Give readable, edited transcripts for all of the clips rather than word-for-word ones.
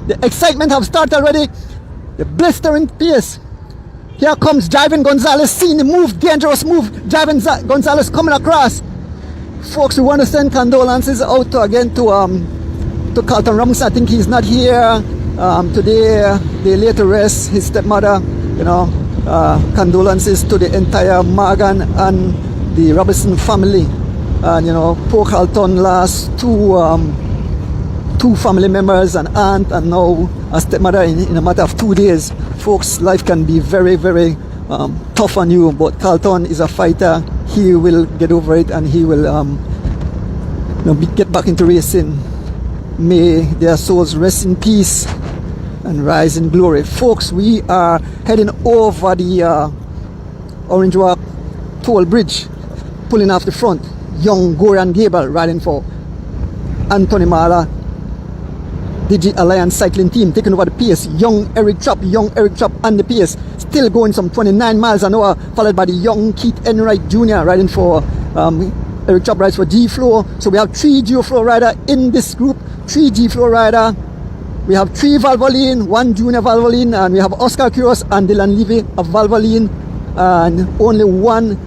The excitement have started already. The blistering pace. Here comes Driving Gonzalez, seeing the move, dangerous move. Driving Gonzalez coming across. Folks, we want to send condolences out to Carlton Robinson. I think he's not here today. They laid to rest his stepmother. You know, condolences to the entire Morgan and the Robinson family. And you know, poor Carlton lost two family members, an aunt and now a stepmother in a matter of 2 days. Folks, life can be very, very tough on you, but Carlton is a fighter. He will get over it and he will get back into racing. May their souls rest in peace and rise in glory. Folks, we are heading over the Orange Walk toll bridge, pulling off the front. Young Goran Gable riding for Anthony Mahler Digi Alliance cycling team, taking over the pace. Young Eric Trapp on the pace, still going some 29 miles an hour, followed by the young Keith Enright Jr. riding for Eric Trapp rides for G-Flow. So we have 3 G-Flow rider in this group, 3 G-Flow rider. We have 3 Valvoline, 1 Junior Valvoline, and we have Oscar Quiros and Dylan Levy of Valvoline, and only 1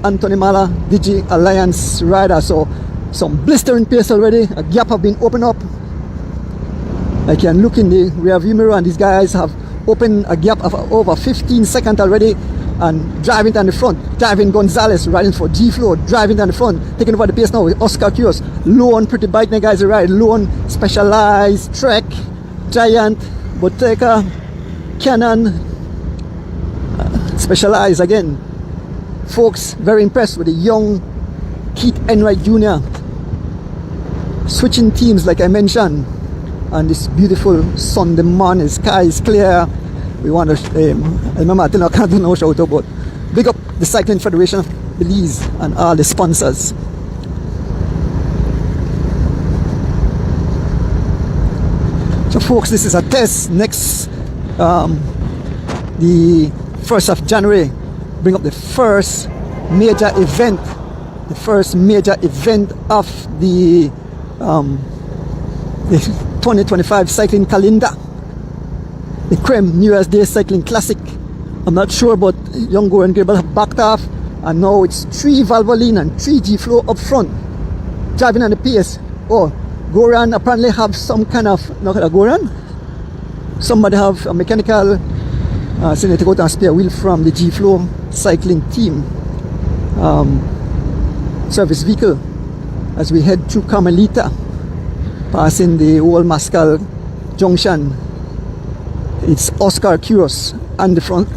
Anthony Mahler Digi Alliance rider. So some blistering pace already. A gap have been opened up. I can look in the rear view mirror and these guys have opened a gap of over 15 seconds already, and driving down the front. Driving Gonzalez riding for G-Flow, driving down the front, taking over the pace now with Oscar Quiros. Lone Pretty Bike Night guys ride. Lone, Specialized, Trek, Giant, Boteca, Canon, Specialized again. Folks, very impressed with the young Keith Enright Jr. Switching teams like I mentioned. And this beautiful Sunday morning, sky is clear. We want to, remember, I can't do no shout out, but big up the Cycling Federation of Belize and all the sponsors. So folks, this is a test. Next, the 1st of January, bring up the first major event. The first major event of the 2025 cycling calendar, the Creme New Year's Day Cycling Classic. I'm not sure, but young Goran Gable have backed off, and now it's 3 Valvoline and 3 G-Flow up front, driving on the pace. Oh, Goran apparently have some kind of, not a Goran, somebody have a mechanical so they take out a spare wheel from the G-Flow cycling team service vehicle as we head through Carmelita, passing the old Mascal Junction. It's Oscar Quiros on the front.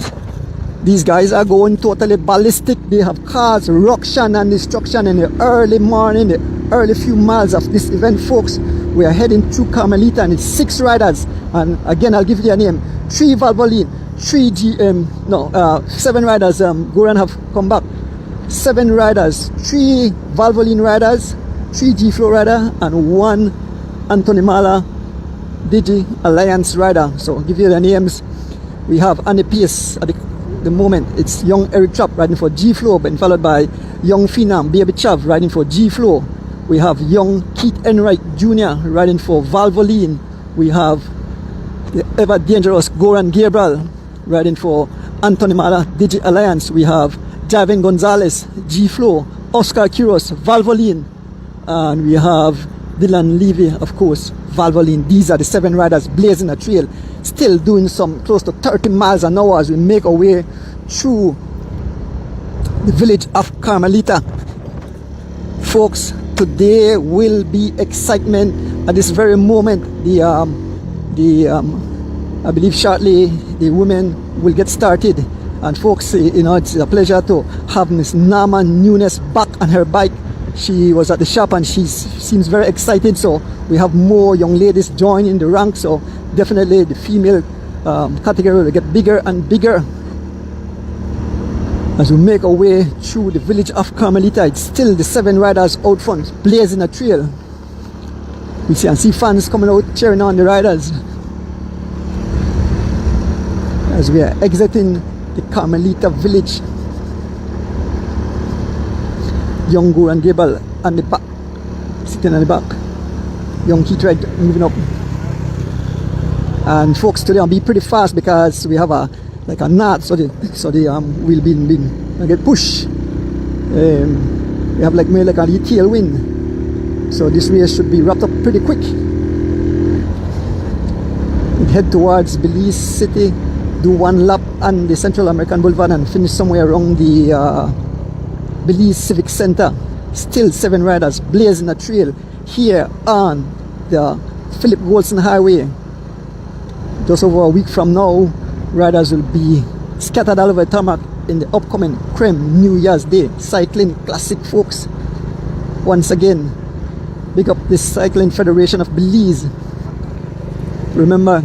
These guys are going totally ballistic. They have cars, ruction and destruction in the early morning, the early few miles of this event, folks. We are heading through Carmelita and it's 6 riders. And again, I'll give you a name. 3 Valvoline, 7 riders. Goran have come back. 7 riders, 3 Valvoline riders, 3 G-Flow rider, and 1 Anthony Mahler Digi Alliance rider. So I'll give you the names. We have on the pace at the moment, it's young Eric Trapp riding for G-Flow, but followed by young Phenom Baby Chav riding for G-Flow. We have young Keith Enright Jr. riding for Valvoline. We have the ever dangerous Goran Gabriel riding for Anthony Mahler Digi Alliance. We have Driving Gonzalez, G-Flow, Oscar Quiros, Valvoline, and we have Dylan Levy, of course, Valvoline. These are the 7 riders blazing a trail, still doing some close to 30 miles an hour as we make our way through the village of Carmelita. Folks, today will be excitement at this very moment. I believe shortly the women will get started. And folks, it's a pleasure to have Miss Nama Nunes back on her bike. She was at the shop and she seems very excited. So we have more young ladies joining the ranks. So definitely the female category will get bigger and bigger as we make our way through the village of Carmelita. It's still the 7 riders out front blazing a trail. We see fans coming out cheering on the riders as we are exiting the Carmelita village. Young Goran Gable on the back, sitting on the back. Young Keith Red moving up. And folks, today I'll be pretty fast because we have a knot, so the wheel being get pushed. We have like a tailwind, so this race should be wrapped up pretty quick. We head towards Belize City, do one lap on the Central American Boulevard and finish somewhere around the Belize Civic Center. Still 7 riders blazing a trail here on the Philip Wilson Highway. Just over a week from now, riders will be scattered all over the tarmac in the upcoming Creme New Year's Day cycling classic, folks. Once again, big up the Cycling Federation of Belize. Remember,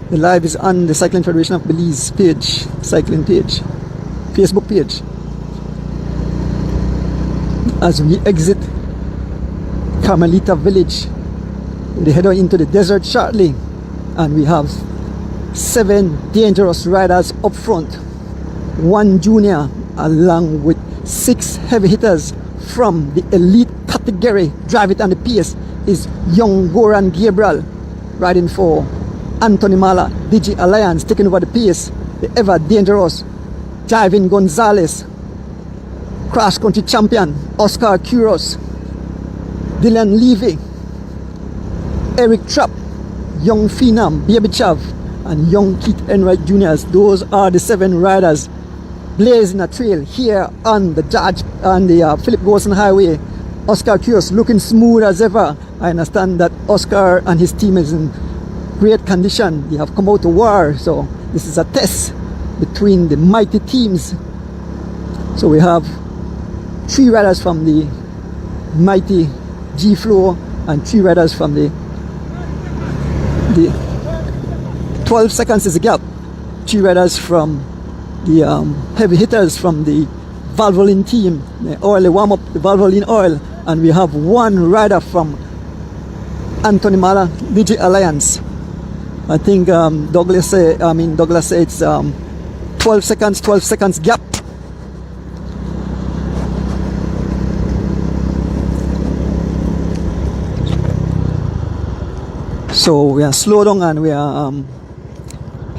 the live is on the Cycling Federation of Belize page, cycling page, Facebook page. As we exit Carmelita Village, we head on into the desert shortly, and we have 7 dangerous riders up front, 1 junior along with 6 heavy hitters from the elite category. Drive it on the pace is young Goran Gabriel riding for Anthony Mahler Digi Alliance, taking over the pace. The ever dangerous Jivin Gonzalez, cross country champion Oscar Kuros, Dylan Levy, Eric Trapp, young Phenom Baby Chav, and young Keith Enright Jr. Those are the 7 riders blazing a trail here on the Philip Wilson Highway. Oscar Kuros looking smooth as ever. I understand that Oscar and his team is in great condition. They have come out to war, so this is a test between the mighty teams. So we have 3 riders from the mighty G Flow and 3 riders from the 12 seconds is the gap. 3 riders from the heavy hitters from the Valvoline team. The oil, they warm up the Valvoline oil, and we have 1 rider from Anthony Mahler Digi Alliance. I think Douglas said it's 12 seconds gap. So we are slow down and we are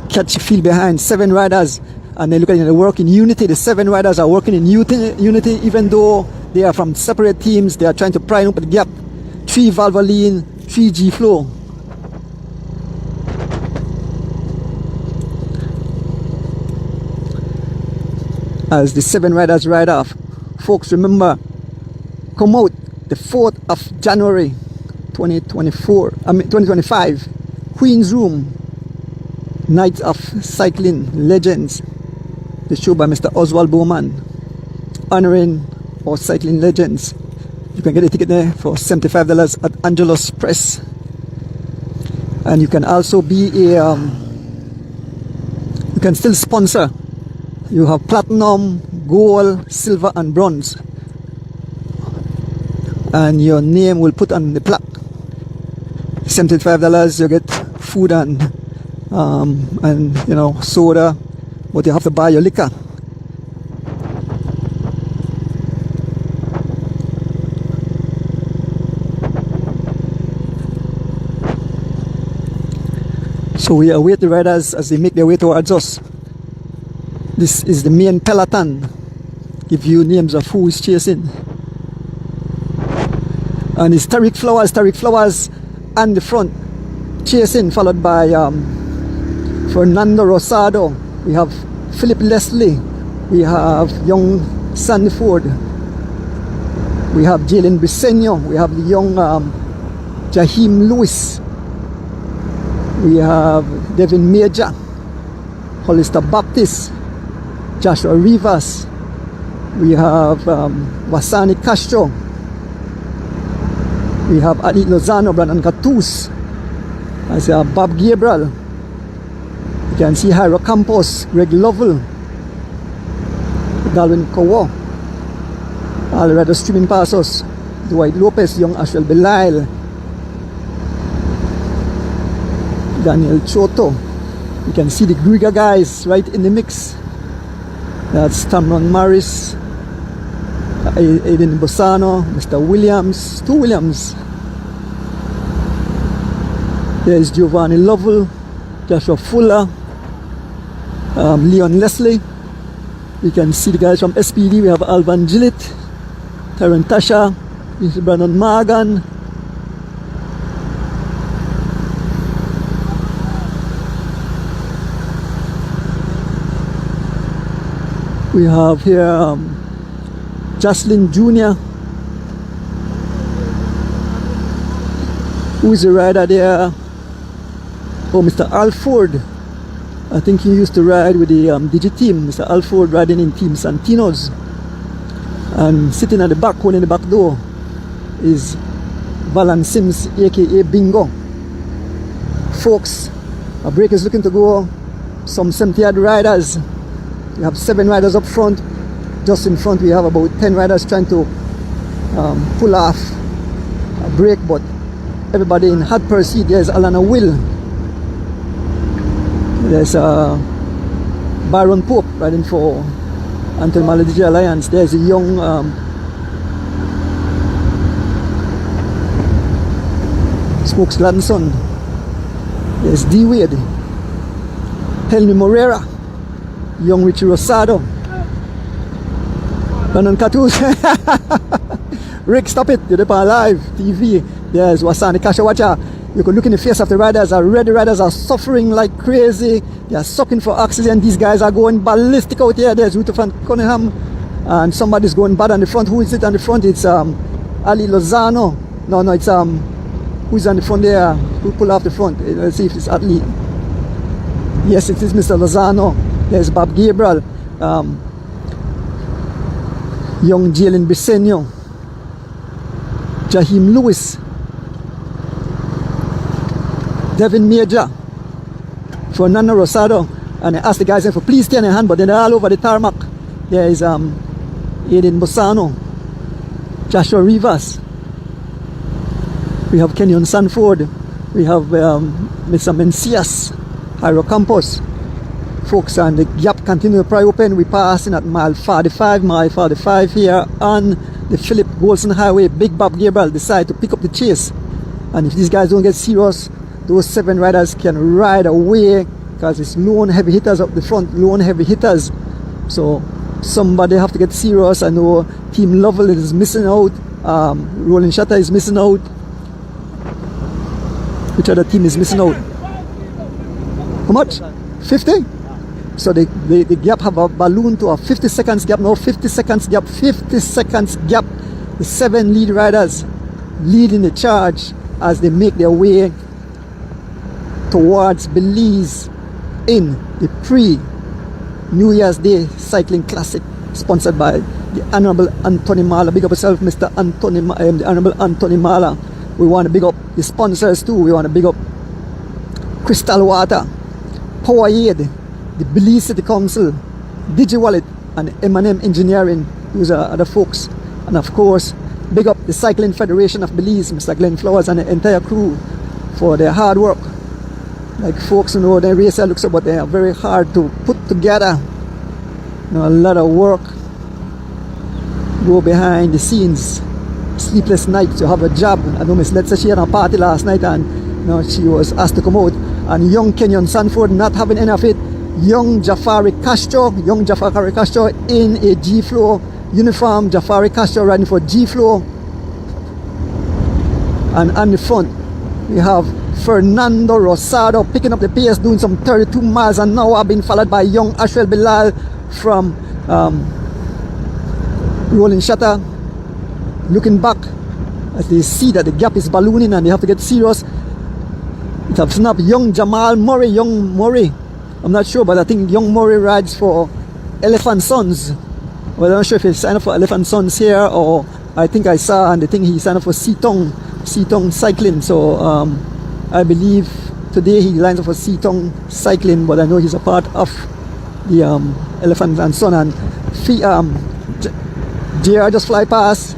catch feel behind 7 riders, and they look at the work in unity. The 7 riders are working in unity, even though they are from separate teams. They are trying to pry open the gap. 3 Valvoline, 3 G Flow. As the 7 riders ride off, folks, remember, come out the 4th of January 2025, Queen's Room, Night of Cycling Legends, the show by Mr. Oswald Bowman, honoring our cycling legends. You can get a ticket there for $75 at Angelos Press, and you can also be a you can still sponsor. You have platinum, gold, silver and bronze, and your name will put on the plaque. $75, you get food and soda, but you have to buy your liquor. So we await the riders as they make their way towards us. This is the main peloton. Give you names of who is chasing. And it's Tariq Flowers on the front, chasing, followed by Fernando Rosado. We have Philip Leslie. We have young Sandy Ford. We have Jalen Briseño. We have the young Jaheim Lewis. We have Devin Major, Hollister Baptist, Joshua Rivas. We have Wasani Castro. We have Adi Lozano, Brandon Catus. I see Bob Gabriel. You can see Jairo Campos, Greg Lovell, Darwin Kowo. All riders streaming past us. Dwight Lopez, young Ashwell Belial, Daniel Choto. You can see the Griga guys right in the mix. That's Tamron Morris, Aiden Bosano, Mr. Williams, Stu Williams. There's Giovanni Lovell, Joshua Fuller, Leon Leslie. You can see the guys from SPD. We have Alvan Gillett, Tyron Tasha, Brandon Morgan. We have here Jocelyn Jr., who is a rider there. Oh, Mr. Alford. I think he used to ride with the Digi team. Mr. Alford riding in Team Santino's. And sitting at the back, holding the back door, is Valan Sims, aka Bingo. Folks, a break is looking to go. Some 70-yard riders. We have 7 riders up front. Just in front we have about 10 riders trying to pull off a break, but everybody in hot pursuit. There's Alana Will. There's Byron Pope riding for Anton Maladigi Alliance. There's a young Smokes Gladson. There's D Wade, Henry Morera, young Richie Rosado, Brandon Catus. Rick, stop it, you're on live TV. There's Wasani Kashawacha. You can look in the face of the riders. Already riders are suffering like crazy. They are sucking for oxygen. These guys are going ballistic out here. There's Ruther van Cunningham, and somebody's going bad on the front. Who is it on the front? It's Ali Lozano. No, it's who's on the front there? Who pull off the front? Let's see if it's Ali. Yes, it is Mr. Lozano. There's Bob Gabriel, young Jalen Briseño, Jaheim Lewis, Devin Major, Fernando Rosado. And I asked the guys for please stay in your hand, but then they're all over the tarmac. There is Aiden Bossano, Joshua Rivas. We have Kenyon Sanford. We have Mr. Mencias, Jairo Campos. Folks, and the gap continue to pry open. We're passing at mile 45 here on the Philip Golson Highway. Big Bob Gabriel decide to pick up the chase, and if these guys don't get serious, those 7 riders can ride away, because it's low and heavy hitters up the front, low and heavy hitters. So somebody have to get serious. I know Team Lovell is missing out, Rolling Shutter is missing out. Which other team is missing out? How much? 50? So the gap have a balloon to a 50 seconds gap now. 50 seconds gap. The 7 lead riders leading the charge as they make their way towards Belize in the pre-New Year's Day Cycling Classic, sponsored by the Honorable Anthony Mahler. Big up yourself, Mr. Anthony, the Honorable Anthony Mahler. We want to big up the sponsors too. We want to big up Crystal Water, Powerade, the Belize City Council, DigiWallet, and M&M Engineering. Those are other folks. And of course, big up the Cycling Federation of Belize, Mr. Glenn Flowers and the entire crew for their hard work. Like folks who know their racer looks up, but they are very hard to put together. You know, a lot of work go behind the scenes. Sleepless nights, you have a job. I know Miss Letsa, she had a party last night, and you know, she was asked to come out. And young Kenyon Sanford not having any of it. Young Jafari Castro in a G-Flow uniform. Jafari Castro riding for G-Flow. And on the front we have Fernando Rosado picking up the pace, doing some 32 miles an hour, being followed by young Ashwell Bilal from Rolling Shutter. Looking back as they see that the gap is ballooning and they have to get serious. It has snapped young Jamal Murray, I'm not sure, but I think young Murray rides for Elephant Sons. Well, I'm not sure if he signed up for Elephant Sons here, or I think I saw on the thing he signed up for Seatong Cycling. So I believe today he lines up for Seatong Cycling, but I know he's a part of the Elephant and Son. And JR just fly past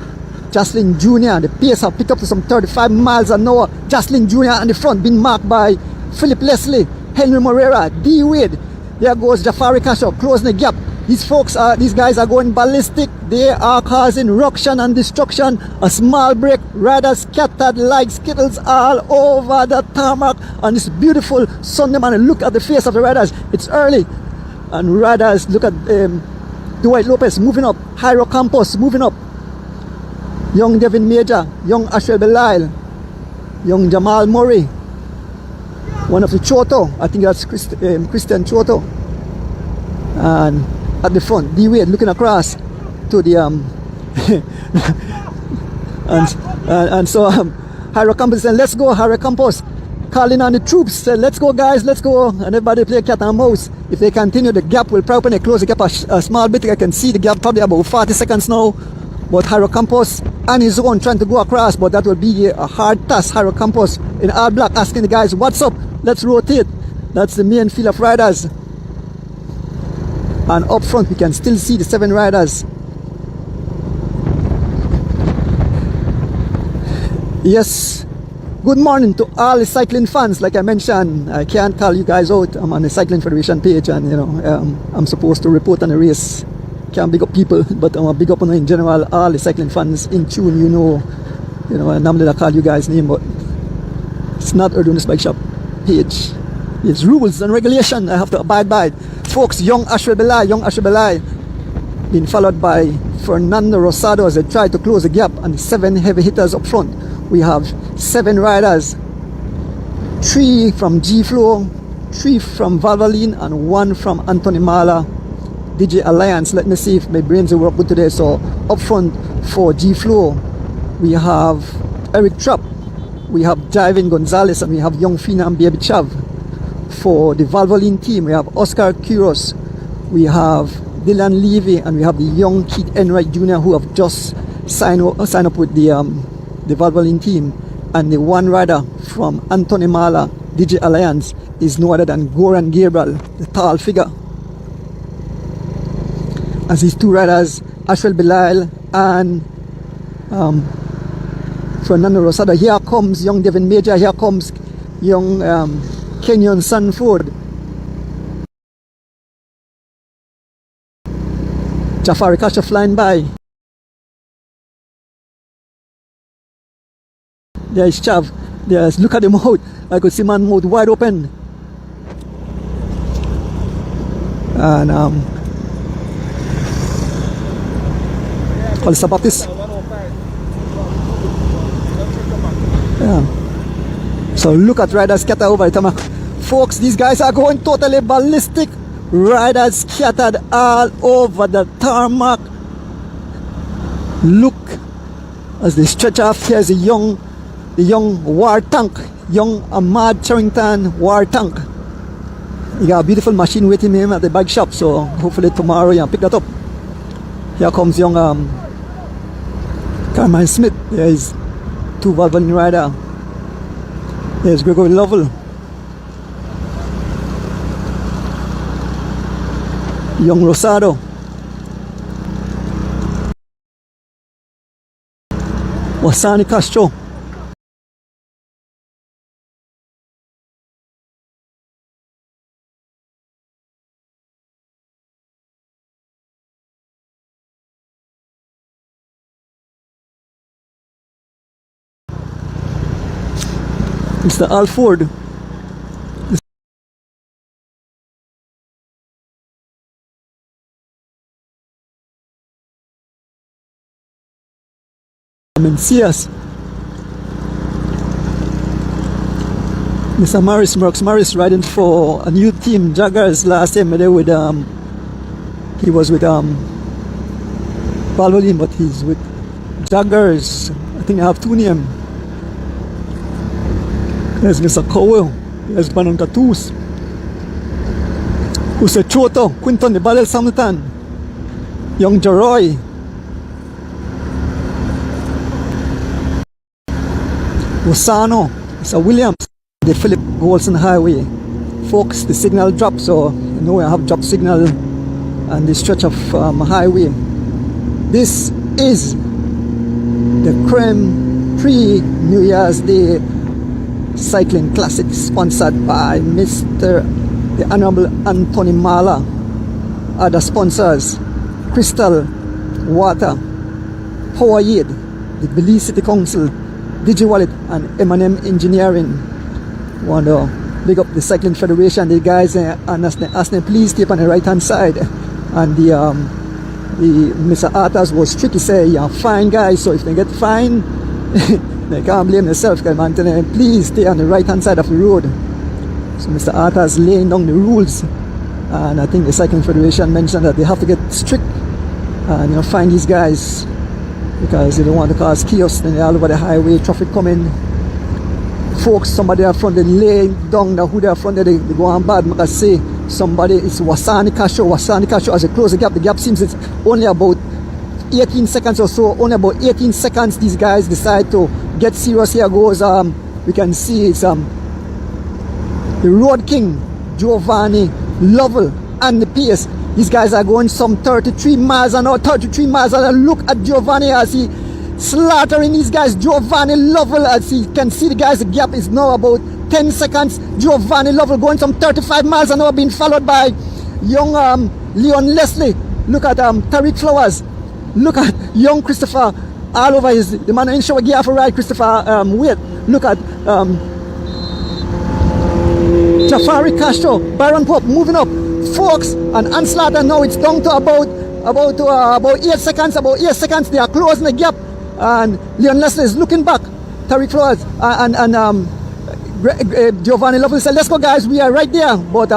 Jocelyn Jr. The pace have picked up to some 35 miles an hour. Jocelyn Jr. on the front, being marked by Philip Leslie, Henry Morera, D Wade. There goes Jafari Castro closing the gap. These guys are going ballistic. They are causing ruction and destruction. A small break, riders scattered like skittles all over the tarmac on this beautiful Sunday morning. Look at the face of the riders. It's early, and riders, look at Dwight Lopez moving up, Jairo Campos moving up, young Devin Major, young Ashwell Belisle, young Jamal Murray, one of the Choto, I think that's Christian Choto, and at the front, D Wade looking across to the and so Jairo Campos said, "Let's go, Jairo Campos," calling on the troops, said, "Let's go, guys, let's go," and everybody play cat and mouse. If they continue, the gap will probably close the gap a small bit. I can see the gap probably about 40 seconds now. But Jairo Campos on his own trying to go across, but that will be a hard task. Jairo Campos in all black asking the guys, "What's up? Let's rotate." That's the main field of riders. And up front we can still see the 7 riders. Yes, good morning to all the cycling fans. Like I mentioned, I can't call you guys out. I'm on the Cycling Federation page, and I'm supposed to report on the race. Can't big up people, but I'm a big up on in general all the cycling fans in tune. Normally I call you guys name, but it's not Urdunis Bike Shop page. It's rules and regulation I have to abide by. Folks, young Ashwell Belisle, being followed by Fernando Rosado as they try to close the gap, and 7 heavy hitters up front. We have 7 riders, 3 from G-Flow, 3 from Valvoline, and 1 from Anthony Mahler, DJ Alliance. Let me see if my brains will work good today. So up front for G-Flow, we have Eric Trapp, we have Javin Gonzalez, and we have young Fina and Baby Chav. For the Valvoline team, we have Oscar Quiros, we have Dylan Levy, and we have the young Keith Enright Jr. who have just signed up with the Valvoline team. And the one rider from Anthony Mahler, DJ Alliance, is no other than Goran Gabriel, the tall figure. As these 2 riders, Ashwell Belisle and Fernando Rosado. Here comes young Devin Major, here comes young Kenyon Sanford. Jafari Kasha flying by. There's Chav. Look at the mouth. I could see man mouth wide open. And Colista Baptist. Yeah. So look at riders scatter over the tarmac. Folks, these guys are going totally ballistic. Riders scattered all over the tarmac. Look as they stretch off. Here's the young war tank, young Ahmad Charrington war tank. He got a beautiful machine waiting for him at the bike shop, so hopefully tomorrow you can pick that up. Here comes young Carmine Smith. There is 2 Valvoline rider. There's Gregory Lovell, young Rosado, Wasani Castro, Mr. Alford, Mencias, Mr. Morris riding for a new team, Jaggers. Last time they with he was with Valvoline, but he's with Jaggers. I think I have 2 names. There's Mr. Cowell, there's Banon Tattoos, Jose Choto, Quinton de Badel Samnutan, young Jaroy, Rosano, Mr. Williams, the Philip Golson Highway. Folks, the signal dropped, so you know I have drop signal on the stretch of highway. This is the Creme Pre-New Year's Day Cycling Classic, sponsored by the Honorable Anthony Mahler. other sponsors: Crystal Water, Powerade, the Belize City Council, DigiWallet, and M&M Engineering. Want to big up the Cycling Federation. The guys and ask them please stay on the right hand side. And the Mr. Arthurs was tricky, say, "You're fine guys, so if they get fined, they can't blame themselves, because man tell them please stay on the right hand side of the road." So Mr. Arthurs laying down the rules, and I think the Cycling Federation mentioned that they have to get strict and find these guys, because they don't want to cause chaos. Then they're all over the highway, traffic coming. Folks, somebody up front, they lay down the hood up front, they go on bad. I say somebody, it's Wasani Kasho. As they close the gap seems it's only about 18 seconds or so. Only about 18 seconds these guys decide to get serious. Here goes, we can see it's the Road King, Giovanni Lovell, and the pace. These guys are going some 33 miles an hour, 33 miles an hour. Look at Giovanni as he slaughtering these guys. Giovanni Lovell, as you can see, the guys, the gap is now about 10 seconds. Giovanni Lovell going some 35 miles an hour, being followed by young Leon Leslie. Look at Tariq Flowers. Look at young Christopher all over the man in show gear for ride. Christopher wait. Look at Jafari Castro, Byron Pope moving up. Folks, and Anslaughter now it's down to about 8 seconds. About 8 seconds, they are closing the gap. And Leon Leslie is looking back. Tariq Flowers and Giovanni Lovell said, "Let's go, guys. We are right there." But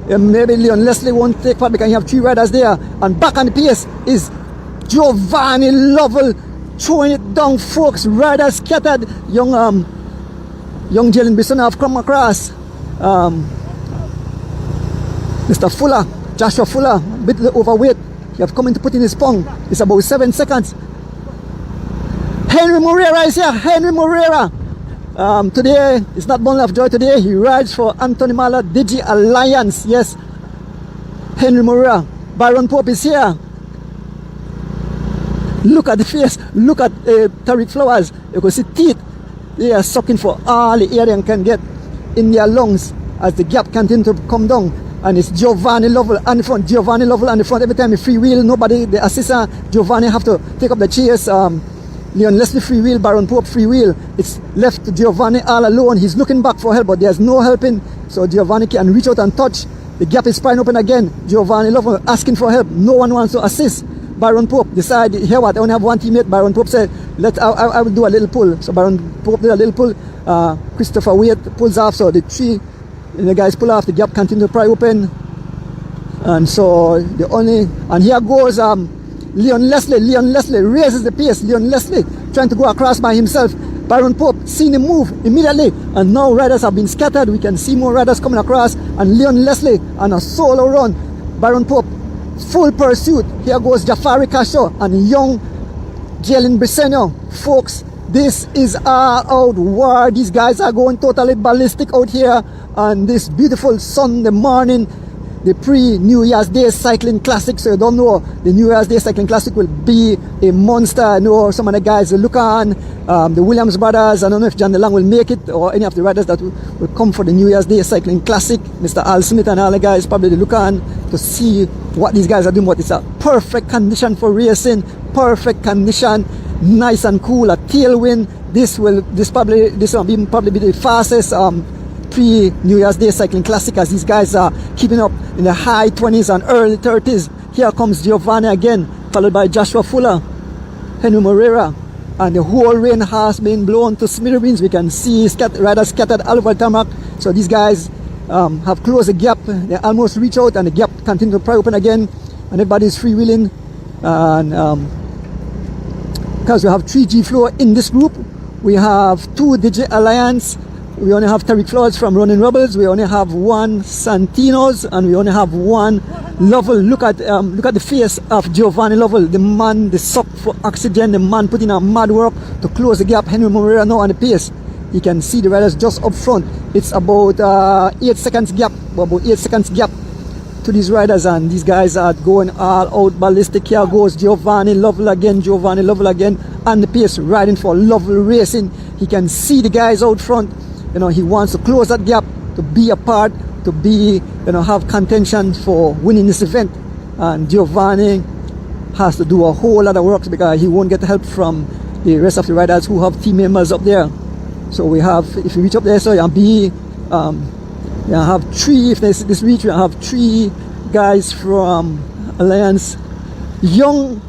maybe Leon Leslie won't take part because you have 3 riders there. And back on the pace is Giovanni Lovell throwing it down, folks. Riders scattered. Young Jalen Bisson have come across. Mr. Fuller, Joshua Fuller, a bit overweight. You have come in to put in his pong. It's about 7 seconds. Henry Moreira is here. Henry Moreira. Today, it's not Bundle of Joy today. He rides for Anthony Mahler Digi Alliance. Yes. Henry Moreira. Byron Pope is here. Look at the face. Look at Tariq Flowers. You can see teeth. They are sucking for all the air they can get in their lungs as the gap continues to come down. And it's Giovanni Lovell on the front. Giovanni Lovell on the front. Every time he free wheel, nobody, the assistant, Giovanni have to take up the chase. Leon Leslie free wheel, Baron Pope free wheel. It's left to Giovanni all alone. He's looking back for help, but there's no helping. So Giovanni can reach out and touch. The gap is spreading open again. Giovanni Lovell asking for help. No one wants to assist. Baron Pope decided, here what, I only have one teammate. Baron Pope said, I will do a little pull. So Baron Pope did a little pull. Christopher Wade pulls off. So the 3 the guys pull off. The gap continues to pry open. And so and here goes Leon Leslie. Leon Leslie raises the pace. Leon Leslie trying to go across by himself. Baron Pope seeing him move immediately, and now riders have been scattered. We can see more riders coming across, and Leon Leslie on a solo run. Baron Pope full pursuit. Here goes Jafari Castro and young Jalen Briseño. Folks, this is all out war. These guys are going totally ballistic out here on this beautiful Sunday morning, the pre-New Year's Day Cycling Classic. So you don't know, the New Year's Day Cycling Classic will be a monster. I know some of the guys, the Lucan, the Williams brothers. I don't know if John DeLong will make it, or any of the riders that will come for the New Year's Day Cycling Classic. Mr. Al Smith and all the guys, probably the Lucan, to see what these guys are doing. But it's a perfect condition for racing, perfect condition, nice and cool, a tailwind. This will probably be the fastest pre-New Year's Day Cycling Classic, as these guys are keeping up in the high 20s and early 30s. Here comes Giovanni again, followed by Joshua Fuller, Henry Moreira, and the whole rain has been blown to smithereens. We can see riders scattered all over the tarmac. So these guys have closed the gap. They almost reach out, and the gap continues to pry open again, and everybody's freewheeling. And because we have 3G Flow in this group, we have 2 Digi Alliance. We only have Tariq Flowers from Running Rebels. We only have 1 Santinos, and we only have 1 Lovell. Look at the face of Giovanni Lovell, the man, the suck for oxygen, the man putting a mad work to close the gap. Henry Moreira now on the pace. You can see the riders just up front. It's about 8 seconds gap, to these riders, and these guys are going all out ballistic. Here goes Giovanni Lovell again, on the pace, riding for Lovell Racing. He can see the guys out front. You know, he wants to close that gap, to be a part, to be, have contention for winning this event. And Giovanni has to do a whole lot of work because he won't get help from the rest of the riders who have team members up there. So we have, if you reach up there, so you have three, if there's this reach, we have 3 guys from Alliance. Young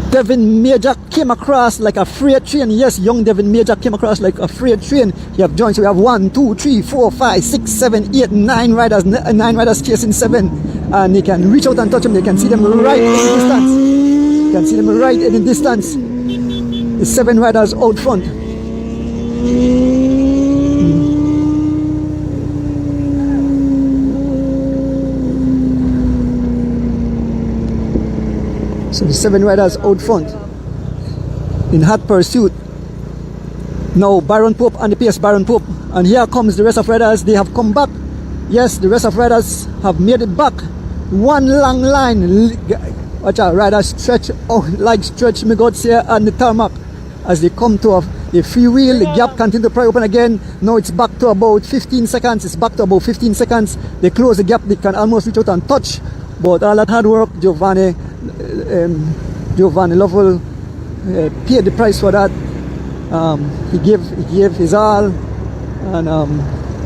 Devin Major came across like a freight train. Yes, young Devin Major came across like a freight train. He have joined, so we have 1, 2, 3, 4, 5, 6, 7, 8, 9 riders. 9 riders chasing 7, and they can reach out and touch them. They can see them right in the distance. You can see them right in the distance. The 7 riders out front. So the 7 riders out front in hot pursuit. Now Baron Pope and the pace, Baron Pope. And here comes the rest of riders. They have come back. Yes, the rest of riders have made it back. One long line. Watch out, riders stretch, stretch me God here on the tarmac. As they come to the free wheel, the gap continues to pry open again. Now it's back to about 15 seconds. It's back to about 15 seconds. They close the gap. They can almost reach out and touch. But all that hard work, Giovanni Lovell paid the price for that. He gave his all, and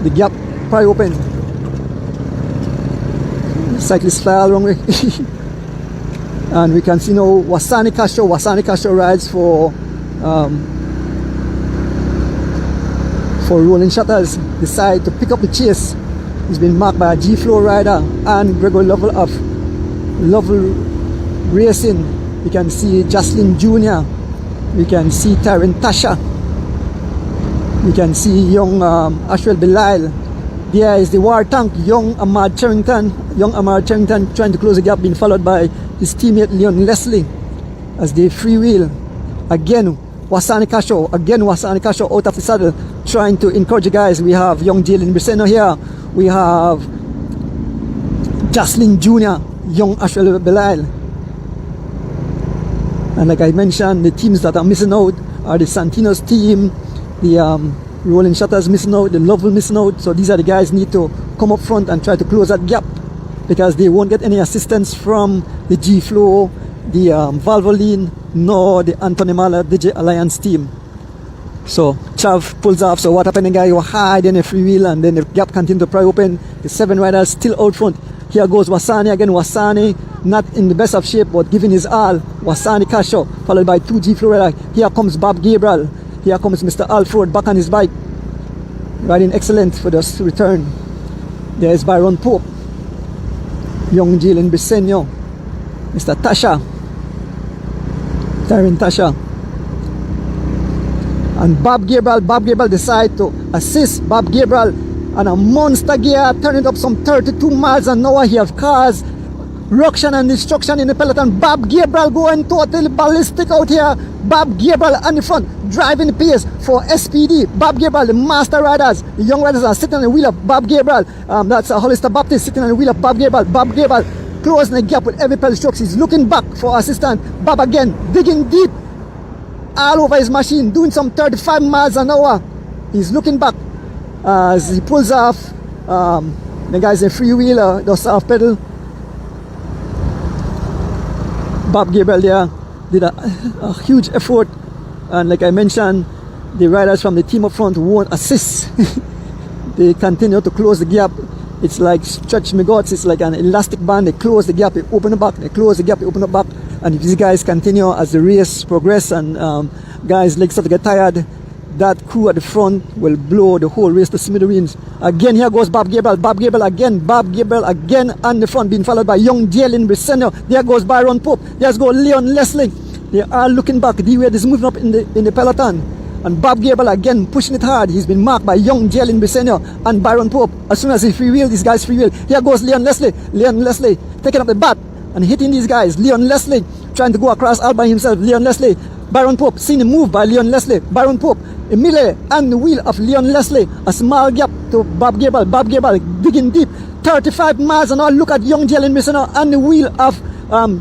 the gap pry open. Cyclists fly all wrong way. And we can see now Wasani Castro rides for Rolling Shutters. Decide to pick up the chase. He's been marked by a G-Flow rider and Gregory Lovell of Lovell Racing. We can see Jocelyn Jr. We can see Taryn Tasha. We can see young Ashwell Belize. There is the war tank, young Ahmad Charrington. Young Ahmad Charrington trying to close the gap, being followed by his teammate Leon Leslie as they freewheel. Again, Wasani Castro out of the saddle, trying to encourage the guys. We have young Jalen Briseno here. We have Jocelyn Jr., young Ashwell Belize. And like I mentioned, the teams that are missing out are the Santino's team, the Rolling Shutters missing out, the Lovell missing out. So these are the guys need to come up front and try to close that gap, because they won't get any assistance from the G-Flow, the Valvoline, nor the Anthony Mahler DJ Alliance team. So Chav pulls off. So what happened, the guy was high, then a free wheel, and then the gap continued to pry open. The 7 riders still out front. Here goes Wasani again. Wasani not in the best of shape, but giving his all. Wasani Castro, followed by 2 G-Flow riders. Here comes Bob Gabriel. Here comes Mr. Alford back on his bike, riding excellent for this return. There's Byron Pope, young Jalen Briseno, Mr. Tasha, Taryn Tasha, and Bob Gabriel decide to assist. Bob Gabriel on a monster gear, turning up some 32 miles an hour. He have caused ruction and destruction in the peloton. Bob Gabriel going totally ballistic out here. Bob Gabriel on the front, driving the pace for SPD. Bob Gabriel, the master riders, the young riders are sitting on the wheel of Bob Gabriel. That's a Hollister Baptist sitting on the wheel of Bob Gabriel. Bob Gabriel closing the gap with every pedal strokes. He's looking back for assistant. Bob again, digging deep all over his machine, doing some 35 miles an hour. He's looking back as he pulls off. The guy's a freewheeler, does half pedal. Bob Gabriel there did a huge effort, and like I mentioned, the riders from the team up front won't assist. They continue to close the gap. It's like stretch me guts. It's like an elastic band. They close the gap, they open the back, they close the gap, they open the back. And if these guys continue as the race progress and guys' legs start to get tired, that crew at the front will blow the whole race to smithereens. Again, here goes Bob Gabriel. Bob Gabriel again on the front, being followed by young Jalen Briseno. There goes Byron Pope. There's go Leon Leslie. They are looking back. The way is moving up in the peloton. And Bob Gabriel again pushing it hard. He's been marked by young Jalen Briseno and Byron Pope. As soon as he freewheel, these guys freewheel. Here goes Leon Leslie. Leon Leslie taking up the bat and hitting these guys. Leon Leslie trying to go across all by himself. Leon Leslie. Byron Pope, seen a move by Leon Leslie. Byron Pope immediately on the wheel of Leon Leslie. A small gap to Bob Gabriel. Bob Gabriel digging deep. 35 miles an hour. Look at young Jalen Briseno on the wheel of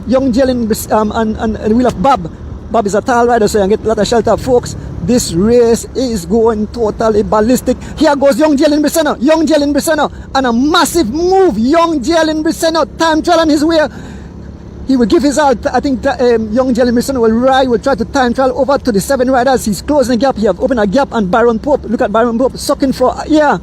young Jalen and the wheel of Bob. Bob is a tall rider, so you get a lot of shelter, folks. This race is going totally ballistic. Here goes young Jalen Briseno, and a massive move. Young Jalen Briseno, time trial on his way. He will give his all. I think young Jalen Briseno will try to time trial over to the 7 riders. He's closing a gap. He have opened a gap, and Byron Pope, look at Byron Pope sucking for, young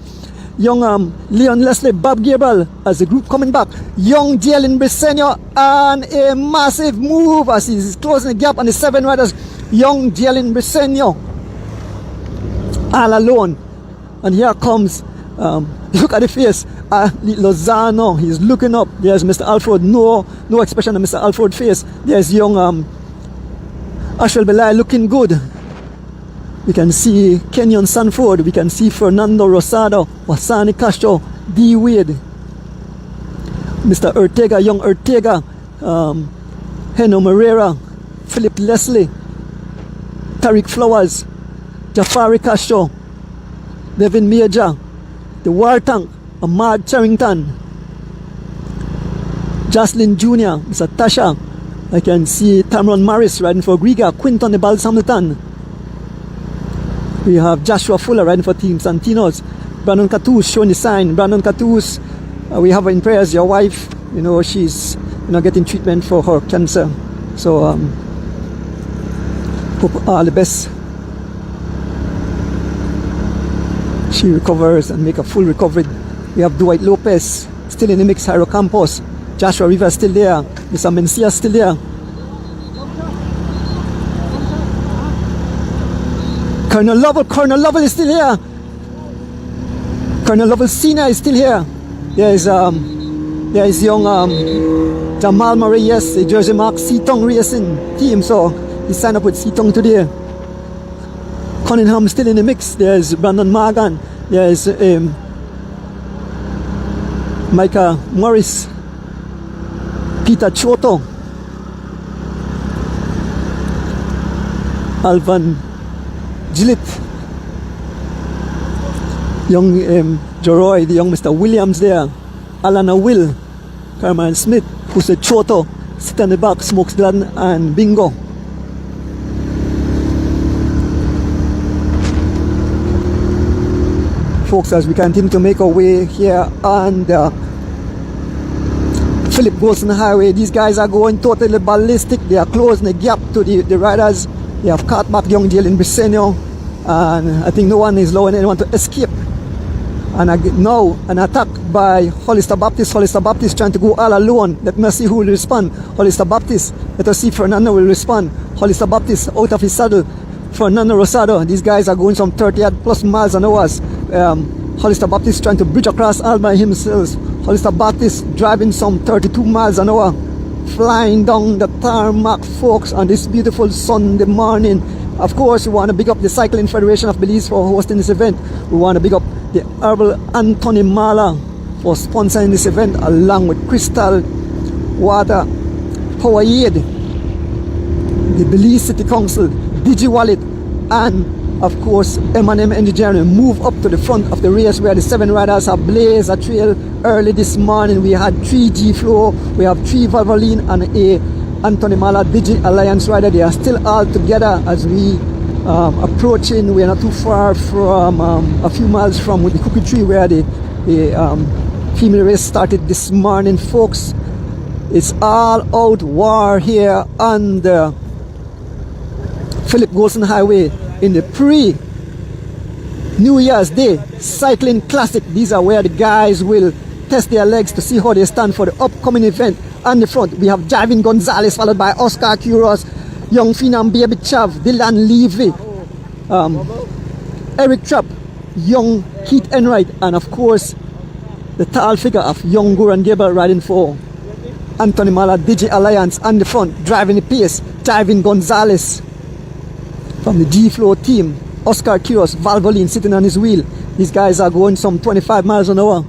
Leon Leslie, Bob Gabriel as the group coming back. Young Jalen Briseno, and a massive move as he's closing the gap on the 7 riders. Young Jalen Briseno all alone, and here comes look at the face, Lozano. He's looking up. There's Mr. Alford, no expression on Mr. Alford's face. There's young Ashwell Belay looking good. We can see Kenyon Sanford, we can see Fernando Rosado, Wasani Castro, D. Wade, Mr. Ortega, young Ortega, Heno Moreira, Philip Leslie, Tariq Flowers, Jafari Castro, Devin Major, the War Tank, Ahmad Charrington, Jocelyn Jr., Mr. Tasha. I can see Tamron Morris riding for Griga, Quinton the Balls Hamilton. We have Joshua Fuller riding for Team Santinos. Brandon Catous showing the sign. Brandon Catous, we have her in prayers. Your wife, she's getting treatment for her cancer. So hope all the best. She recovers and make a full recovery. We have Dwight Lopez still in the mix. Jairo Campos, Joshua Rivers still there. Mr. Mencia still there. Colonel Lovell is still here. Colonel Lovell Senior is still here. There is young Jamal Murray, yes, the Jersey Mark Seatong Racing team. So he signed up with Seatong today. Cunningham still in the mix. There's Brandon Morgan. There's Micah Morris, Peter Choto, Alvan Gillett, young Jeroy, the young Mr. Williams there, Alana Will, Carmen Smith, who's a Choto, sit on the back, Smokes Gladden, and Bingo. Folks, as we continue to make our way here on the Philip Golson Highway, these guys are going totally ballistic. They are closing the gap to the riders. They have caught back young Jalen Briseno, and I think no one is allowing anyone to escape. And now an attack by Hollister Baptist. Hollister Baptist trying to go all alone. Let me see who will respond. Hollister Baptist. Let us see if Fernando will respond. Hollister Baptist out of his saddle. Fernando Rosado. These guys are going some 30 plus miles an hour. Hollister Baptist trying to bridge across all by himself. Hollister Baptist driving some 32 miles an hour, flying down the tarmac, folks, on this beautiful Sunday morning. Of course, we want to big up the Cycling Federation of Belize for hosting this event. We want to big up the Honorable Anthony Mahler for sponsoring this event, along with Crystal Water, Power Aid, the Belize City Council, DigiWallet, and of course M&M Engineering. Move up to the front of the race where the 7 riders have blazed a trail early this morning. We had 3 G-Flow, we have 3 Valvoline, and a Anthony Mahler Digi Alliance rider. They are still all together as we approaching. We are not too far from a few miles from the Cookie Tree where the female race started this morning, folks. It's all out war here on the Philip Golson Highway in the pre-New Year's Day Cycling Classic. These are where the guys will test their legs to see how they stand for the upcoming event. On the front, we have Javin Gonzalez, followed by Oscar Quiros, young Phenom Baby Chav, Dylan Levy, Eric Trapp, young Keith Enright, and of course, the tall figure of young Goran Gable riding for Anthony Mahler Digi Alliance. On the front, driving the pace, Javin Gonzalez from the G-Flow team, Oscar Quiros, Valvoline sitting on his wheel. These guys are going some 25 miles an hour.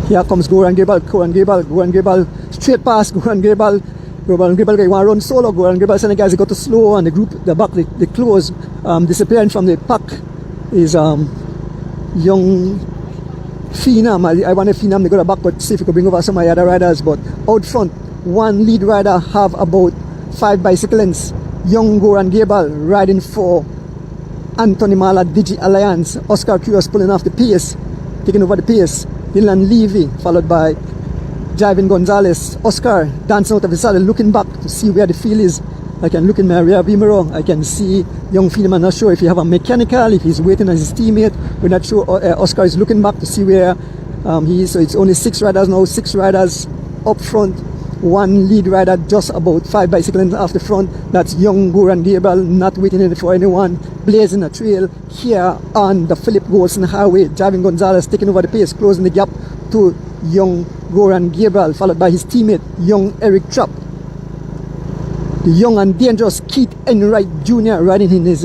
Here comes Goran Gable, straight past Goran Gable. Goran Gribal want to run solo. Goran Gribal send the guys they go too slow, and the group, the back, the close, disappearing from the pack is young Phenom. I want a Phenom to go to back, but see if we could bring over some of the other riders. But out front, one lead rider have about 5 bicycle lengths. Young Goran Gable riding for Anthony Mahler Digi Alliance. Oscar Curious pulling off the pace, taking over the pace. Dylan Levy followed by Javin Gonzalez. Oscar dancing out of the saddle, looking back to see where the field is. I can look in my rear view mirror. I can see young Phenom. I'm not sure if he have a mechanical, if he's waiting on his teammate. We're not sure. Oscar is looking back to see where he is. So it's only 6 riders now. 6 riders up front. One lead rider just about 5 bicycle lengths off the front. That's young Goran Gable, not waiting for anyone, blazing a trail here on the Philip Golson Highway. Javin Gonzalez taking over the pace, closing the gap to young Goran Gable, followed by his teammate, young Eric Trapp. The young and dangerous Keith Enright Jr. riding in his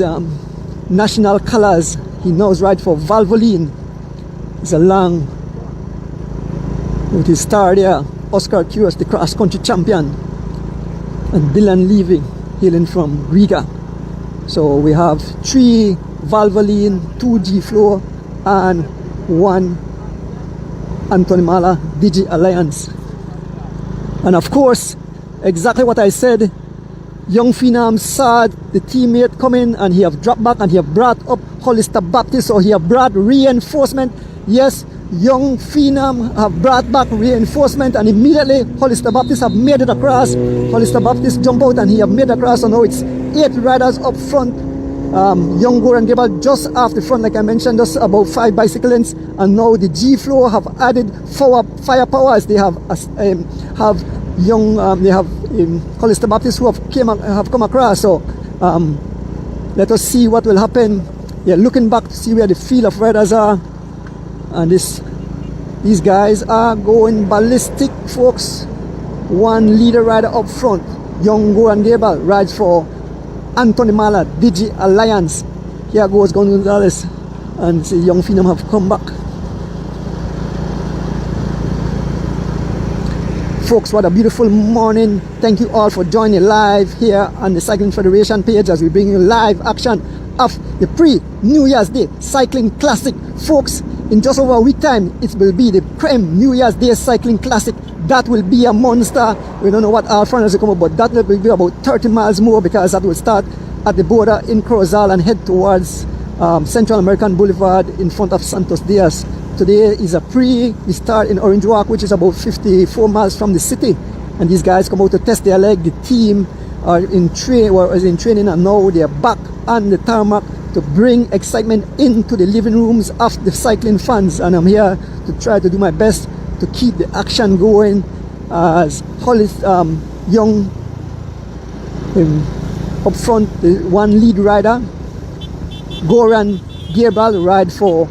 national colors. He knows ride for Valvoline. He's along with his star there, Oscar Curious, the cross-country champion, and Dylan Levy, hailing from Riga. So we have 3 Valvoline, 2 G-Flow, and 1 Anthony Mahler Digi Alliance. And of course, exactly what I said, young Phenom saw the teammate coming, and he have dropped back and he have brought up Hollister Baptist, so he have brought reinforcement. Yes, young Phenom have brought back reinforcement, and immediately Hollister Baptist have made it across. Hollister Baptist jump out and he have made it across, so now it's 8 riders up front. Young Goran Gable just off the front, like I mentioned, just about 5 bicycle lengths, and now the G-Flow have added firepower as they have young they have Hollister Baptist who have come across. So let us see what will happen. Yeah, looking back to see where the field of riders are, and these guys are going ballistic, folks. One leader rider up front, young Goran Gable, rides for Anthony Mahler Digi Alliance. Here goes Gonzalez, and see young Phenom have come back. Folks, what a beautiful morning. Thank you all for joining live here on the Cycling Federation page as we bring you live action of the pre-New Year's Day Cycling Classic. Folks, in just over a week time, it will be the Prem New Year's Day Cycling Classic. That will be a monster. We don't know what our friends will come up, but that will be about 30 miles more, because that will start at the border in Corozal and head towards Central American Boulevard in front of Santos Diaz. Today is a we start in Orange Walk, which is about 54 miles from the city, and these guys come out to test their leg. The team are in training, and now they are back on the tarmac to bring excitement into the living rooms of the cycling fans. And I'm here to try to do my best to keep the action going as young up front, the one lead rider, Goran Gable, ride for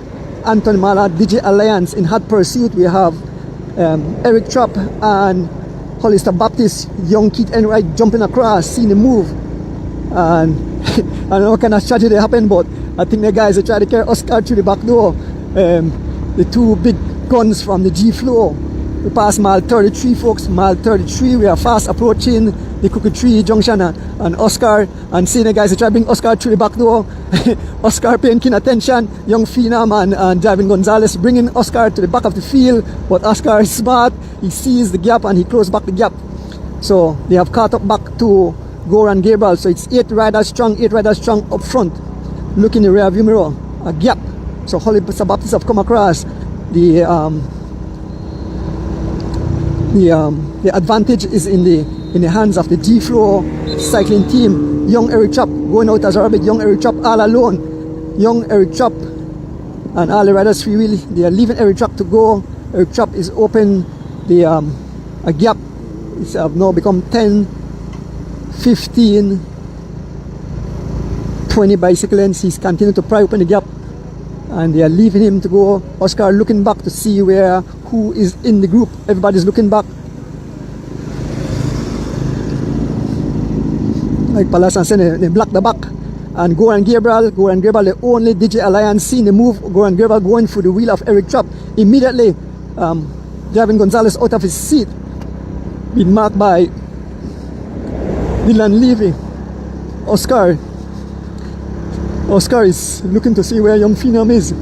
Anthony Mahler Digi Alliance. In hot pursuit, we have Eric Trapp and Hollister Baptist. Young Keith Enright jumping across, seeing the move, and I don't know what kind of strategy happened, but I think the guys are trying to carry Oscar through the back door. The 2 big guns from the G-Flow. We pass mile 33, folks. Mile 33, we are fast approaching the Crooked Tree Junction, and Oscar, and seeing the guys are trying to bring Oscar through the back door. Oscar paying keen attention. Young Phenom and Javin Gonzalez bringing Oscar to the back of the field, but Oscar is smart. He sees the gap and he closed back the gap. So they have caught up back to Goran Gable. So it's 8 riders strong up front. Look in the rear view mirror, a gap. So Hollister Baptist have come across. The advantage is in the hands of the G-Flow cycling team. Young Eric Trapp going out as a rabbit. Young Eric Trapp all alone. Young Eric Trapp and all the riders freewheel. They are leaving Eric Trapp to go. Eric Trapp is open the a gap. It's now become 10, 15, 20 bicycle lengths. He's continuing to pry open the gap, and they are leaving him to go. Oscar looking back to see who is in the group. Everybody's looking back. Like Palasan said, they block the back. And Goran Gable, the only Digi Alliance, seeing the move. Goran Gable going through the wheel of Eric Trapp. Immediately, Javin Gonzalez out of his seat, been marked by Dylan Levy. Oscar is looking to see where young Phenom is.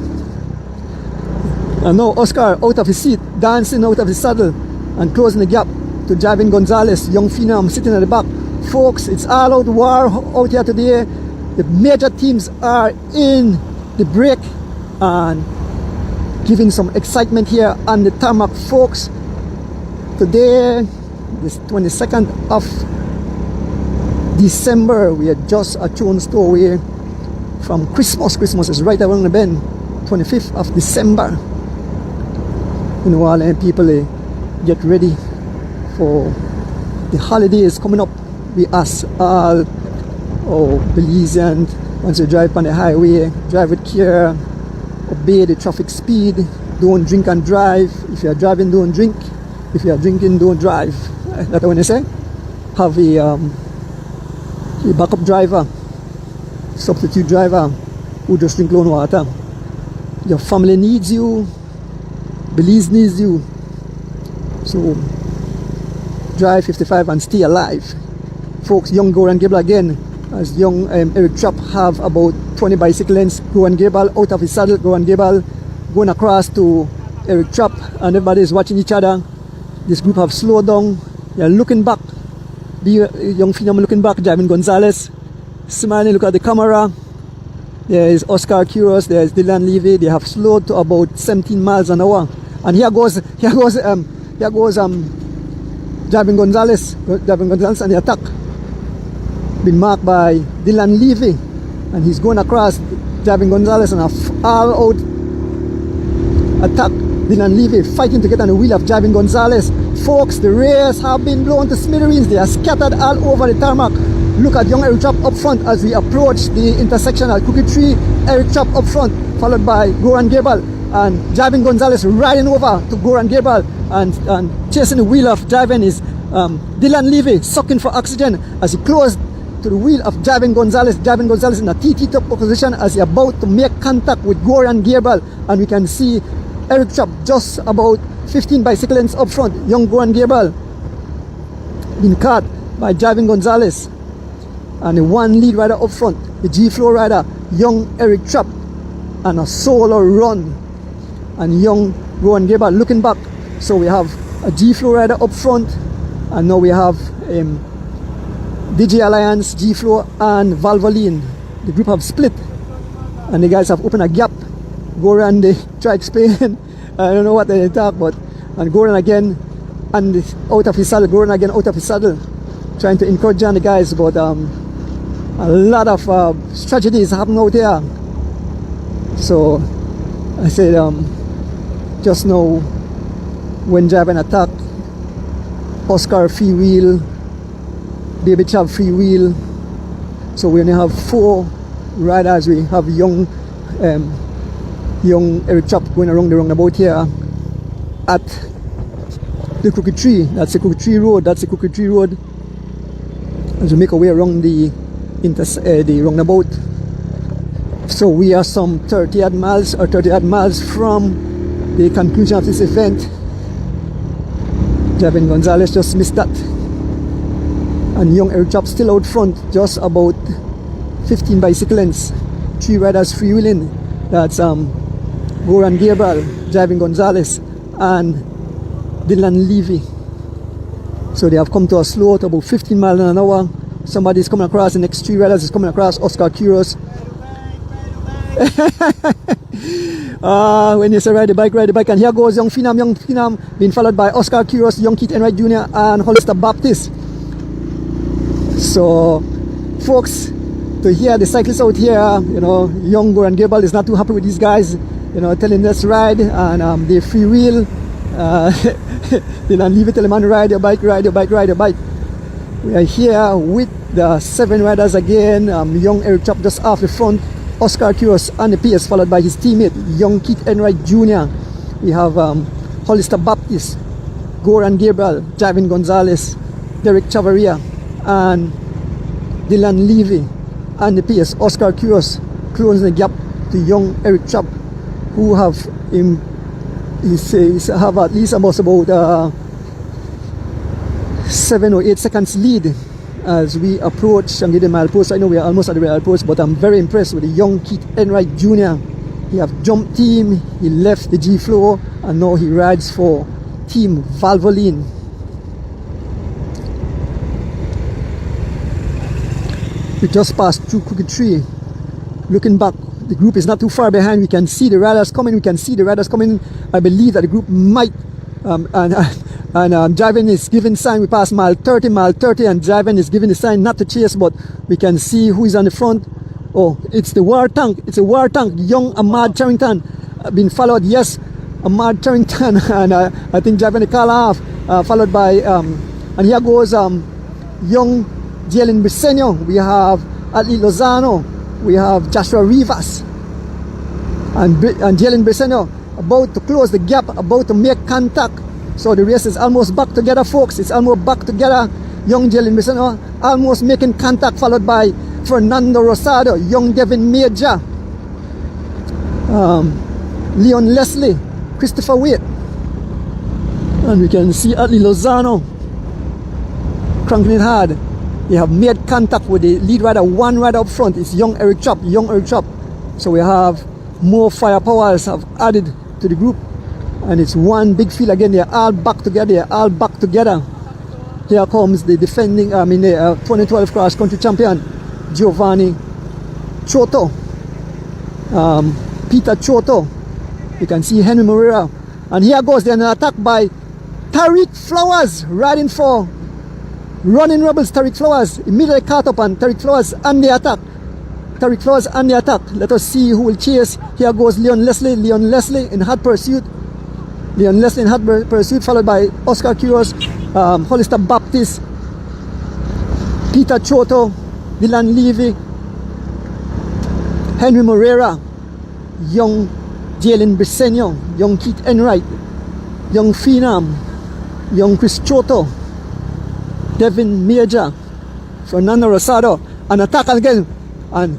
And now Oscar out of his seat, dancing out of his saddle and closing the gap to Javin Gonzalez. Young Phenom sitting at the back. Folks, it's all out war out here today. The major teams are in the break and giving some excitement here on the tarmac, folks. Today, this 22nd of December, we are just a stone's throw away from Christmas. Christmas is right around the bend. 25th of December. You know, all people get ready for the holidays coming up. We ask all Belizeans, once you drive on the highway, drive with care, obey the traffic speed, don't drink and drive. If you are driving, don't drink. If you are drinking, don't drive. That's what I say. Have a backup driver, substitute driver who just drink lone water. Your family needs you. Belize needs you. So drive 55 and stay alive. Folks, young Goran Gable again, as young Eric Trapp have about 20 bicycle lengths. Goran Gable out of his saddle. Goran Gable going across to Eric Trapp, and everybody is watching each other. This group have slowed down. They are looking back. The young Phenom looking back. Javin Gonzalez smiling, look at the camera. There is Oscar Quiros, there is Dylan Levy. They have slowed to about 17 miles an hour. And here goes Javin Gonzalez and the attack. Been marked by Dylan Levy, and he's going across Javin Gonzalez and a all-out attack. Dylan Levy fighting to get on the wheel of Javin Gonzalez. Folks, the race have been blown to smithereens. They are scattered all over the tarmac. Look at young Eric Trapp up front as we approach the intersection at Cookie Tree. Eric Trapp up front, followed by Goran Gable, and Javin Gonzalez riding over to Goran Gable and chasing the wheel of Javin is Dylan Levy, sucking for oxygen as he closed to the wheel of Javin Gonzalez. Javin Gonzalez in a TT top position as he about to make contact with Goran Gable, and we can see Eric Trapp just about 15 bicycle lengths up front. Young Goran Gable been caught by Javin Gonzalez, and the one lead rider up front, the G-Flow rider, young Eric Trapp, and a solo run, and young Goran Gable looking back. So we have a G-Flow rider up front, and now we have DJ Alliance, G-Flow and Valvoline. The group have split, and the guys have opened a gap. Goran, they try to explain, I don't know what they talk about, and Goran again and out of his saddle, Goran again out of his saddle, trying to encourage the guys, but a lot of tragedies happen out here. So I said just now when Javin attacked, Oscar free wheel, Baby Chav free wheel. So we only have 4 riders. We have young Eric Trapp going around the roundabout here at the Crooked Tree. That's the Crooked Tree Road. That's the Crooked Tree Road. As we make our way around the roundabout. So we are some 30 odd miles from the conclusion of this event. Javin Gonzalez just missed that, and young Eric Trapp still out front, just about 15 bicycle lengths. 3 riders freewheeling. That's Goran Gable, Javin Gonzalez, and Dylan Levy. So they have come to a slow to about 15 miles an hour. Somebody is coming across. The next 3 riders is coming across. Oscar Quiros. When you say ride the bike. And here goes young Phenom, being followed by Oscar Quiros, young Keith Enright Jr. and Hollister Baptist. So, folks, to hear the cyclists out here, you know, young Goran Gable is not too happy with these guys, you know, telling us ride, and they free wheel. They don't leave it, tell them to ride your bike. We are here with the 7 riders again. Young Eric Trapp just off the front, Oscar Quiros on the pace, followed by his teammate, young Keith Enright Jr. We have Hollister Baptist, Goran Gable, Javin Gonzalez, Derek Chavaria, and Dylan Levy on the pace. Oscar Quiros closing the gap to young Eric Trapp, who have have at least about 7 or 8 seconds lead as we approach Shangidi Mile Post. I know we are almost at the Mile Post, but I'm very impressed with the young Keith Enright Jr. He have jumped team, he left the G floor, and now he rides for Team Valvoline. We just passed through Crooked Tree. Looking back, the group is not too far behind. We can see the riders coming. I believe that the group might Javan is giving sign. We passed mile 30, and Javan is giving the sign not to chase, but we can see who is on the front. Oh, it's the War Tank. It's a War Tank. Young Ahmad Charrington been followed. Yes, Ahmad Charrington, and I think Javan the call off, followed by and here goes young Jalen Briseño. We have Ali Lozano. We have Joshua Rivas, and Jalen Briseño about to close the gap, about to make contact. So the race is almost back together, folks. It's almost back together. Young Jalen Briseño almost making contact, followed by Fernando Rosado, young Devin Major, Leon Leslie, Christopher Waite, and we can see Ali Lozano cranking it hard. They have made contact with the lead rider. One rider up front is young Eric Chop. So we have more firepowers have added to the group, and it's one big field again. They're all back together. Here comes the defending, the 2012 cross country champion, Giovanni Choto, Peter Choto. You can see Henry Moreira, and here goes then an attack by Tariq Flowers, riding for Running Rebels. Tariq Flowers immediately caught up, and Tariq Flowers on the attack. Let us see who will chase. Here goes Leon Leslie in hot pursuit. Followed by Oscar Quiros, Hollister Baptist, Peter Choto, Dylan Levy, Henry Moreira, young Jalen Briseño, young Keith Enright, young Phenom, young Chris Choto, Devin Major, Fernando Rosado, an attack again, and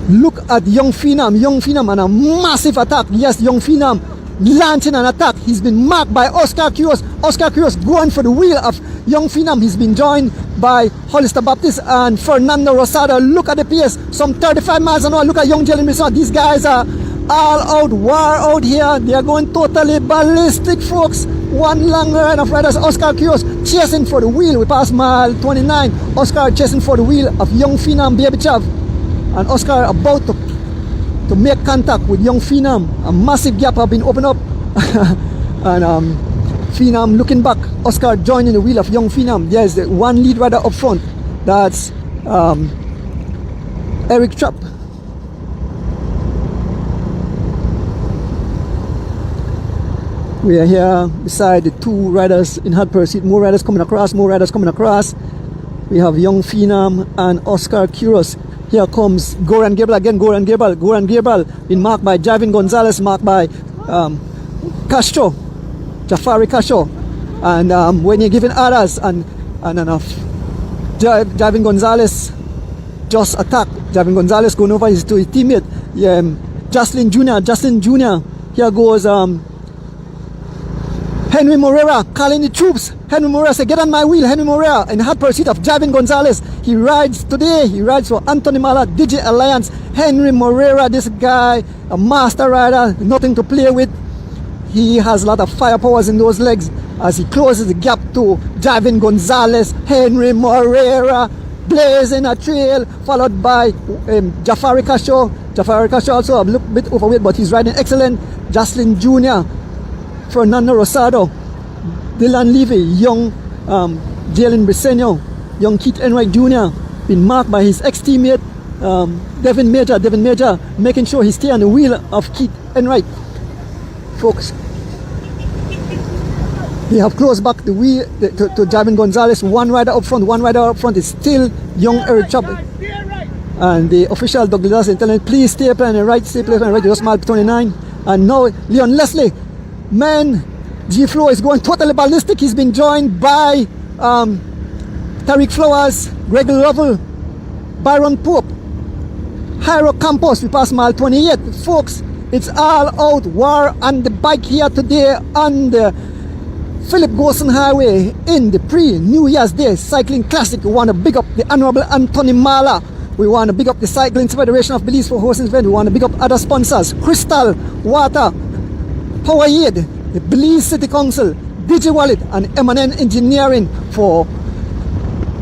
look at young Phenom, and a massive attack. Yes, young Phenom launching an attack. He's been marked by Oscar Quiros going for the wheel of young Phenom. He's been joined by Hollister Baptist and Fernando Rosado. Look at the pace, some 35 miles an hour. Look at young Jalen Briseño. These guys are all out, war out here. They are going totally ballistic, folks. One long line of riders. Oscar Quiros chasing for the wheel. We passed mile 29. Oscar chasing for the wheel of young Phenom Baby Chav, and Oscar about to make contact with young Phenom. A massive gap have been opened up and Phenom looking back. Oscar joining the wheel of young Phenom. There's the one lead rider up front. That's Eric Trapp. We are here beside the two riders in hot pursuit. More riders coming across. We have young Phenom and Oscar Quiros. Here comes Goran Gabriel again. Goran Gabriel been marked by Javin Gonzalez, marked by Castro, Jafari Castro, and when you're giving others and enough, Javin Gonzalez just attacked. Javin Gonzalez going over to his teammate, Jocelyn Jr. Here goes Henry Moreira calling the troops. Henry Moreira said, "Get on my wheel." Henry Moreira in hot pursuit of Javin Gonzalez. He rides for Anthony Mahler, Digi Alliance. Henry Moreira, this guy, a master rider, nothing to play with. He has a lot of firepowers in those legs as he closes the gap to Javin Gonzalez. Henry Moreira blazing a trail, followed by Jafari Castro. Jafari Castro also a little bit overweight, but he's riding excellent. Jocelyn Jr., Fernando Rosado, Dylan Levy, young Jalen Briseño, young Keith Enright Jr. been marked by his ex-teammate Devin Major, making sure he stay on the wheel of Keith Enright. Folks, they have closed back the wheel to Javin Gonzalez. One rider up front is still young Eric Chubb. And the official Douglas is telling, please stay up on the right, just mile 29. And now Leon Leslie, man, G-Flow is going totally ballistic. He's been joined by Tariq Flowers, Greg Lovell, Byron Pope, Jairo Campos. We passed mile 28. Folks, it's all out war on the bike here today on the Philip Gorson Highway in the pre-New Year's Day Cycling Classic. We want to big up the Honorable Anthony Mahler. We want to big up the Cycling Federation of Belize for hosting the event. We want to big up other sponsors, Crystal Water, Powerade, the Belize City Council, DigiWallet, and M&N Engineering for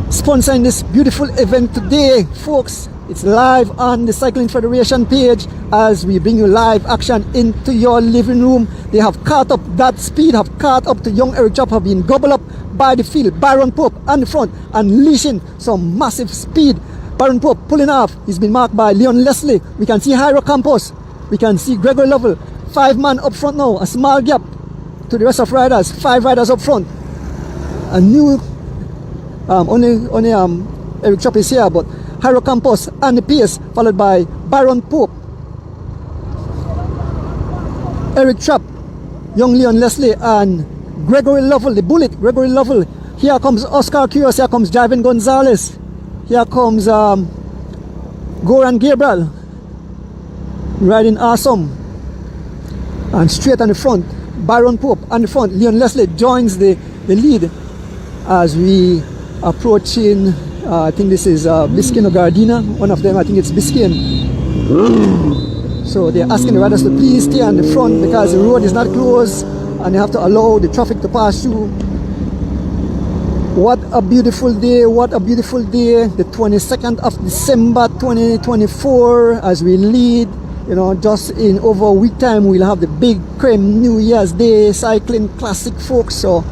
sponsoring this beautiful event today, folks. It's live on the Cycling Federation page as we bring you live action into your living room. They have caught up that speed, have caught up to young Eric Chop, have been gobbled up by the field. Byron Pope on the front, unleashing some massive speed. Byron Pope pulling off. He's been marked by Leon Leslie. We can see Jairo Campos. We can see Gregory Lovell. 5 man up front now. A small gap to the rest of riders. 5 riders up front. A new only Eric Chop is here, but Jairo Campos and the pace, followed by Byron Pope, Eric Chop, young Leon Leslie, and Gregory Lovell, the bullet, Gregory Lovell. Here comes Oscar Curios, here comes Javin Gonzalez, here comes Goran Gabriel, riding awesome. And straight on the front, Byron Pope on the front. Leon Leslie joins the lead as we approaching, I think this is Biscayne or Gardena, one of them, I think it's Biscayne. So they're asking the riders to please stay on the front because the road is not closed and they have to allow the traffic to pass through. What a beautiful day, what a beautiful day, the 22nd of December 2024 as we lead. You know, just in over a week time we'll have the big Creme New Year's Day Cycling Classic, folks. So,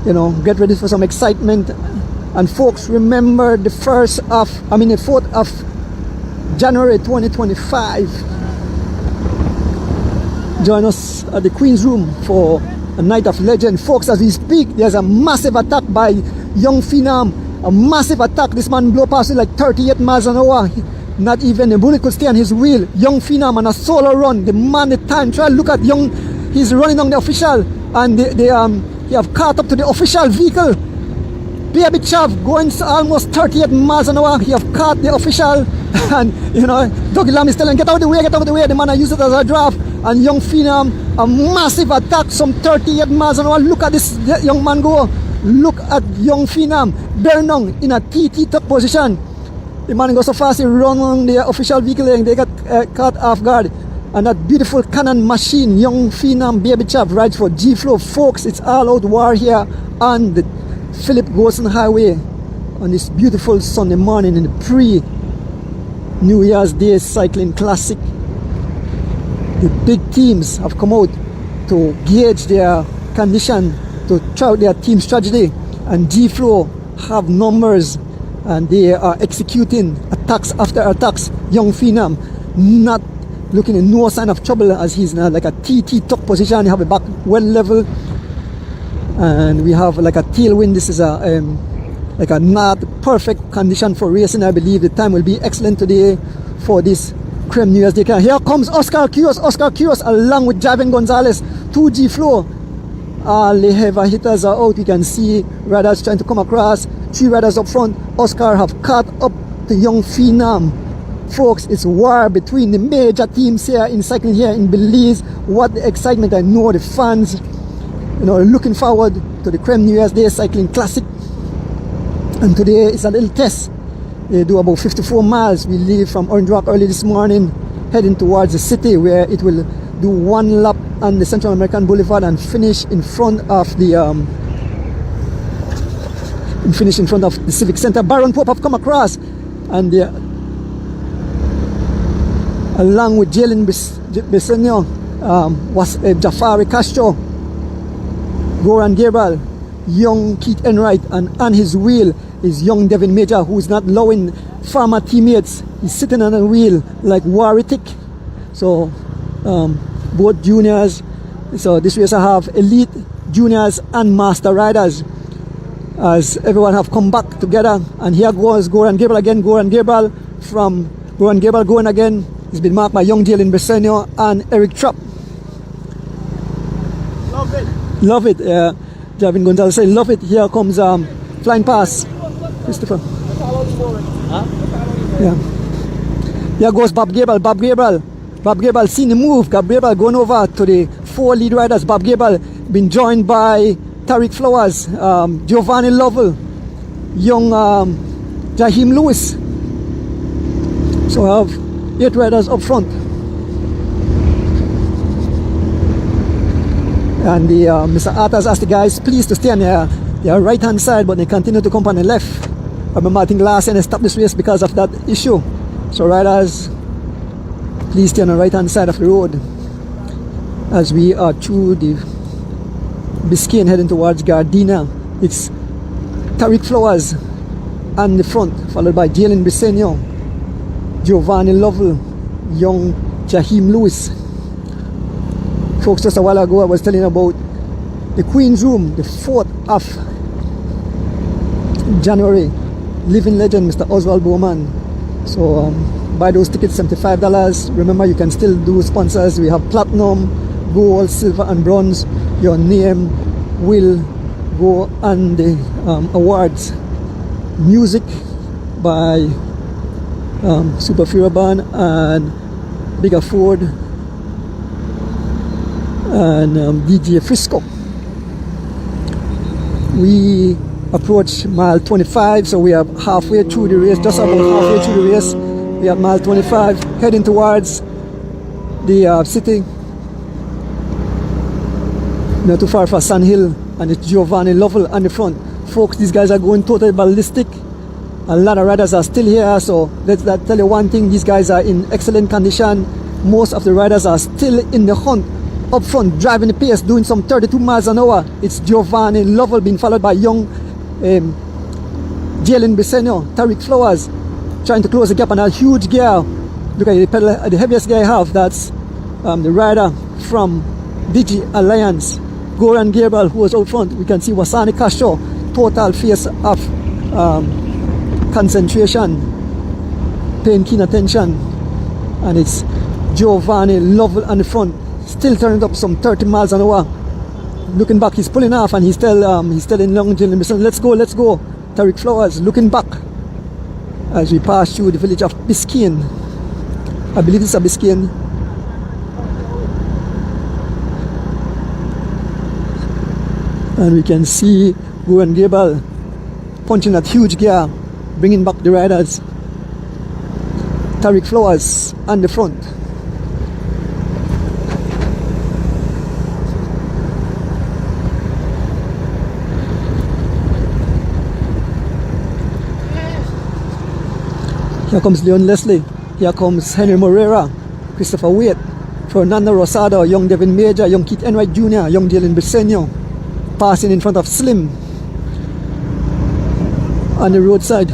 you know, get ready for some excitement. And folks, remember the 4th of January 2025. Join us at the Queen's Room for a night of legend. Folks, as we speak, there's a massive attack by young Phenom. A massive attack. This man blew past it like 38 miles an hour. Not even a bullet could stay on his wheel. Young Phenom on a solo run. The man, the time. Try to look at young. He's running on the official. And they have caught up to the official vehicle. Baby Chav going almost 38 miles an hour. He have caught the official. And, you know, Dougie Lamb is telling him, get out of the way, get out of the way. The man, I use it as a draft. And young Phenom, a massive attack, some 38 miles an hour. Look at this young man go. Look at young Phenom. Bernong in a TT top position. The man goes so fast, he run on the official vehicle and they got caught off guard. And that beautiful cannon machine, young Phenom, Baby Chav rides for G-Flow. Folks, it's all out war here on the Philip Gorson Highway on this beautiful Sunday morning in the pre-New Year's Day Cycling Classic. The big teams have come out to gauge their condition, to try out their team strategy, and G-Flow have numbers and they are executing attacks after attacks. Young Phenom not looking in no sign of trouble as he's in like a TT top position. He have a back well level and we have like a tailwind. This is a like a not perfect condition for racing. I believe the time will be excellent today for this Creme New Year's Day. Here comes Oscar Curios along with Javin Gonzalez, 2G Flow. All the heavy hitters are out. We can see riders trying to come across. 3 riders up front. Oscar have caught up to young Phenom. Folks, it's war between the major teams here in cycling here in Belize. What the excitement. I know the fans, you know, looking forward to the Creme New Year's Day Cycling Classic. And today is a little test. They do about 54 miles. We leave from Orange Rock early this morning, heading towards the city where it will do 1 lap on the Central American Boulevard and finish in front of the Civic Center. Byron Pope have come across and they, along with Jalen Besenio, was Jafari Castro, Goran Gabriel, young Keith Enright, and on his wheel is young Devin Major, who is not allowing farmer teammates. He's sitting on a wheel like Waritik. So both juniors. So this race I have elite, juniors, and master riders. As everyone have come back together, and here goes Goran Gabriel again. Goran Gabriel going again. He's been marked by young Jalen Besenio and Eric Trapp. Love it. Javin Gonzalez say love it. Here comes flying pass. Christopher. Huh? Yeah. Here goes Bob Gabriel. Bob Gabriel seen the move. Bob Gabriel going over to the 4 lead riders. Bob Gabriel been joined by Tariq Flowers, Giovanni Lovell, young Jaheim Lewis. So I have 8 riders up front. And the Mr. Arthurs asked the guys please to stay on their right hand side, but they continue to come on the left. I remember I think last year they stopped this race because of that issue. So riders, please stay on the right hand side of the road as we are through the Biscayne heading towards Gardena. It's Tariq Flowers on the front, followed by Jalen Briseño, Giovanni Lovell, young Jaheim Lewis. Folks, just a while ago I was telling you about the Queen's Room, the 4th of January. Living legend Mr. Oswald Bowman. So buy those tickets, $75. Remember, you can still do sponsors. We have platinum, gold, silver and bronze. Your name will go on the awards. Music by Super Fury Band and Bigger Ford and DJ Frisco. We approach mile 25, so we are halfway through the race, just about halfway through the race. We are mile 25, heading towards the city. Not too far from Sand Hill, and it's Giovanni Lovell on the front. Folks, these guys are going totally ballistic. A lot of riders are still here, so let's tell you one thing, these guys are in excellent condition. Most of the riders are still in the hunt up front, driving the pace, doing some 32 miles an hour. It's Giovanni Lovell being followed by young Jalen Briseño, Tariq Flowers trying to close the gap on a huge gear. Look at the pedal, the heaviest guy I have, that's the rider from Digi Alliance, Goran Gabriel, who was out front. We can see Wasani Castro, total face of concentration, paying keen attention, and it's Giovanni Lovell on the front, still turning up some 30 miles an hour. Looking back, he's pulling off, and he's still in long. Let's go. Tariq Flowers looking back as we pass through the village of Biscayne. I believe it's a Biscayne. And we can see Goran Gabriel punching that huge gear, bringing back the riders. Tariq Flowers on the front. Here comes Leon Leslie. Here comes Henry Moreira, Christopher Waite, Fernando Rosado, young Devin Major, young Keith Enright Jr., young Jalen Briseño, passing in front of Slim on the roadside.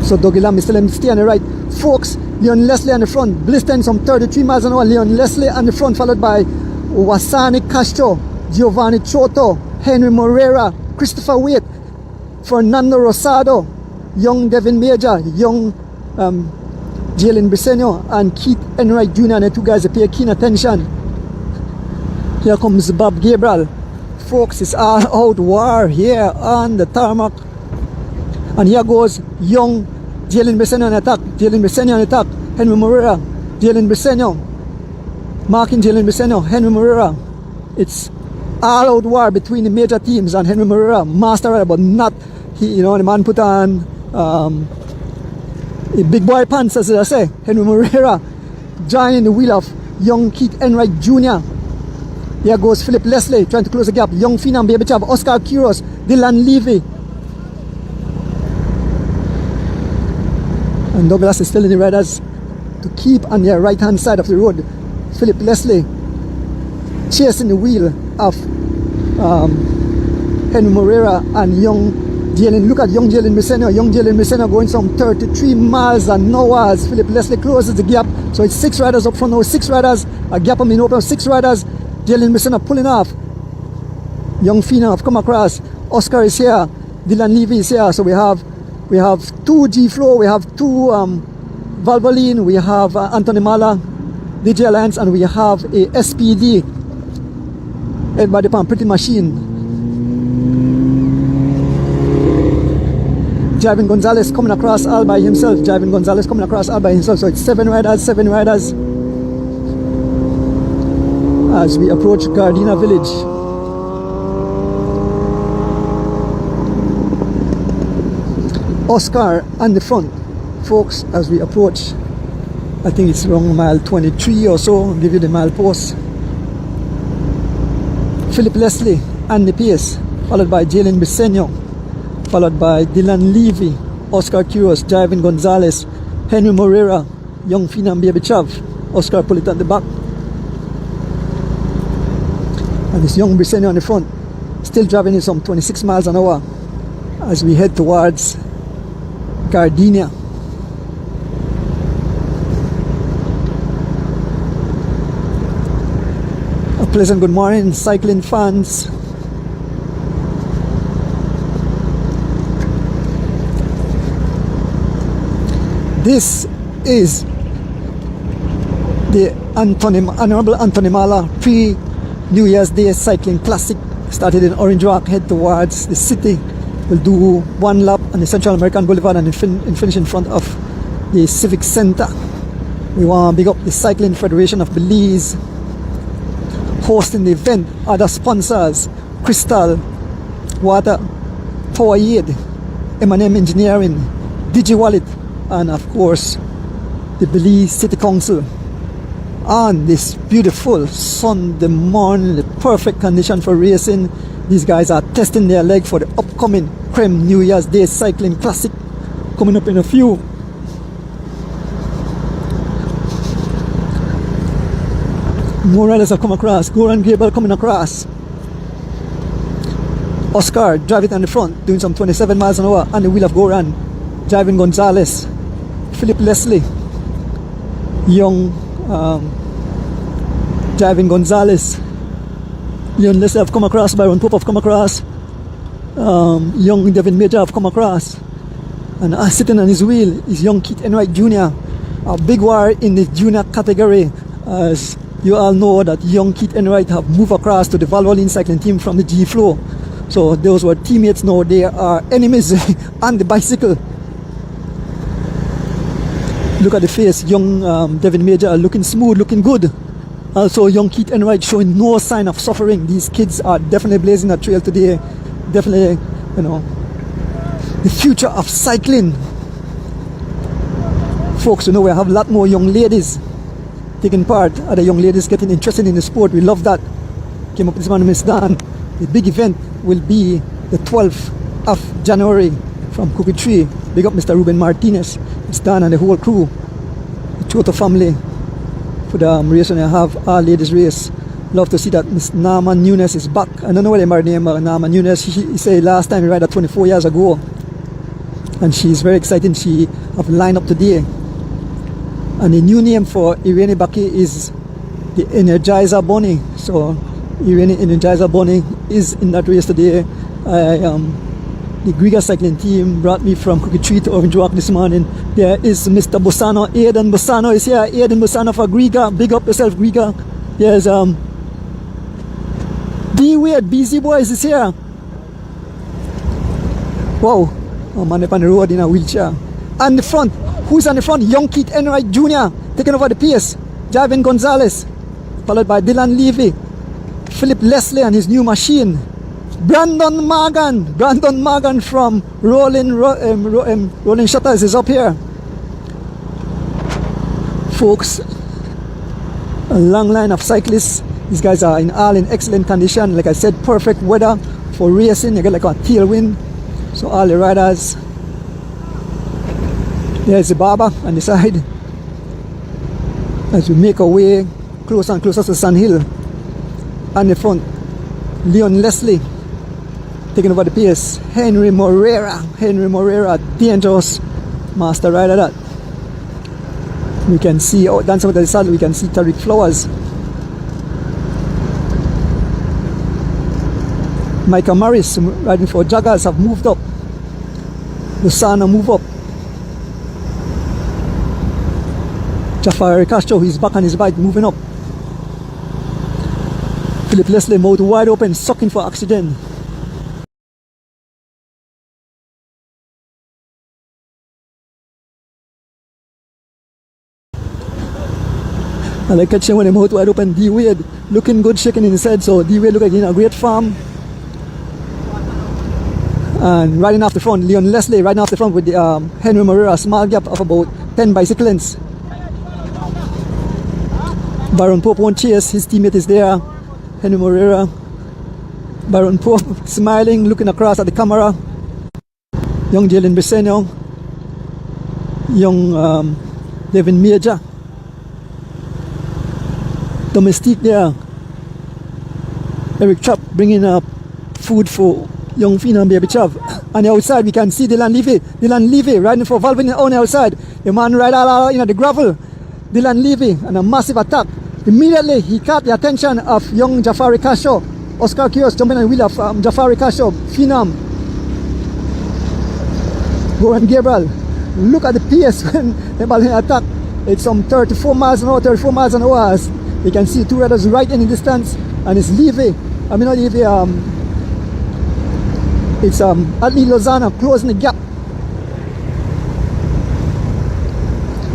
So Dougie Lamb is still stay on the right. Folks, Leon Leslie on the front, blistering some 33 miles an hour. Leon Leslie on the front, followed by Wasani Castro, Giovanni Choto, Henry Moreira, Christopher Waite, Fernando Rosado, young Devin Major, young Jalen Briseño, and Keith Enright Jr. And the 2 guys pay keen attention. Here comes Bob Gabriel. Folks, it's all out war here on the tarmac. And here goes young Jalen Briseño on attack. Jalen Briseño on attack. Henry Moreira, Jalen Briseño, marking Jalen Briseño, Henry Moreira. It's all out war between the major teams, and Henry Moreira, master rider, but not, the man put on a big boy pants, as I say. Henry Moreira joining the wheel of young Keith Enright Jr. Here goes Philip Leslie trying to close the gap. Young Phenom, Baby Chav, Oscar Quiros, Dylan Levy. And Douglas is still in the riders to keep on their right hand side of the road. Philip Leslie chasing the wheel of Henry Moreira and young Jalen. Look at young Jalen Briseño. Young Jalen Briseño going some 33 miles an hour as Philip Leslie closes the gap. So it's 6 riders up front now. 6 riders. A gap on the open. 6 riders. Jalen Briseño pulling off. Young Phenom have come across. Oscar is here. Dylan Levy is here. So we have 2 G Flow. We have 2 Valvoline. We have Anthony Mahler, DJ Alliance, and we have a SPD. Everybody on Pretty Machine. Javin Gonzalez coming across all by himself. So it's 7 riders. as we approach Gardena village. Oscar on the front, folks, as we approach. I think it's around mile 23 or so. I'll give you the mile post. Philip Leslie and the pace, followed by Jalen Bisenyo, followed by Dylan Levy, Oscar Quiros, Javin Gonzalez, Henry Morera, Young Finam Baby Chav, Oscar pull it at the back. And this young Bisenyo on the front, still driving in some 26 miles an hour as we head towards Gardena. A pleasant good morning, cycling fans. This is the Honorable Anthony Mahler pre-New Year's Day Cycling Classic. Started in Orange Rock, head towards the city. We'll do one lap on the Central American Boulevard and finish in front of the Civic Center. We want to big up the Cycling Federation of Belize, hosting the event, other sponsors, Crystal, Water, PowerAid, M&M Engineering, DigiWallet, and of course the Belize City Council. On this beautiful Sunday morning, the perfect condition for racing. These guys are testing their leg for the upcoming Creme New Year's Day Cycling Classic coming up in a few. More riders have come across. Goran Gable coming across. Oscar driving on the front, doing some 27 miles an hour on the wheel of Goran. Javin Gonzalez, Philip Leslie, young Javin Gonzalez, Leon Leslie have come across, Byron Pope have come across, young Devin Major have come across, and sitting on his wheel is young Keith Enright Jr., a big war in the junior category. As you all know that young Keith Enright have moved across to the Valvoline cycling team from the G Flow. So those were teammates, now they are enemies on the bicycle. Look at the face, young Devin Major looking smooth, looking good. Also young Keith Enright showing no sign of suffering. These kids are definitely blazing a trail today. Definitely, you know, the future of cycling. Folks, you know, we have a lot more young ladies taking part, other young ladies getting interested in the sport. We love that. Came up with this man, Miss Dan. The big event will be the 12th of January from Cookie Tree. Big up Mr. Ruben Martinez, Miss Dan and the whole crew, the Choto family. For the race, and I have our ladies race. Love to see that Miss Nama Nunes is back. I don't know what they married name, Nama Nunes. She said last time we ride her 24 years ago, and she's very exciting. She have lined up today, and the new name for Irene Baki is the Energizer Bunny. So Irene Energizer Bunny is in that race today. The Griga cycling team brought me from Cookie Tree to Orange Walk this morning. There is Mr. Bosano, Aiden Bosano is here. Aiden Bosano for Griga. Big up yourself, Griga. There's D Weird, BZ Boys is here. Wow, a man up on the road in a wheelchair. And the front, who's on the front? Young Keith Enright Jr. taking over the pace. Javin Gonzalez, followed by Dylan Levy, Philip Leslie and his new machine. Brandon Morgan from Rolling Shutters is up here. Folks, a long line of cyclists. These guys are all in excellent condition. Like I said, perfect weather for racing. You get like a tailwind. So all the riders. There's the barber on the side. As we make our way closer and closer to Sun Hill. On the front, Leon Leslie taking over the pace. Henry Morera, dangerous master rider that. We can see, dancing with the saddle, we can see Tariq Flowers. Micah Morris riding for Jaggers have moved up. Lusana move up. Jafari Castro, he's back on his bike, moving up. Philip Leslie mouth wide open, sucking for oxygen. And I catch him with him out wide open. D Wade looking good, shaking in his head. So D Wade look like he's in a great form. And riding off the front, Leon Leslie riding off the front with the Henry Moreira, small gap of about 10 bicycle lengths. Baron Pope won't chase, his teammate is there. Henry Moreira. Baron Pope smiling, looking across at the camera. Young Jalen Briseño. Young Devin Major. Domestique there. Eric Trapp bringing up food for young Phenom Baby Chav. On the outside we can see Dylan Levy. Dylan Levy riding for Valvin on the outside. The man right all in the gravel. Dylan Levy and a massive attack. Immediately he caught the attention of young Jafari Casho. Oscar Kios jumping on the wheel of Jafari Casho. Phenom. Goran Gabriel. Look at the pace when the ball attack. It's some 34 miles an hour, 34 miles an hour. You can see two riders right in the distance, and it's Levy. I mean not Levy. It's Atlee Lozano closing the gap.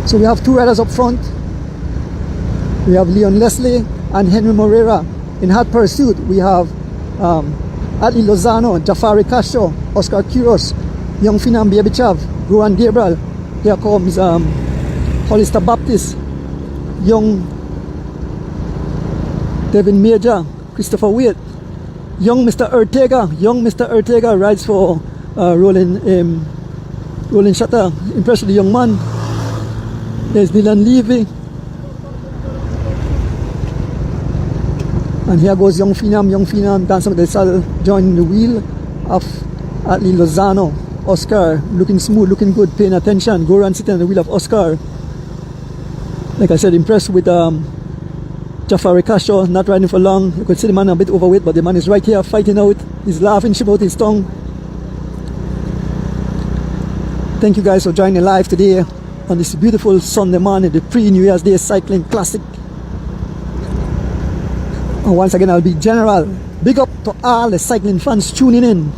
So we have two riders up front. We have Leon Leslie and Henry Moreira. In hot pursuit, we have Atlee Lozano, Jafari Casho, Oscar Quiros, young Phenom Baby Chav, Goran Gabriel. Here comes Hollister Baptist, young Devin Major, Christopher Wade, young Mr. Ortega. Young Mr. Ortega rides for Rolling Shutter. Impressed with the young man. There's Dylan Levy. And here goes young Phenom dancing with the saddle, joining the wheel of Atlee Lozano. Oscar looking smooth, looking good, paying attention. Goran sitting on the wheel of Oscar. Like I said, impressed with Jafari Casho, not riding for long. You could see the man a bit overweight, but the man is right here fighting out. He's laughing, ship out his tongue. Thank you guys for joining live today on this beautiful Sunday morning, the pre-New Year's Day Cycling Classic. And once again, I'll be general. Big up to all the cycling fans tuning in.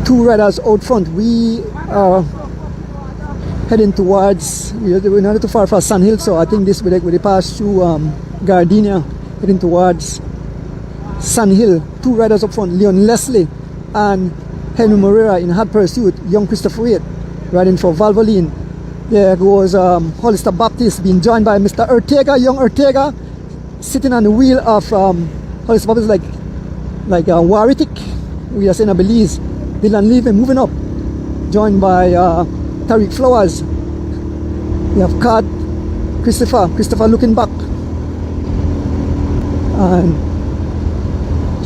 Two riders out front. We are heading towards, we're not too far from Sun Hill, so I think this will pass through Gardenia, heading towards Sun Hill. Two riders up front, Leon Leslie and Henry Moreira in hot pursuit. Young Christopher Wade riding for Valvoline. There goes Hollister Baptist being joined by Mr. Ortega, young Ortega, sitting on the wheel of Hollister Baptist like Waritik. We are saying a Belize. Dylan Levy moving up, joined by Tariq Flowers. We have Card, Christopher looking back, and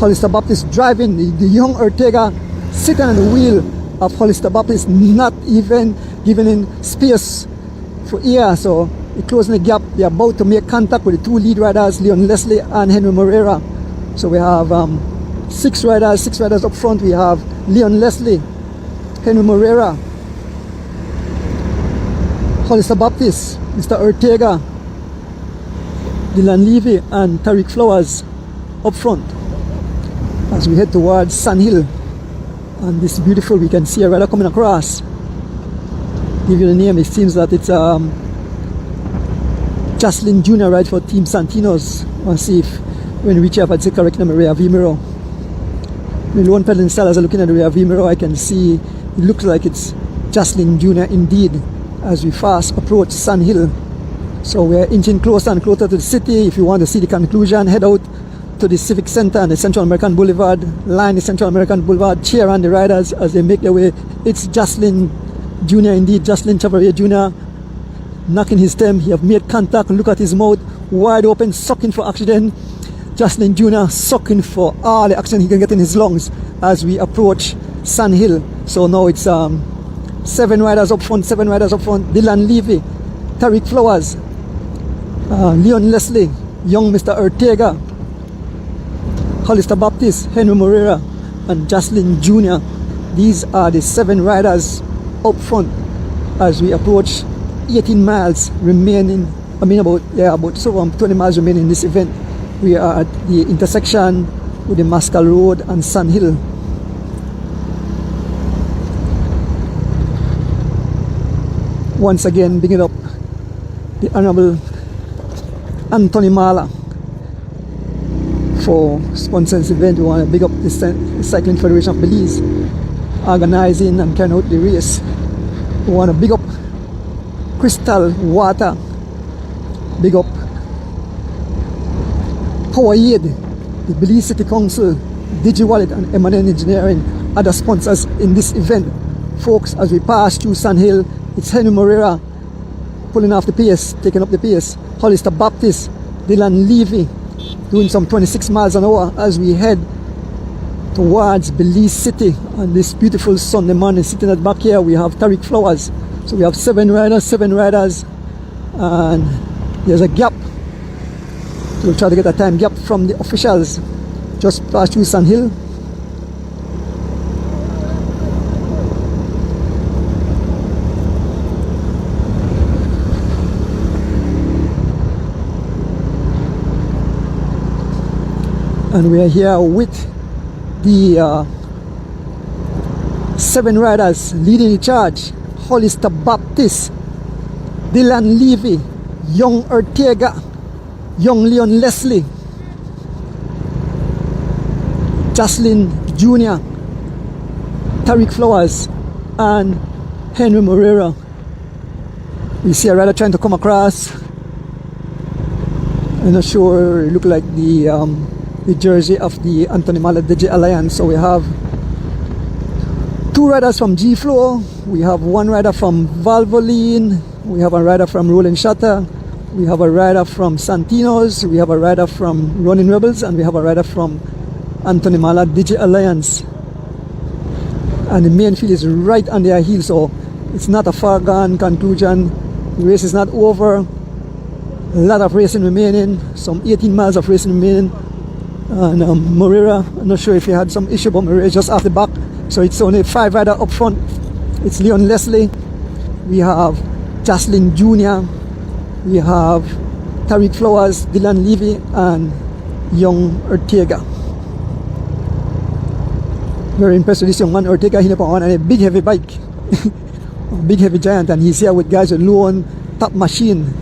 Hollister Baptist driving. The young Ortega sitting on the wheel of Hollister Baptist, not even giving in space for air. So they're closing the gap. They're about to make contact with the two lead riders, Leon Leslie and Henry Moreira. So we have six riders up front. We have Leon Leslie, Henry Moreira, Hollister Baptist, Mr. Ortega, Dylan Levy and Tariq Flowers up front as we head towards Sun Hill. And this is beautiful. We can see a rider coming across. Give you the name. It seems that it's Jocelyn Jr. ride for Team Santinos. Let's see if when we reach up at the correct number, rear view mirror. The lone pedaling style, as I looking at the rear view mirror, I can see it looks like it's Jocelyn Jr. indeed as we fast approach Sun Hill. So we're inching closer and closer to the city. If you want to see the conclusion, head out to the Civic Center and the Central American Boulevard. Line the Central American Boulevard, cheer on the riders as they make their way. It's Jocelyn Jr. indeed, Jocelyn Chevalier Jr. knocking his stem. He have made contact. Look at his mouth, wide open, sucking for oxygen. Jocelyn Jr. sucking for all the oxygen he can get in his lungs as we approach Sun Hill. So now it's seven riders up front. Dylan Levy, Tariq Flowers, Leon Leslie, young Mr. Ortega, Hollister Baptist, Henry Moreira and Jocelyn Jr. These are the seven riders up front as we approach 18 miles remaining. About 20 miles remaining in this event. We are at the intersection with the Mascal Road and Sun Hill. once again bringing up the Honorable Anthony Mahler for sponsoring this event. We want to big up the Cycling Federation of Belize organizing and carrying out the race. We want to big up Crystal Water, big up PowerAid, the Belize City Council, DigiWallet and M&N Engineering, other sponsors in this event. Folks, as we pass through Sand Hill, it's Henry Moreira pulling off the pace, taking up the pace. Hollister Baptist, Dylan Levy doing some 26 miles an hour as we head towards Belize City on this beautiful Sunday morning. Sitting at the back here, we have Tariq Flowers. So we have seven riders, and there's a gap. So we'll try to get a time gap from the officials. Just past through Sand Hill. And we are here with the 7 riders leading the charge. Hollister Baptist, Dylan Levy, Young Ortega, Young Leon Leslie, Jocelyn Jr., Tariq Flowers, and Henry Moreira. We see a rider trying to come across. I'm not sure, it look like the jersey of the Anthony Mahler Digi Alliance. So we have 2 riders from G-Flow, we have 1 rider from Valvoline, we have a rider from Rolling Shutter, we have a rider from Santino's, we have a rider from Running Rebels, and we have a rider from Anthony Mahler Digi Alliance. And the main field is right on their heels, so it's not a far gone conclusion. The race is not over. A lot of racing remaining, some 18 miles of racing remaining. And Moreira, I'm not sure if he had some issue, but Moreira is just off the back. So it's only 5 riders up front. It's Leon Leslie, we have Jocelyn Jr., we have Tariq Flowers, Dylan Levy, and Young Ortega. Very impressed with this young man Ortega. He's on a big heavy bike, a big heavy giant, and he's here with guys with low on top machine.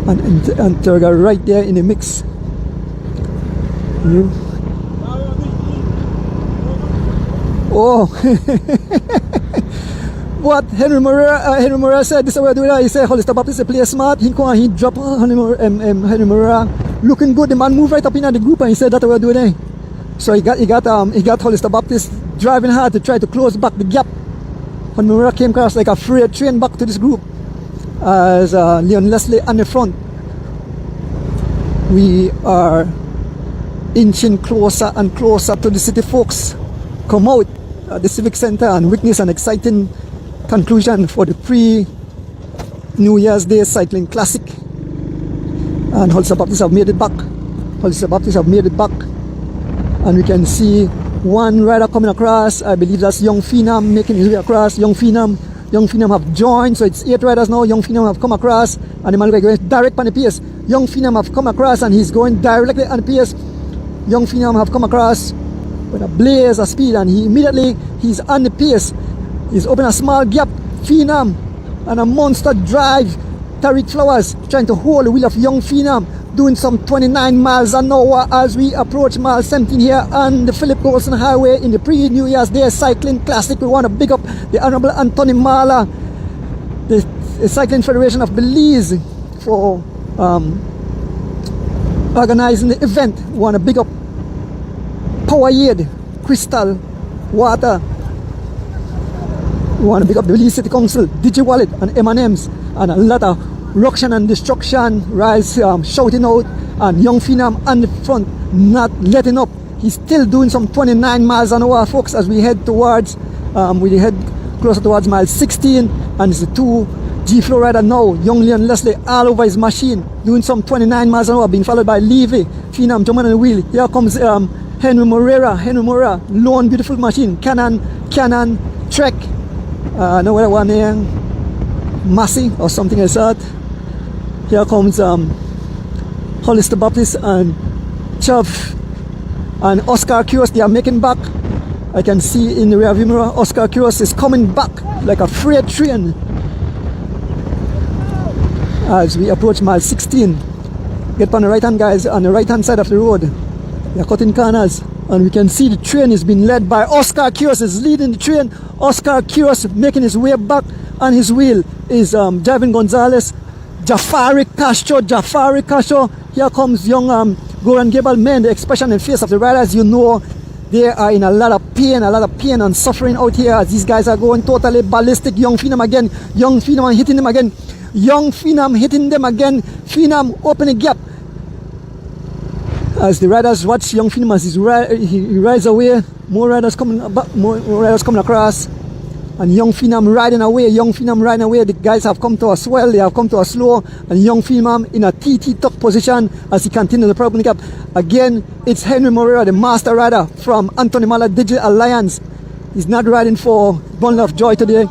And Ortega right there in the mix. Oh, what Henry Moreira said, this is what I do that. He said, Hollister Baptist play smart. He drop Henry Moreira looking good. The man moved right up in the group, and he said that's what we're doing. So he got Hollister Baptist driving hard to try to close back the gap. When Moreira came across like a freight train back to this group, as Leon Leslie on the front. We are inching closer and closer to the city folks. Come out at the Civic Center and witness an exciting conclusion for the pre-New Year's Day Cycling Classic. And Hollister Baptist have made it back. And we can see 1 rider coming across. I believe that's Young Phenom making his way across. Young Phenom have joined, so it's 8 riders now. Young Phenom have come across, and the man is going direct on the pace. Young Phenom have come across, and he's going directly on the pace. Young Phenom have come across with a blaze of speed, and he's on the pace. He's opened a small gap. Phenom and a monster drive. Tariq Flowers trying to hold the wheel of Young Phenom, doing some 29 miles an hour as we approach mile 17 here on the Philip Colson Highway in the pre-New Year's Day Cycling Classic. We want to big up the Honorable Anthony Mahler, the Cycling Federation of Belize, for organizing the event. We want to big up PowerAid, Crystal Water. We want to big up the Belize City Council, DigiWallet and M&M's, and a lot of ruction and destruction rise shouting out, and Young Phenom on the front not letting up. He's still doing some 29 miles an hour, folks, as we head towards closer towards mile 16, and it's the 2 G-Flow rider now, Young Leon Leslie all over his machine, doing some 29 miles an hour, being followed by Levy, Phenom jumping on the wheel. Here comes Henry Moreira, lone beautiful machine, Canon Trek, no other one here, Massey or something like that. Here comes Hollister Baptist and Chubb and Oscar Kiosk. They are making back. I can see in the rearview mirror Oscar Quiros is coming back like a freight train as we approach mile 16. Get on the right hand, guys, on the right hand side of the road. We are cutting corners and we can see the train is being led by Oscar Quiros is leading the train. Oscar Quiros making his way back on his wheel is Javin Gonzalez, Jafari Castro. Here comes young Goran Gebel. Man, the expression and face of the riders, you know they are in a lot of pain and suffering out here as these guys are going totally ballistic. Young Phenom again, Young Phenom hitting them again, Young Phenom hitting them again, Phenom opening a gap. As the riders watch Young Phenom as he rides away, more riders coming across. And Young Phenom riding away, the guys have come to a swell, they have come to a slow, and Young Phenom in a TT top position as he continues the problem gap. Again, it's Henry Moreira, the master rider from Anthony Mahler Digital Alliance. He's not riding for Bundle of Joy today.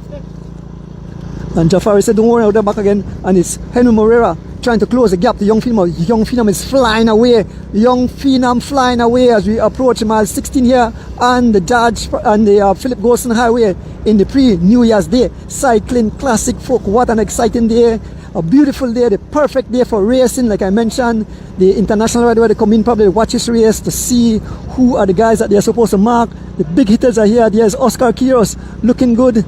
And Jafari said, don't worry, I'll be back again. And it's Henry Moreira trying to close the gap to Young Phenom. Young Phenom is flying away. Young Phenom flying away as we approach mile 16 here on the George and the Philip Golson Highway in the pre-New Year's Day. Cycling classic folk, what an exciting day. A beautiful day, the perfect day for racing. Like I mentioned, the international rider where they come in probably to watch this race to see who are the guys that they're supposed to mark. The big hitters are here. There's Oscar Quiros looking good.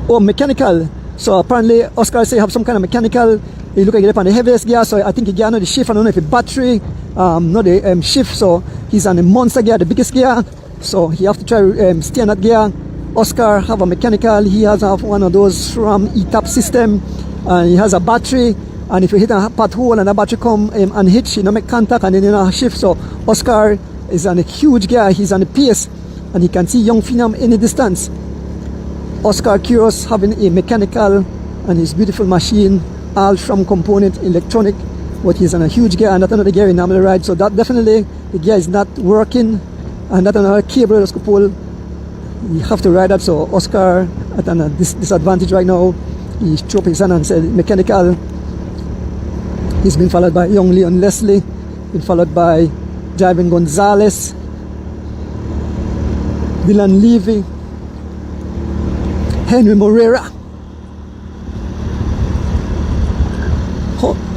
Oh, mechanical. So apparently Oscar say have some kind of mechanical. He look like he's on the heaviest gear, so I think he get on the shift. I don't know if it's battery, not the shift. So he's on the monster gear, the biggest gear. So he have to try stay on that gear. Oscar have a mechanical. He has one of those from ETAP system, and he has a battery. And if you hit a pothole and the battery come and hitch, you know, make contact and then you know shift. So Oscar is on a huge gear. He's on the pace, and he can see Young Phenom in the distance. Oscar Quiros having a mechanical and his beautiful machine, all from component electronic, but he's on a huge gear and that's another gear in normally ride. So that definitely the gear is not working, and that's another cable that could pull. You have to ride that. So Oscar at a disadvantage right now. He threw up his hand and said mechanical. He's been followed by young Leon Leslie, been followed by Javin Gonzalez, Dylan Levy, Henry Moreira,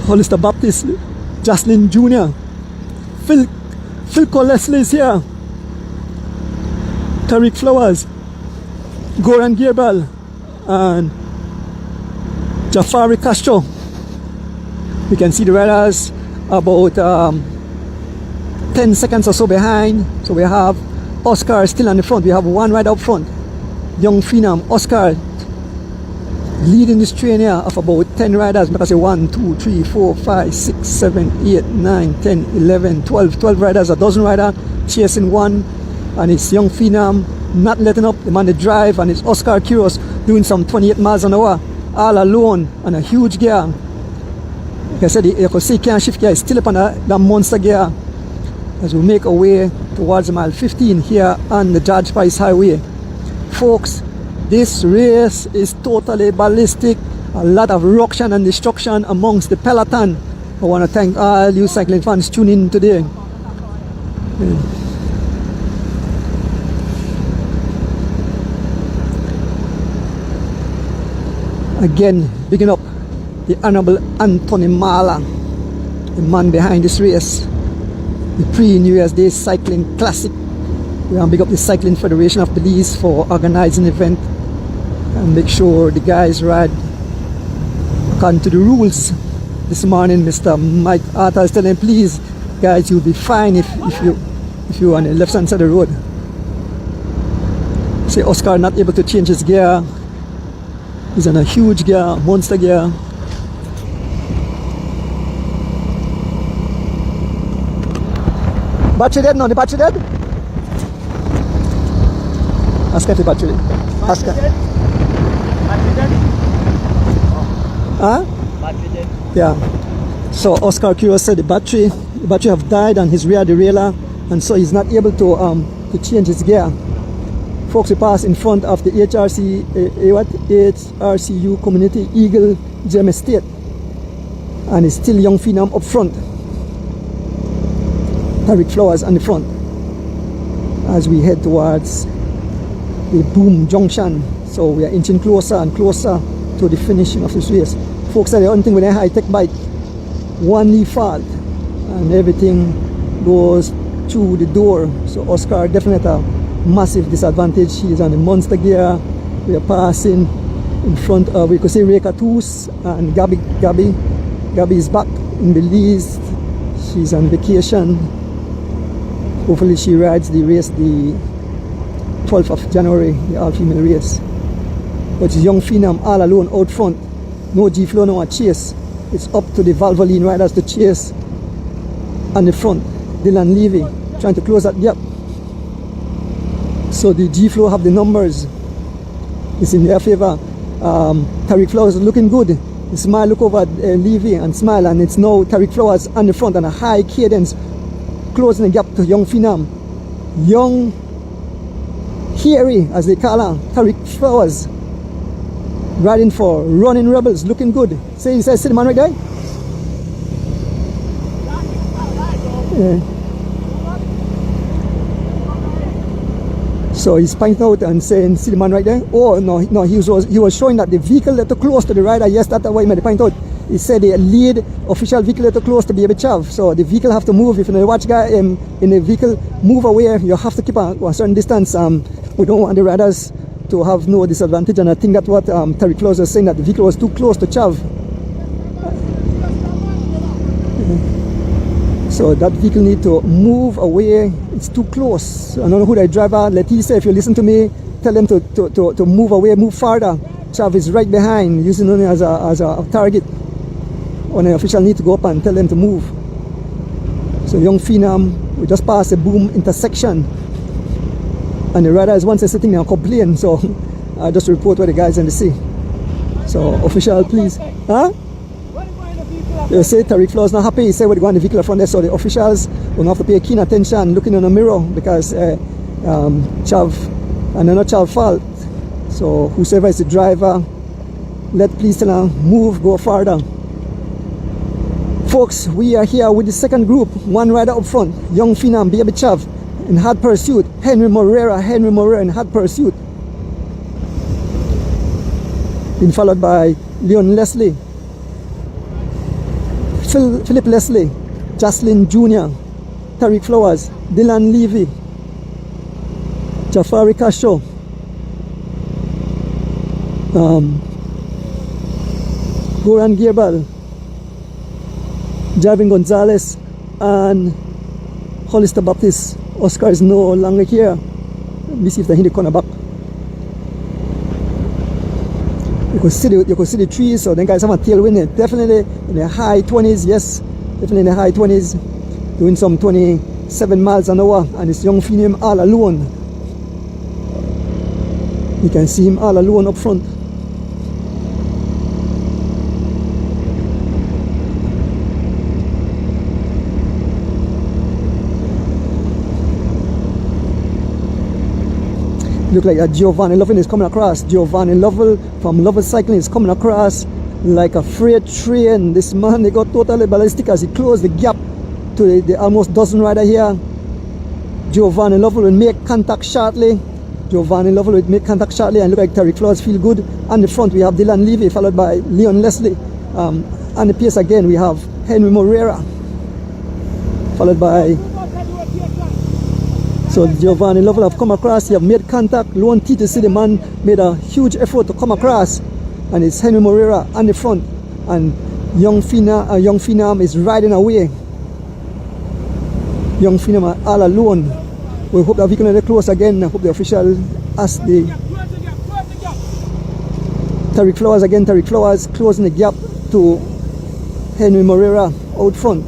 Hollister Baptist, Jocelyn Jr., Phil Leslie is here, Tariq Flowers, Goran Gebel, and Jafari Castro. You can see the riders about 10 seconds or so behind. So we have Oscar still on the front. We have one rider up front. Young Phenom, Oscar leading this train here of about 10 riders. Because 1, 2, 3, 4, 5, 6, 7, 8, 9, 10, 11, 12 riders, a dozen riders chasing one. And it's Young Phenom not letting up, the man they drive, and it's Oscar Quiros doing some 28 miles an hour all alone on a huge gear. Like I said, you can see he can't shift gear, he's still up on that monster gear as we make our way towards mile 15 here on the George Price Highway. Folks, this race is totally ballistic. A lot of ruction and destruction amongst the peloton. I want to thank all you cycling fans tuning in today. Again, bigging up the Honorable Anthony Mahler, the man behind this race, the pre-New Year's Day Cycling Classic. We want to big up the Cycling Federation of Belize for organizing the event and make sure the guys ride according to the rules. This morning, Mr. Mike Arthur is telling, please, guys, you'll be fine if you're on the left hand side of the road. See, Oscar not able to change his gear. He's on a huge gear, monster gear. Battery dead? No, the battery dead? Ask if the battery. Ask her. Battery dead? Huh? Battery dead? Yeah. So Oscar Quiros said the battery have died on his rear derailleur, and so he's not able to change his gear. Folks, we pass in front of the HRCU Community Eagle Gem Estate, and it's still Young Phenom up front. Tariq Flowers on the front, as we head towards the boom junction. So we are inching closer and closer to the finishing of this race. Folks are the only thing with a high-tech bike, one leaf fault and everything goes through the door. So Oscar definitely at a massive disadvantage. He's on the monster gear. We are passing in front of, we could say, Reka Toos and Gabby is back in Belize. She's on vacation. Hopefully she rides the race the 12th of January, the all-female race. But it's young Phenom all alone out front. No G-Flow, no chase. It's up to the Valvoline riders to chase on the front. Dylan Levy trying to close that gap. So the G-Flow have the numbers. It's in their favor. Tariq Flowers is looking good. Smile, look over at Levy and smile, and it's now Tariq Flowers on the front and a high cadence closing the gap to young Phenom. Young Hairy, as they call her, Tariq Flowers, riding for Running Rebels, looking good. See the man right there? Yeah. So he's pointing out and saying, see the man right there? Oh no, he was showing that the vehicle that too close to the rider. Yes, that's why he made the point out. He said the lead official vehicle that too close to be able to chav. So the vehicle have to move. If you watch guy in the vehicle move away, you have to keep a certain distance. We don't want the riders to have no disadvantage, and I think that's what Tariq Flowers was saying, that the vehicle was too close to chav. So that vehicle need to move away. It's too close. I don't know who the driver, Letizia, if you listen to me, tell them to move away, move farther. Chav is right behind, using only as a target. When the official need to go up and tell them to move. So young Phenom, we just passed a boom intersection. And the rider is once sitting there and complain. So I just report what the guys in the sea. So official, please. Huh? They say Tariq Flowers not happy. He said we're going the vehicle front there, so the officials will have to pay keen attention, looking in the mirror, because Chav, and not Chav fault. So whoever is the driver, please tell them move, go farther. Folks, we are here with the second group. One rider up front, young Phenom, Baby Chav, in hot pursuit. Henry Morera in hot pursuit. Been followed by Leon Leslie, Philip Leslie, Jocelyn Jr., Tariq Flowers, Dylan Levy, Jafari Castro, Goran Gearbal, Javin Gonzalez, and Hollister Baptist. Oscar is no longer here. Let me see if they hit the corner back. You could see the trees, so then guys have a tailwind. Definitely in the high 20s, yes, definitely in the high 20s, doing some 27 miles an hour, and it's young Phenom all alone. You can see him all alone up front. Look like Giovanni Lovell is coming across. Giovanni Lovell from Lovell Cycling is coming across like a freight train. This man, they got totally ballistic as he closed the gap to the almost dozen rider here. Giovanni Lovell will make contact shortly. And look like Tariq Flowers feel good. On the front we have Dylan Levy, followed by Leon Leslie. On the pace again we have Henry Morera, followed by, so Giovanni Lovell have come across. He have made contact. Lone T to see the man made a huge effort to come across, and it's Henry Morera on the front, and young Phenom is riding away. Young Phenom all alone. We hope that we can get close again. I hope the official asked the Tariq Flowers again. Tariq Flowers closing the gap to Henry Morera out front.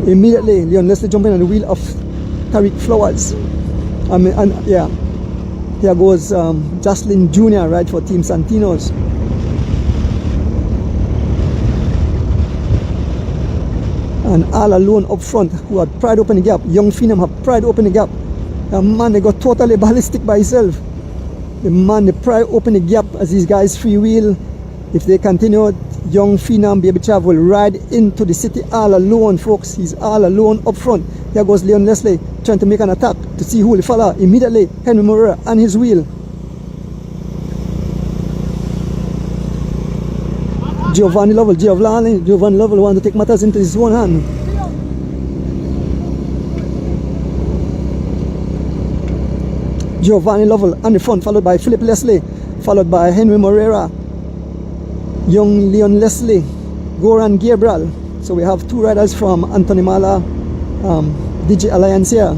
Immediately Leon Leslie jumping on the wheel of Tariq Flowers. Yeah, here goes Jocelyn Jr. right for Team Santinos. And all alone up front, who had tried to open the gap. Young Phenom have tried to open the gap. The man, they got totally ballistic by himself. The man, they try to open the gap as these guys freewheel. If they continue, young phenom Baby Chav will ride into the city all alone, folks. He's all alone up front. There goes Leon Leslie trying to make an attack to see who will follow. Immediately, Henry Moreira on his wheel. Giovanni Lovell want to take matters into his own hand. Giovanni Lovell on the front, followed by Philip Leslie, followed by Henry Moreira, young Leon Leslie, Goran Gabriel. So we have two riders from Anthony Mahler DJ Alliance here.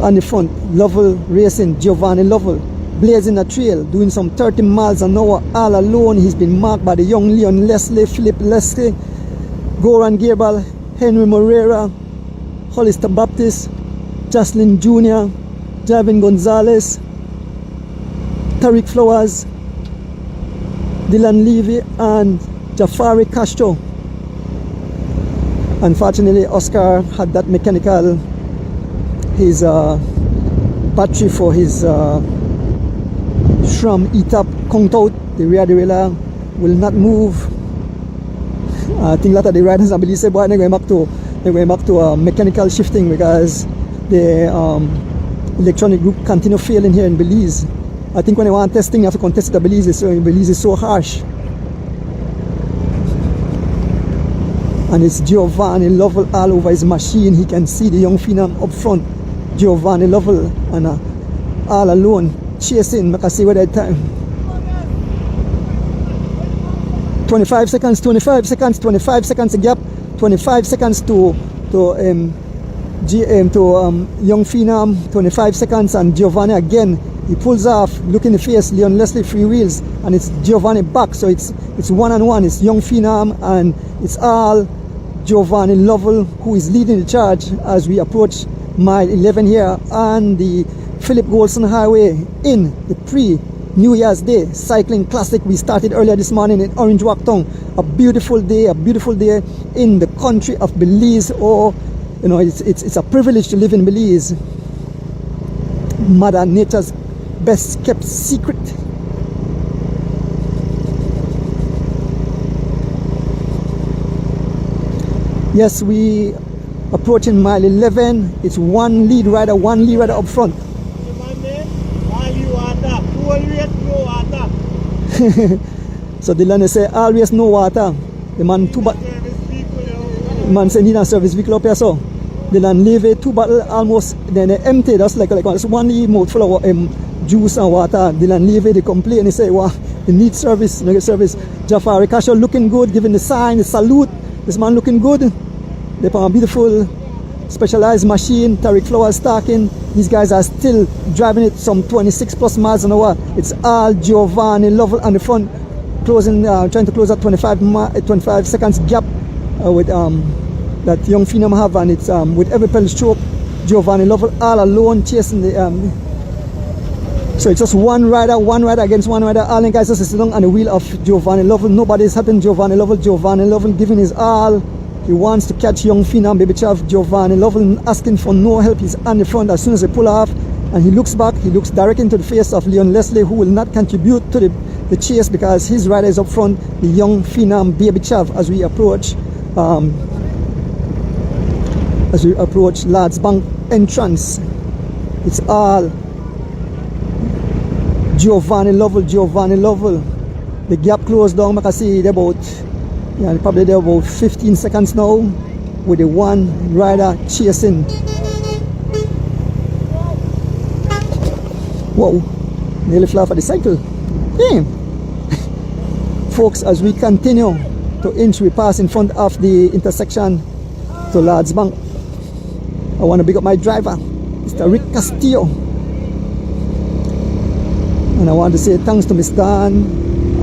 On the front, Lovell Racing, Giovanni Lovell, blazing a trail, doing some 30 miles an hour all alone. He's been marked by the young Leon Leslie, Philip Leslie, Goran Gabriel, Henry Moreira, Hollister Baptist, Jocelyn Jr., Javin Gonzalez, Tariq Flowers, Dylan Levy, and Jafari Castro. Unfortunately, Oscar had that mechanical, his battery for his SRAM ETAP count out. The rear derailleur will not move. I think that the riders, I believe, say, boy, they're going back to mechanical shifting because the electronic group continue failing here in Belize. I think when they want testing, you have to contest the Belize. So Belize is so harsh. And it's Giovanni Lovell all over his machine. He can see the young phenom up front. Giovanni Lovell and all alone chasing. I can see where that time. 25 seconds a gap. 25 seconds to young phenom. 25 seconds, and Giovanni again. He pulls off, look in the face, Leon Leslie free wheels, and it's Giovanni back. So it's one-on-one. It's young phenom, and it's all Giovanni Lovell who is leading the charge as we approach mile 11 here on the Philip Golson Highway in the pre-New Year's Day cycling classic. We started earlier this morning in Orange Walk Town. A beautiful day in the country of Belize. Oh, you know, it's a privilege to live in Belize. Mother Nature's best kept secret. Yes, we approaching mile 11. It's one lead rider up front. So the land say always no water. The man man say need a service vehicle up here, so the land leave it 2 bottle almost then they empty. That's like it's one mouthful of juice and water. The land leave it, they complain, they say, wow, they need service, they get service. Jafari Kasha looking good, giving the sign, the salute. This man looking good. They have a beautiful specialized machine. Tariq Flowers talking. These guys are still driving it some 26 plus miles an hour. It's all Giovanni Lovell on the front, closing, trying to close that 25 seconds gap with that young phenom have, and it's with every pedal stroke, Giovanni Lovell all alone chasing the. So it's just one rider against one rider. All the guys just sitting on the wheel of Giovanni Lovell. Nobody's helping Giovanni Lovell. Giovanni Lovell giving his all. He wants to catch young phenom Baby Chav. Giovanni Lovell asking for no help. He's on the front. As soon as they pull off and he looks back, he looks directly into the face of Leon Leslie, who will not contribute to the chase because his rider is up front, the young phenom Baby Chav, as we approach Lads Bank entrance. It's all Giovanni Lovell. The gap closed down. I can see they're probably about 15 seconds now with the one rider chasing. Whoa, nearly fly for the cycle. Damn. Folks, as we continue to inch, we pass in front of the intersection to Lads Bank. I want to big up my driver, Mr. Rick Castillo. And I want to say thanks to Mr. Dan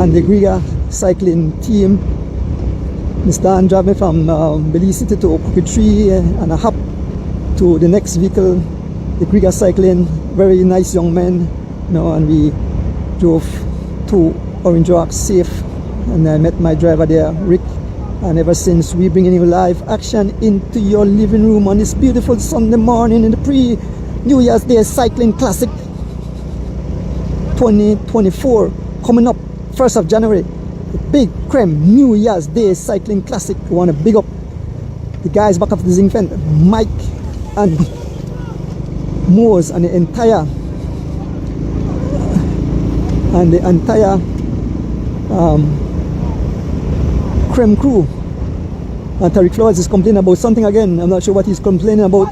and the Griga cycling team. Mr. Dan drove me from Belize City to Crooked Tree and a hop to the next vehicle, the Griga cycling. Very nice young men, you know, and we drove to Orange Rock safe. And I met my driver there, Rick. And ever since, we bringing you live action into your living room on this beautiful Sunday morning in the pre-New Year's Day cycling classic 2024, coming up 1st of January. Big Creme New Year's Day Cycling Classic. We want to big up the guys back of the Zinc Fence, Mike and Moores and the entire Creme crew. And Tariq Flores is complaining about something again. I'm not sure what he's complaining about.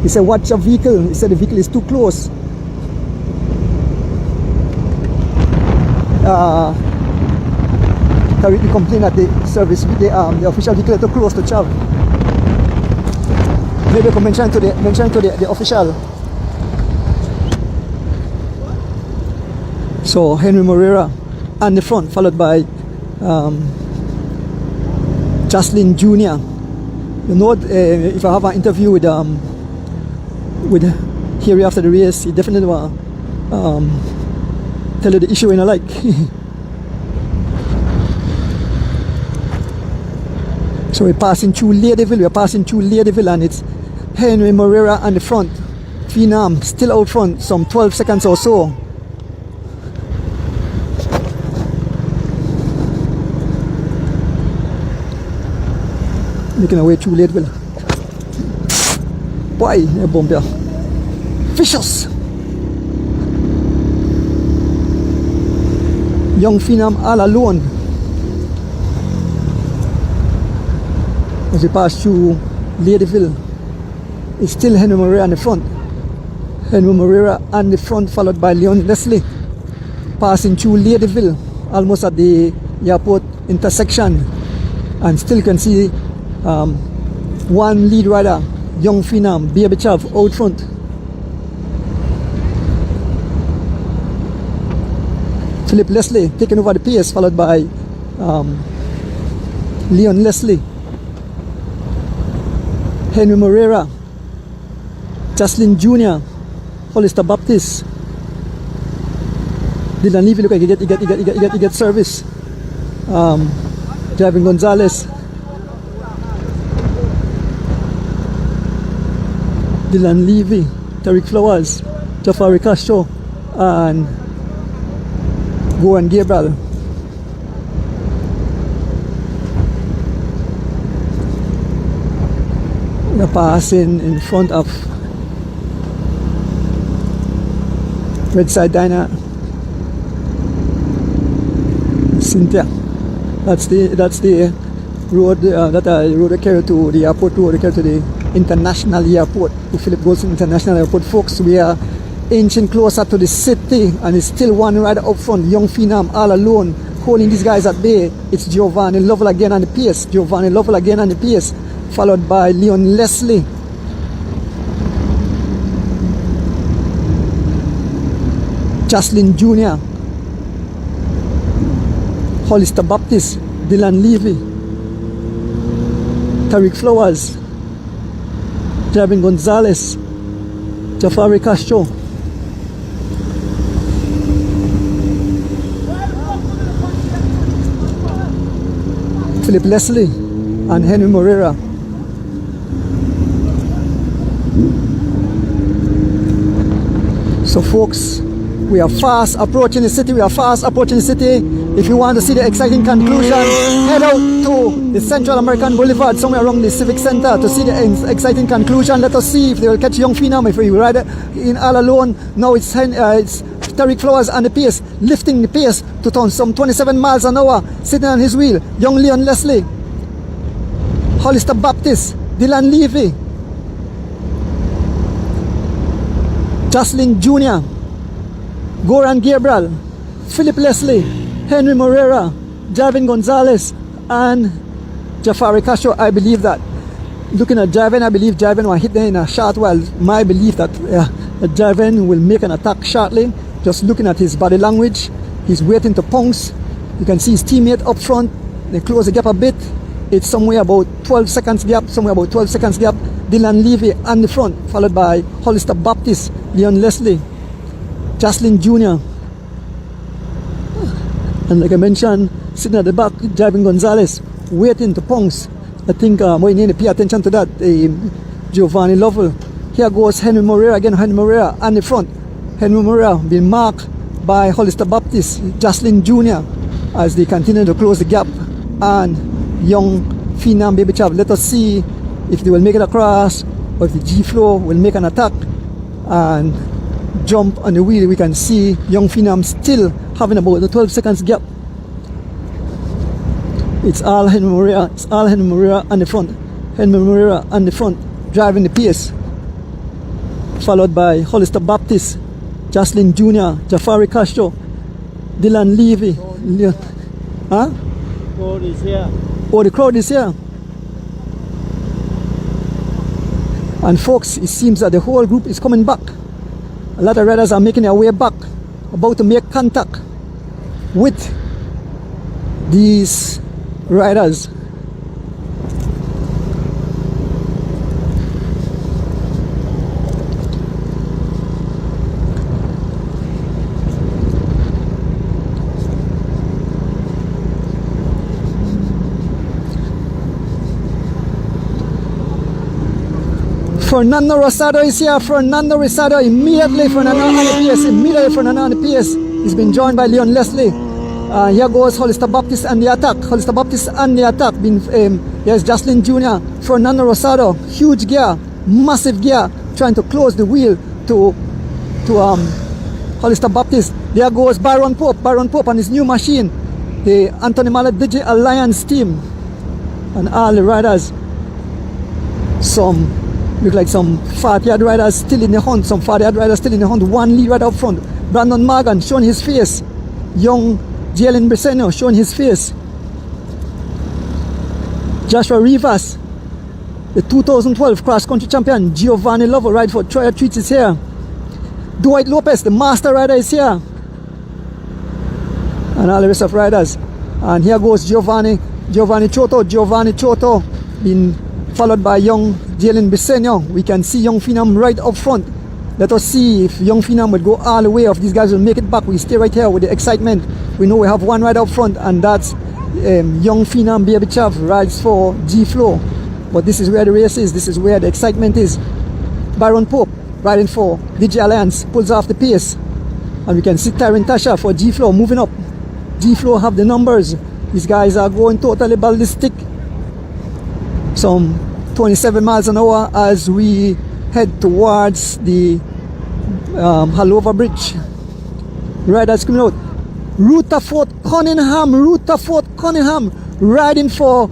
He said, watch your vehicle. He said the vehicle is too close. Tariq complained that the service, the official vehicle is too close to Chav. Maybe I can mention to the official. So Henry Moreira on the front, followed by Jocelyn Jr. You know, if I have an interview with Harry after the race, he definitely will tell you the issue in a like. So we're passing through Ladyville, and it's Henry Moreira on the front. Phenom still out front, some 12 seconds or so. Making our way through Ladyville. Boy, a bomb there. Vicious. Young Phenom all alone. As we pass through Ladyville, it's still Henry Moreira on the front. Henry Moreira on the front, followed by Leon Leslie. Passing through Ladyville, almost at the airport intersection. And still can see one lead rider, Young Phenom, Baby Chav, out front. Philip Leslie taking over the pace, followed by Leon Leslie. Henry Moreira, Jocelyn Jr., Hollister Baptist, Dylan Levy, look like he get service. Javin Gonzalez, Dylan Levy, Tariq Flowers, Jafari Castro, and Goran Gabriel. We're passing in front of Redside Diner. Cynthia. That's the road that carry to the airport road, that carry to the international airport, to Philip Goldson International Airport. Folks, we are inching closer to the city, and it's still one rider up front, Young Phenom all alone, holding these guys at bay. It's Giovanni Lovell again on the pace. Followed by Leon Leslie. Jocelyn Jr., Hollister Baptist, Dylan Levy, Tariq Flowers, Javin Gonzalez, Jafari Castro, Philip Leslie, and Henry Moreira. So folks, we are fast approaching the city. If you want to see the exciting conclusion, head out to the Central American Boulevard, somewhere around the Civic Center, to see the exciting conclusion. Let us see if they will catch Young Phenom, if we ride in all alone. Now it's Tariq Flowers on the pace, lifting the pace to turn some 27 miles an hour, sitting on his wheel. Young Leon Leslie, Hollister Baptist, Dylan Levy, Jocelyn Jr., Goran Gabriel, Philip Leslie, Henry Moreira, Javin Gonzalez, and Jafari Castro. I believe that, looking at Javin, I believe Javin will hit them in a short while. My belief that Javin will make an attack shortly. Just looking at his body language, he's waiting to pounce. You can see his teammate up front. They close the gap a bit. It's somewhere about 12 seconds gap. Dylan Levy on the front, followed by Hollister Baptist, Leon Leslie, Jocelyn Jr., and like I mentioned, sitting at the back, Javin Gonzalez, waiting to pounce. I think we need to pay attention to that. Giovanni Lovell. Here goes Henry Moreira again. Henry Moreira on the front. Henry Moreira being marked by Hollister Baptist, Jocelyn Jr., as they continue to close the gap. And young Phenom Baby Chav, let us see if they will make it across, or if the G-Flow will make an attack and jump on the wheel. We can see young Phenom still having about the 12 seconds gap. It's all Henry Moreira. It's all Henry Moreira on the front. Henry Moreira on the front, driving the pace. Followed by Hollister Baptist, Jocelyn Jr., Jafari Castro, Dylan Levy. Huh? Crowd is here. Oh, the crowd is here. And folks, it seems that the whole group is coming back. A lot of riders are making their way back, about to make contact with these riders. Fernando Rosado is here. Fernando Rosado immediately. Fernando on the pace. Immediately Fernando on the pace. He's been joined by Leon Leslie. Here goes Hollister Baptist on the attack. Hollister Baptist on the attack. There's Jocelyn Jr. Fernando Rosado. Huge gear. Massive gear. Trying to close the wheel to Hollister Baptist. There goes Byron Pope. Byron Pope on his new machine. The Anthony Mahler Digi Alliance team. And all the riders. Look like some 40-yard riders still in the hunt. Some 40-yard riders still in the hunt. One lead rider up front. Brandon Morgan showing his face. Young Jalen Briseno showing his face. Joshua Rivas, the 2012 cross-country champion. Giovanni Lover, ride for Troy Treats is here. Dwight Lopez, the master rider, is here. And all the rest of riders. And here goes Giovanni Choto being followed by young Jalen Briseno. We can see young Phenom right up front. Let us see if young Phenom will go all the way, or if these guys will make it back. We stay right here with the excitement. We know we have one right up front, and that's young Phenom Baby Chav rides for G-Flow. But this is where the race is. This is where the excitement is. Byron Pope riding for Digi Alliance pulls off the pace. And we can see Tyron Tasha for G-Flow moving up. G-Flow have the numbers. These guys are going totally ballistic. Some 27 miles an hour as we head towards the Halover Bridge. Riders coming out. Rutherford Cunningham riding for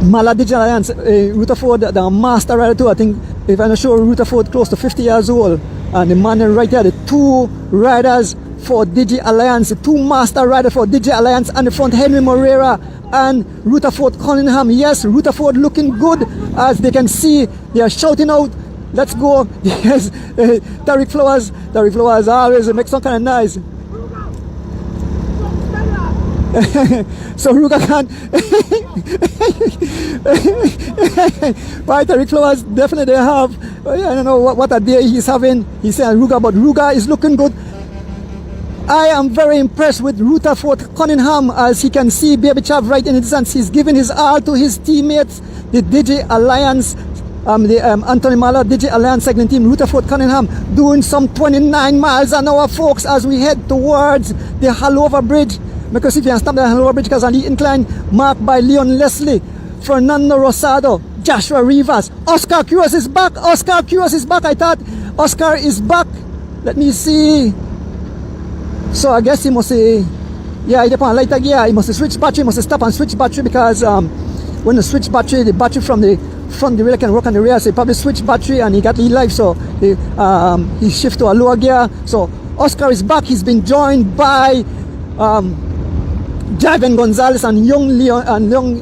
Mahler Digital Alliance. Rutherford, the master rider too. I think, if I'm not sure, Rutherford close to 50 years old. And the man right there, the two riders for Digi Alliance, the two master riders for Digi Alliance on the front, Henry Moreira and Rutherford Cunningham. Yes, Rutherford looking good, as they can see. They are shouting out, let's go. Yes, Tariq Flowers always makes some kind of noise. So Ruga can't. Right, Tariq Flowers definitely have. I don't know what a day he's having. He's saying Ruga, but Ruga is looking good. I am very impressed with Rutherford Cunningham, as he can see Baby Chav right in the distance. He's giving his all to his teammates, the Digi Alliance, Anthony Mahler Digi Alliance cycling team. Rutherford Cunningham doing some 29 miles an hour, folks, as we head towards the Halover Bridge. Because if you can stop the Halover Bridge, because on the incline marked by Leon Leslie, Fernando Rosado, Joshua Rivas, Oscar Quiros is back. I thought Oscar is back. Let me see. So I guess he must say, yeah, he depends on lighter gear. He must switch battery, he must stop and switch battery, because when you switch battery, the battery from the front, the rear can work on the rear. So he probably switched battery and he got lead life. So he shift to a lower gear. So Oscar is back. He's been joined by Javen Gonzalez and young Leon and young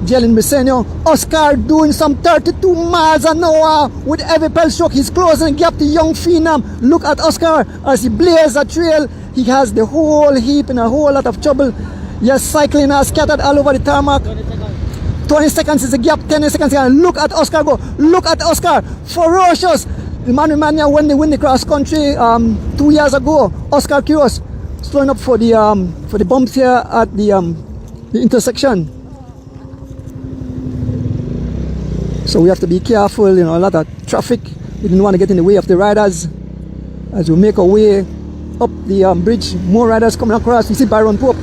Jalen Briseno. Oscar doing some 32 miles an hour with every pedal stroke. He's closing the gap to young Phenom. Look at Oscar as he blazes a trail. He has the whole heap in a whole lot of trouble. Yes, cycling are scattered all over the tarmac. 20 seconds is a gap, 10 seconds. Look at Oscar go. Look at Oscar. Ferocious. The man remind me of when they win the cross country 2 years ago. Oscar Quiros slowing up for the bumps here at the intersection. So we have to be careful, a lot of traffic. We didn't want to get in the way of the riders as we make our way up the bridge. More riders coming across. You see Byron Pope.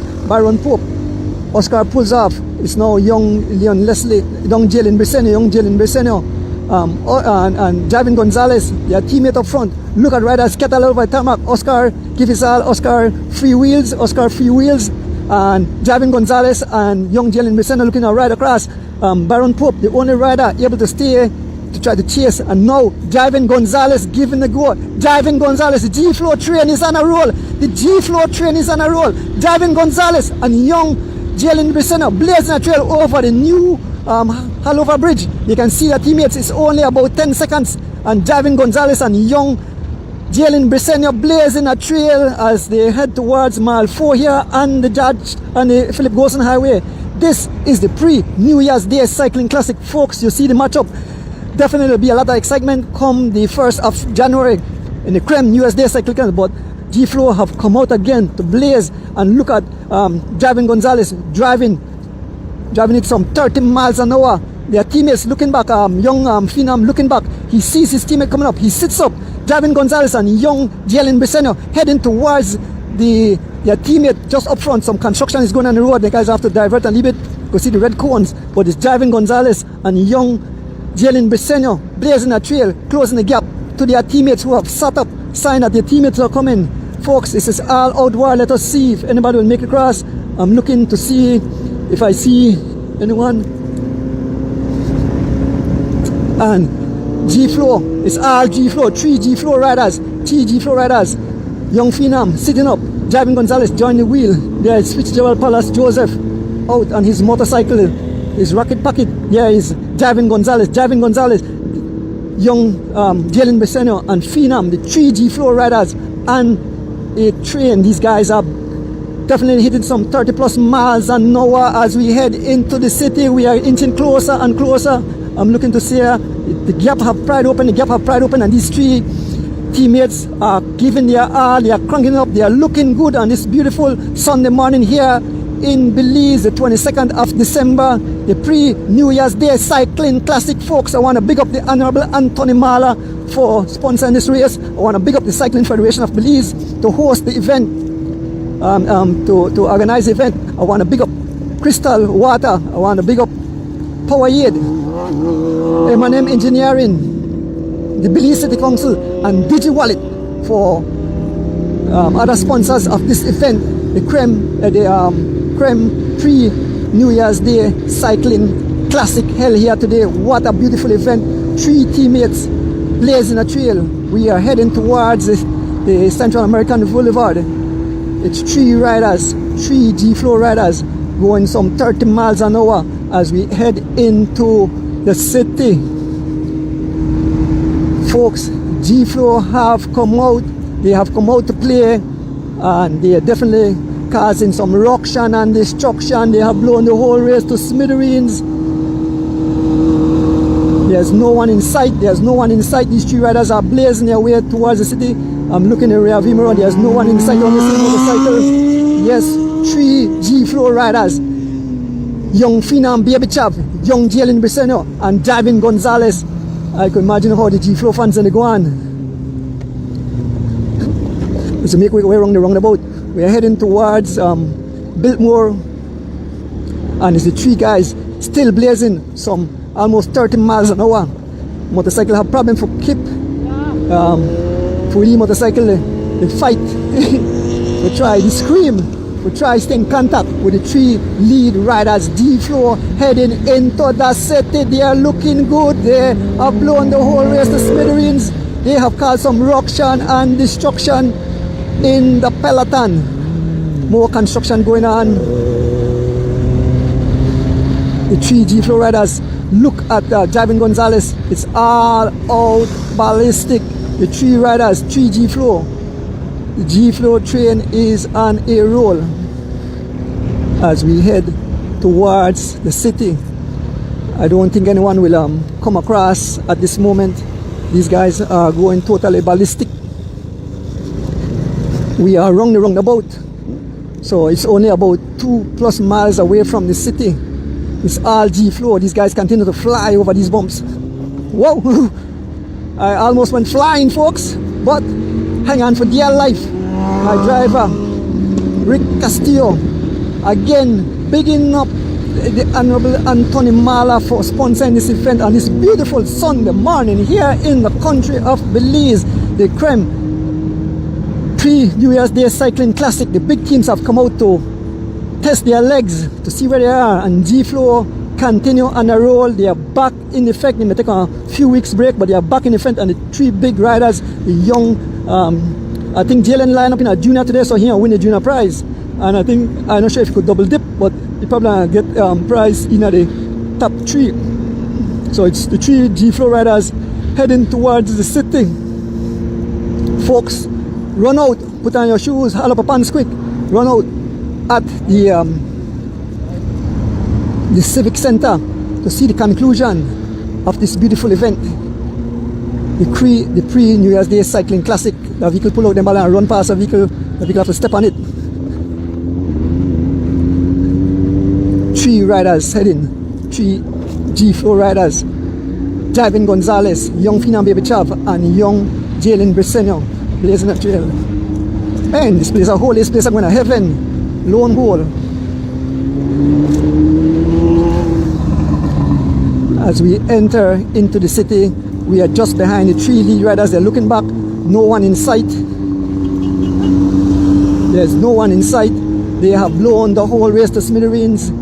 Oscar pulls off. It's now young Leon Leslie, young Jalen Briseño, and Javin Gonzalez, their teammate up front. Look at riders scattered over tarmac. Oscar give his all. Oscar free wheels. And Javin Gonzalez and young Jalen Briseño looking to ride across. Byron Pope, the only rider able to stay to try to chase, and now Javin Gonzalez giving the go. Javin Gonzalez, the G-Flow train is on a roll. Javin Gonzalez and young Jalen Briseño blazing a trail over the new Halover Bridge. You can see their teammates, it's only about 10 seconds, and Javin Gonzalez and young Jalen Briseño blazing a trail as they head towards mile 4 here on the Philip Gosson Highway. This is the pre-New Year's Day Cycling Classic, folks. You see the matchup. Definitely will be a lot of excitement come the 1st of January in the Creme US Day Cycling Classic. But G-Flow have come out again to blaze, and look at Javin Gonzalez driving it some 30 miles an hour. Their teammates looking back, young Phenom looking back. He sees his teammate coming up. He sits up. Javin Gonzalez and young Jalen Briseño heading towards their teammate just up front. Some construction is going on the road. The guys have to divert a little bit. Go see the red cones. But it's Javin Gonzalez and young Jalen Briseño blazing a trail, closing the gap to their teammates who have sat up, sign that their teammates are coming. Folks, this is all outward. Let us see if anybody will make it across. I'm looking to see if I see anyone. And G-Flow, it's all G-Flow, 3 G-Flow riders. Young Phenom sitting up. Javin Gonzalez joined the wheel. There is Fitzgerald Palace Joseph out on his motorcycle, his rocket pocket. There is Javin Gonzalez, young Jalen Briseño and Phenom, the 3 G-Flow riders, and a train. These guys are definitely hitting some 30 plus miles an hour as we head into the city. We are inching closer and closer. I'm looking to see the gap have pried open, and these 3 teammates are giving their all. They are cranking up. They are looking good on this beautiful Sunday morning here in Belize, the 22nd of December, the pre-New Year's Day Cycling Classic, folks. I want to big up the Honorable Anthony Mahler for sponsoring this race. I want to big up the Cycling Federation of Belize to host the event, to organize the event. I want to big up Crystal Water. I want to big up Powerade, M&M Engineering, the Belize City Council, and DigiWallet for other sponsors of this event, the Creme pre-New Year's Day Cycling Classic held here today. What a beautiful event. 3 teammates blazing a trail. We are heading towards the Central American Boulevard. It's 3 riders, 3 G-Flow riders going some 30 miles an hour as we head into the city. Folks, G-Flow have come out. They have come out to play, and they are definitely causing some ruction and destruction. They have blown the whole race to smithereens. There's no one in sight. These 3 riders are blazing their way towards the city. I'm looking in the rear view mirror. There's no one in sight on the same motorcycle. Yes, 3 G-Flow riders. Young Phenom Baby Chav, young Jalen Briseño, and Javin Gonzalez. I can imagine how the G-Flow fans are going. Let's make way around the roundabout. We are heading towards Biltmore, and it's the 3 guys still blazing some almost 30 miles an hour. Motorcycle have problem for keep. Fully motorcycle, they fight. We try, they scream. We try stay in contact with the 3 lead riders. G-Flow heading into the city. They are looking good. They have blown the whole race to smithereens. They have caused some ruction and destruction in the Peloton. More construction going on. The 3 G-Flow riders. Look at Javin Gonzalez. It's all out ballistic. The 3 riders, 3 G-Flow. The G-Flow train is on a roll as we head towards the city. I don't think anyone will come across at this moment. These guys are going totally ballistic. We are around the roundabout, so it's only about 2+ miles away from the city. It's all G-Flow. These guys continue to fly over these bumps. Whoa! I almost went flying, folks, but hang on for dear life. my driver, Rick Castillo. Again, bigging up the Honorable Anthony Mahler for sponsoring this event on this beautiful Sunday morning here in the country of Belize. The Creme New Year's Day Cycling Classic. The big teams have come out to test their legs to see where they are, and G-Flow continue on the roll. They are back in effect. They may take a few weeks break, but they are back in effect, and the three big riders, the young I think Jalen lined up in a junior today, so he will win the junior prize. And I think, I'm not sure if he could double dip, but he probably get prize in the top three. So it's the three G-Flow riders heading towards the city. Folks, run out, put on your shoes, haul up a pants quick, run out at the Civic Center to see the conclusion of this beautiful event. The pre-New Year's Day Cycling Classic. The vehicle pull out the ball and run past the vehicle have to step on it. Three riders heading, three G-Flow riders. Javin Gonzalez, young Finan Baby Chav, and young Jalen Briseño blazing the trail. Man, this place is going to heaven. Lone goal. As we enter into the city, we are just behind the three lead riders. They're looking back, no one in sight. There's no one in sight. They have blown the whole race to smithereens.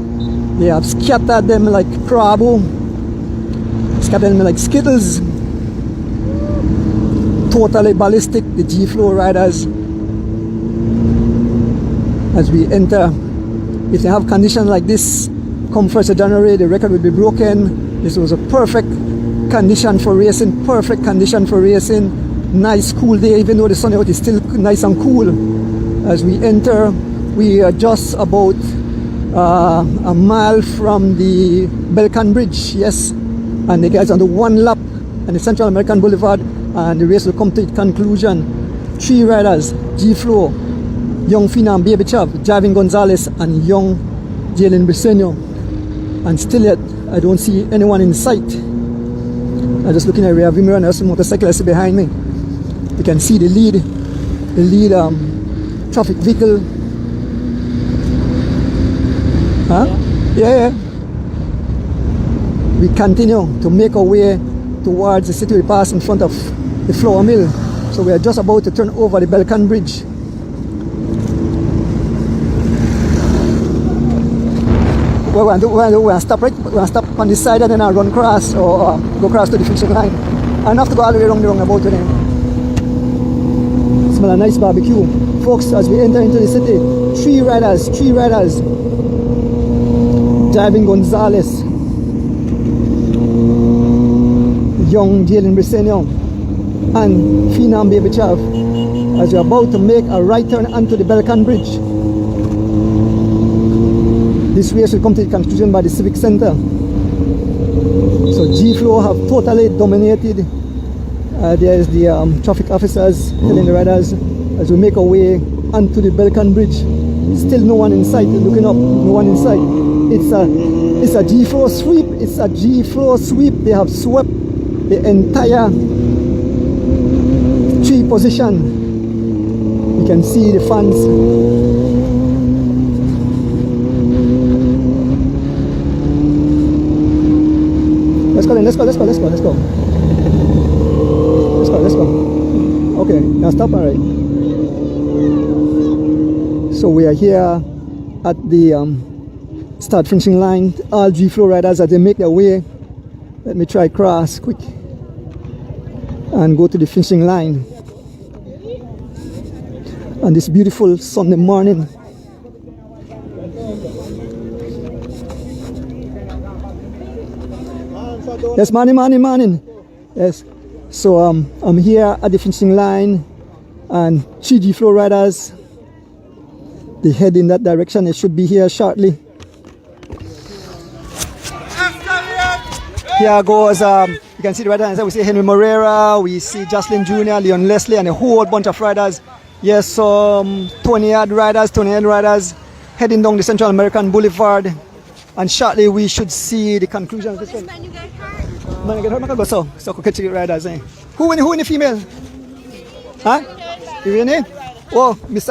They have scattered them like crabo, scattered them like skittles. Totally ballistic, the G-Flow riders. As we enter, if they have conditions like this, come 1st of January, the record will be broken. This was a perfect condition for racing, perfect condition for racing. Nice cool day, even though the sun out is still nice and cool. As we enter, we are just about a mile from the Belcan Bridge, yes. And the guys on the one lap on the Central American Boulevard, and the race will come to its conclusion. Three riders, G-Flow, young Finan Baby Chav, Javin Gonzalez, and young Jalen Briseño. And still yet, I don't see anyone in sight. I'm just looking at the rear view mirror, and there's a motorcyclist behind me. You can see the lead traffic vehicle. Huh? Yeah. We continue to make our way towards the city. We pass in front of the flour mill. So we are just about to turn over the Belcan Bridge. We're going to stop right. We're going to stop on this side and then I'll run across or go across to the finishing line. I don't have to go all the way around the roundabout today. Smell a nice barbecue. Folks, as we enter into the city, three riders. Javin Gonzalez, young Jalen Briseño, and Finan Baby Chav, as we're about to make a right turn onto the Belcan Bridge. This race will come to the conclusion by the Civic Center. So G-Flow have totally dominated. There's the traffic officers telling the riders as we make our way onto the Belcan Bridge. Still no one in sight. Looking up, no one in sight. It's a G-Flow sweep. It's a G-Flow sweep. They have swept the entire three position. You can see the fans. Let's go. Okay, now stop, all right. So we are here at the start finishing line. All G-Flow riders as they make their way. Let me try cross quick and go to the finishing line on this beautiful Sunday morning. Yes, morning. Yes. So I'm here at the finishing line, and three G-Flow riders. They head in that direction. They should be here shortly. Here goes. You can see the rider. We see Henry Moreira. We see Jocelyn Jr., Leon Leslie, and a whole bunch of riders. Yes, 20 odd riders heading down the Central American Boulevard. And shortly we should see the conclusion of this one. Man, you get hurt. Man, you get hurt. I go so catch the riders. Who in the female? Huh? You in it? Oh, Miss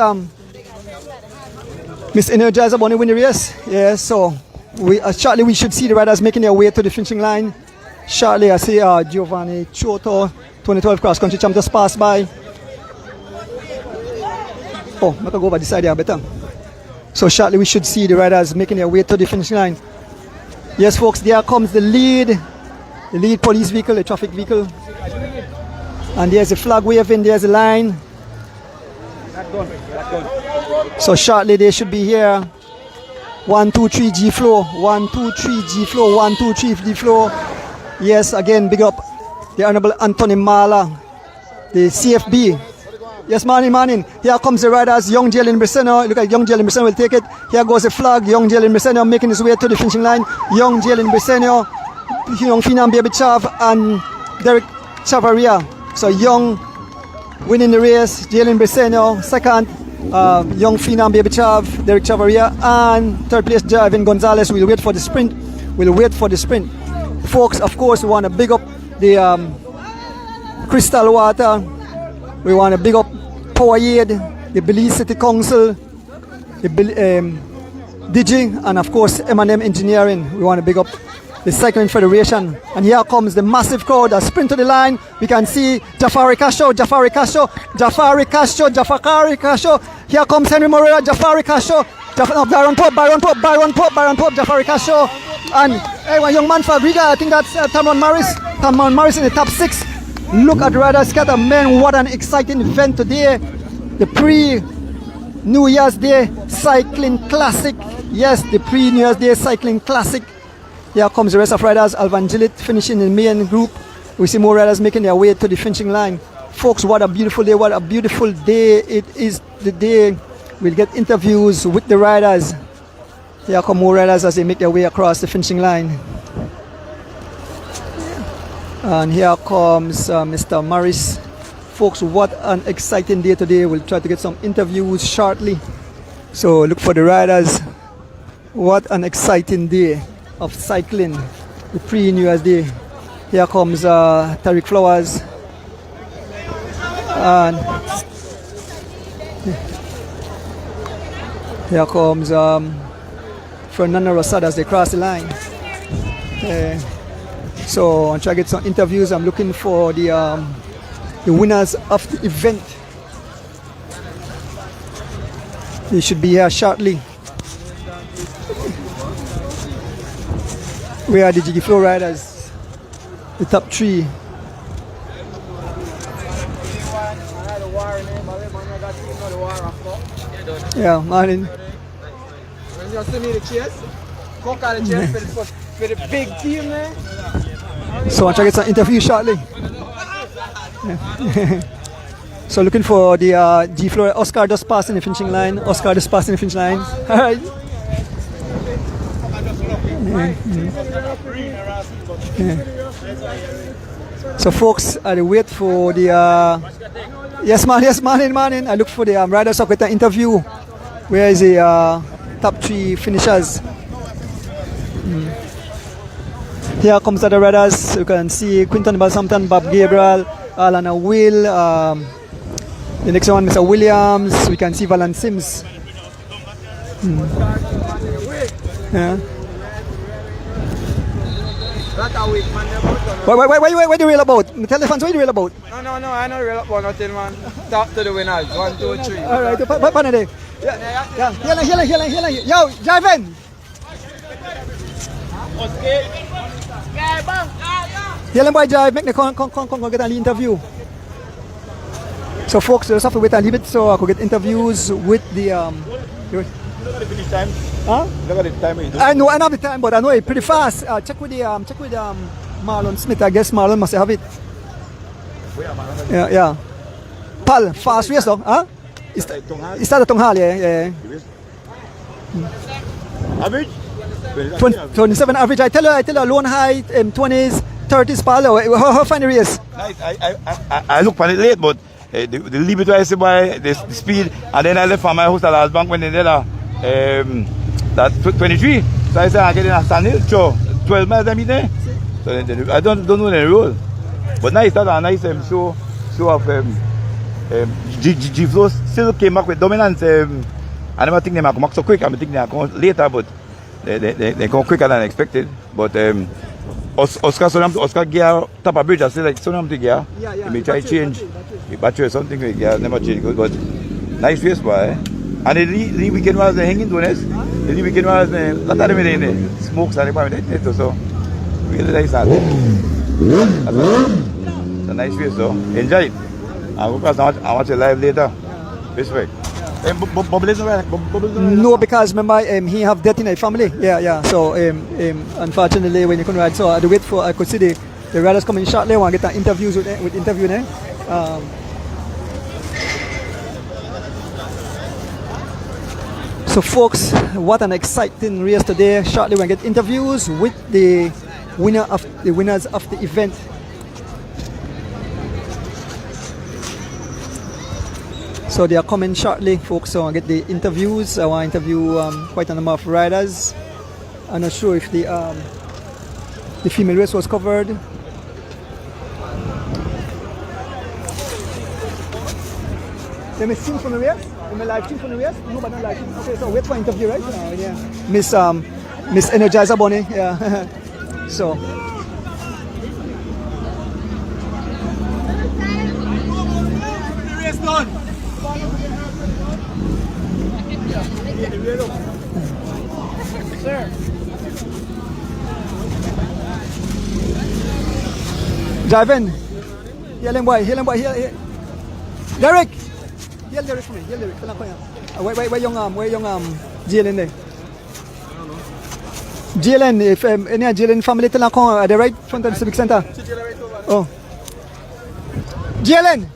Energizer Bunny win the race. Yeah, so shortly we should see the riders making their way to the finishing line. Shortly I see Giovanni Chioto, 2012 cross country champ, just passed by. Oh, I'm gonna go over this side here better. So shortly we should see the riders making their way to the finishing line. Yes, folks, there comes the lead police vehicle, the traffic vehicle. And there's a flag waving, there's a line. So shortly they should be here. 1, 2, 3 G floor. 1, 2, 3 G floor. 1, 2, 3 G floor. Yes, again, big up the Honorable Anthony Mahler, the CFB. Yes, morning. Here comes the riders, Young Jalen Briseno. Look at Young Jalen Briseno will take it. Here goes the flag. Young Jalen Briseno making his way to the finishing line. Young Jalen Briseno, Young Finam Baby Chav, and Derek Chavaria. So Young winning the race. Jalen Briseno second. Young Finam Baby Chav, Derek Chavaria, and third place Javin Gonzalez. We'll wait for the sprint. Folks, of course, we want to big up the Crystal Water. We want to big up Powerade, the Belize City Council, the Digi, and of course M&M Engineering. We want to big up the Cycling Federation. And here comes the massive crowd, a sprint to the line. We can see Jafari Casho. Here comes Henry Moreira, Jafari Casho. Byron Pope, Jafari Casho. And a young man for Riga, I think that's Tamron Morris in the top 6. Look at Rider Scatter, man, what an exciting event today. The pre-New Year's Day Cycling Classic. Yes, the pre-New Year's Day Cycling Classic. Here comes the rest of riders. Alvan Gillett finishing in the main group. We see more riders making their way to the finishing line. Folks, what a beautiful day, what a beautiful day. It is the day we'll get interviews with the riders. Here come more riders as they make their way across the finishing line. And here comes Mr. Morris. Folks, what an exciting day today. We'll try to get some interviews shortly. So look for the riders. What an exciting day of cycling, the pre-New Year's Day. Here comes Tariq Flowers. And here comes Fernando Rosada as they cross the line. So I'm trying to get some interviews. I'm looking for the winners of the event. They should be here shortly. Where are the Jiggy Flow riders? The top 3. Yeah, morning. When you see me the chase, cook out the chase for the big team, man. So I'm trying to get some interview shortly. So looking for the G floor. Oscar just passing the finishing line. All right. So folks, I wait for the yes morning. I look for the riders up with an interview. Where is the top 3 finishers? Here comes the other riders. You can see Quinton Balsampton, Bob Gabriel, Alana Will. The next one, Mr. Williams. We can see Valan Sims. Yeah. What do you real about? Tell the fans what you real about. No, I don't real about nothing, man. Talk to the winners. 1, 2, 3. All right, Panade. Yeah. Here. Yo, Javin. Here, boy, Jive. Make the con get an interview. So, folks, just have to wait a little bit so I could get interviews with the Look at the finish time. Huh? Look at the time. I know I don't have the time, but I know it pretty fast. Check with Marlon Smith. I guess Marlon must have it. Yeah. Pal, fast race though, huh? It's started Tonghal, yeah. Average? 27 average. I tell you, lone height, 20s, 30s, pal. How fine the race? I look for it late, but the limit I see by the speed, and then I left from my house at last bank when they did that 23. So I said I get in a standhill, so 12 miles I meet there. So I don't know the rule. But now it's not a nice show of G Flow still came back with dominance. I never think they might come back so quick. I think they come later, but they come quicker than expected. But Oscar gear top of bridge, I still like Sonam to gear. Yeah. He may try change. Battery or something, yeah, never change good, but nice race, boy. And the Lee weekend was hanging to us. The Lee weekend was a lot of them in the smokes and everything, so really nice that. It's a nice race, though. Enjoy it. I'll watch it live later. Respect. No, because remember he have death in his family. Yeah. So unfortunately, when you couldn't ride, so I wait for I could see the riders coming shortly. I want to get interviews with interviewing them. So folks, what an exciting race today. Shortly we'll get interviews with the winners of the event. So they are coming shortly, folks, so I'll get the interviews. I want to interview quite a number of riders. I'm not sure if the female race was covered. Let me stream from the race. Let me live stream from the race. No, but not live stream. Okay, so wait for interview, right? Yeah. Miss Energizer Bunny. Yeah. So. Race done. Sir. Javin. Healing boy. Derek. Yell Derek for me. Kailan ko yan. Where yung GLN there? GLN, if any GLN family talang ko at the right front of the Civic Center. Oh. GLN.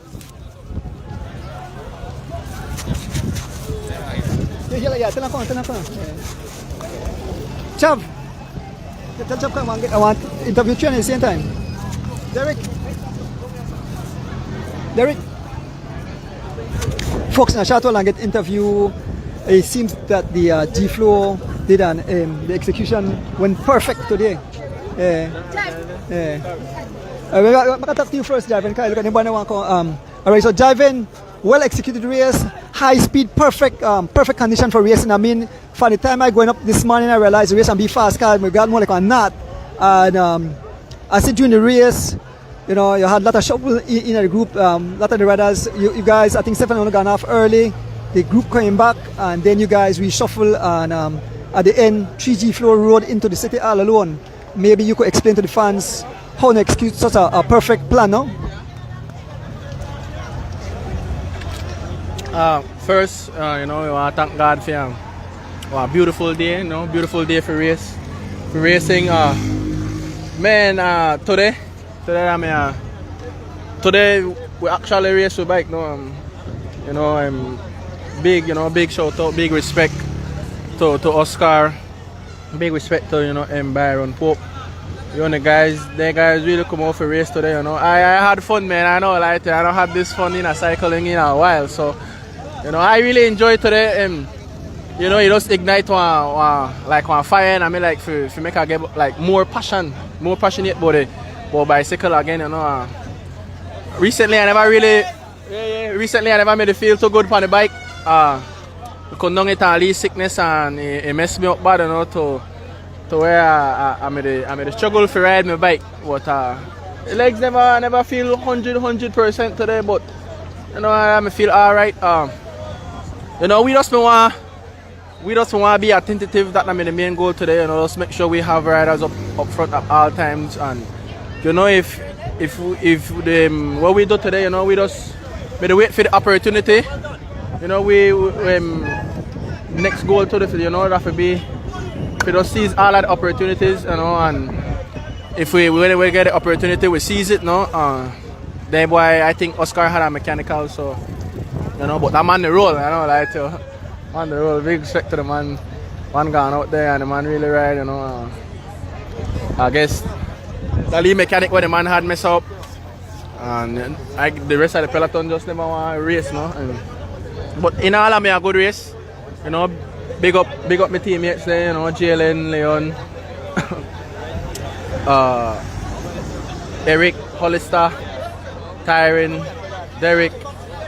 Yeah, talang ko. Chav. Tell Chav I want interview you at the same time. Derek. Folks, na shot lang get interview. It seems that the G Flow did the execution went perfect today. Makatalk to you first, Javin. Kaya look at ko. Alright, so Javin, well executed race, high speed, perfect condition for racing. I mean, for the time I going up this morning, I realized the race and be fast. Cause we got more like a knot. And I said during the race, you know, you had a lot of shuffle in the group. A lot of the riders, you guys, I think 7 only gone off early. The group came back, and then you guys reshuffle. And at the end, 3G Flow rode into the city all alone. Maybe you could explain to the fans how to execute such a perfect plan, no? First, you know, we want to thank God for a beautiful day. You know, beautiful day for racing. Today we actually race with bike. No, you know, big shout out, big respect to Oscar, big respect to Byron Pope. The guys really come out for race today. You know, I had fun, man. I know, like I don't have this fun in a cycling in a while. So, you know, I really enjoyed today. You know, it just ignite one fire, and I mean, like for make I get like more passionate about it. But bicycle again, you know. Recently I never made it feel too good on the bike. Because now it's sickness and it messed me up bad, you know, to where I made a struggle for ride my bike. But the legs never feel 100% today, but you know, I feel alright. You know, we just want to be attentive. That's the main goal today. You know, just make sure we have riders up front at all times. And you know, if what we do today, you know, we just wait for the opportunity. You know, we next goal to the field, you know, that would be we just seize all the opportunities, you know, and if we get the opportunity, we seize it, no. Then boy, I think Oscar had a mechanical, so you know, but that man the roll, you know, like man the roll. Big respect to the man gone out there and the man really ride, you know. I guess the lead mechanic where the man had messed up, and the rest of the peloton just never want to race, no. But in all, I made a good race, you know. Big up my teammates there, you know, Jalen, Leon, Eric, Hollister, Tyron, Derek,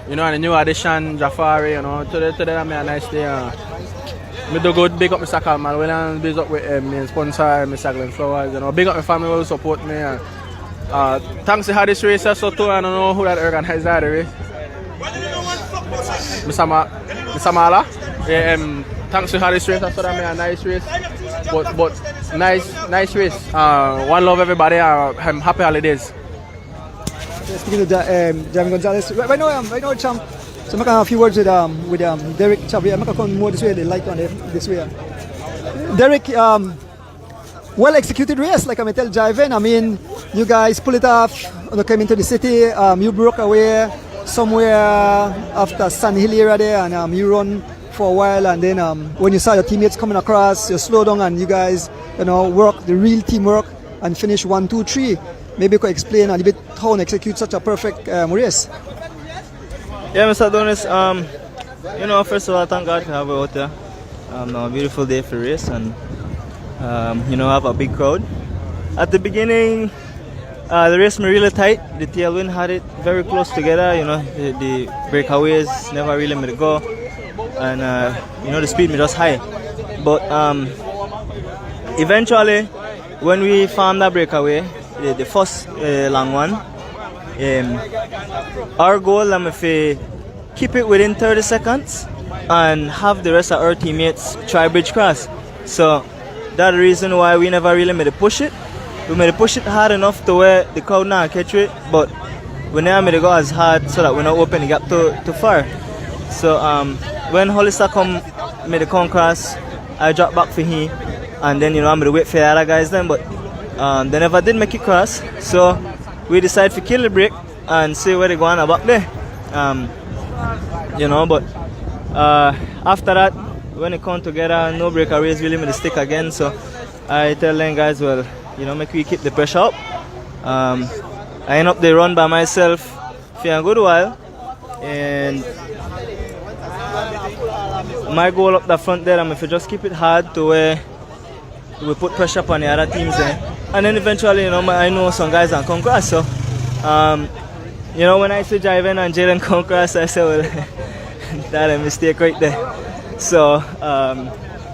you know, and the new addition, Jafari, you know, today I'm a nice day. Me do good, big up Mr. Kalman, when I'm big up with my sponsor, Mr. Glenn Flowers, you know, big up my family who support me. Thanks to how this race so too, I don't know who that organized that race. Mr. Mahler. Yeah, thanks to how this race, I thought I made a nice race. But nice race. One love everybody, happy holidays. Speaking to Jeremy Gonzalez, right now, champ. So I'm a few words with Derek Chabri. I'm gonna come more this way. The light on this way. Derek, well executed race. Like I tell Jiven, I mean, you guys pull it off. You came into the city. You broke away somewhere after Sun Hill area there, and you run for a while. And then when you saw your teammates coming across, you slow down and you guys, you know, work the real teamwork and finish 1, 2, 3. Maybe you could explain a little bit how to execute such a perfect race. Yeah, Mr. Adonis, you know, first of all, thank God to have you out there. A beautiful day for race and, you know, have a big crowd. At the beginning, the race was really tight. The tailwind had it very close together, you know, the breakaways never really made it go. And, you know, the speed was just high. But eventually, when we found that breakaway, the first long one, our goal is to keep it within 30 seconds and have the rest of our teammates try bridge cross. So that's the reason why we never really made it push it. We made it push it hard enough to where the crowd now catch it, but we never made it go as hard so that we not open the gap too far. So when Hollister made the come cross, I dropped back for him, and then, you know, I'm gonna wait for the other guys then, but they never did make it cross. So we decided to kill the break and see where they go on back there. You know, but after that, when it come together, no breakaways really made the stick again. So I tell them guys, well, you know, make we keep the pressure up. I end up the run by myself for a good while, and my goal up the front there, I'm if you just keep it hard to where we put pressure upon the other teams there. And then eventually, you know, I know some guys are come cross, so you know, when I see Jiven and Jalen come cross, I say, well, that's a mistake right there. So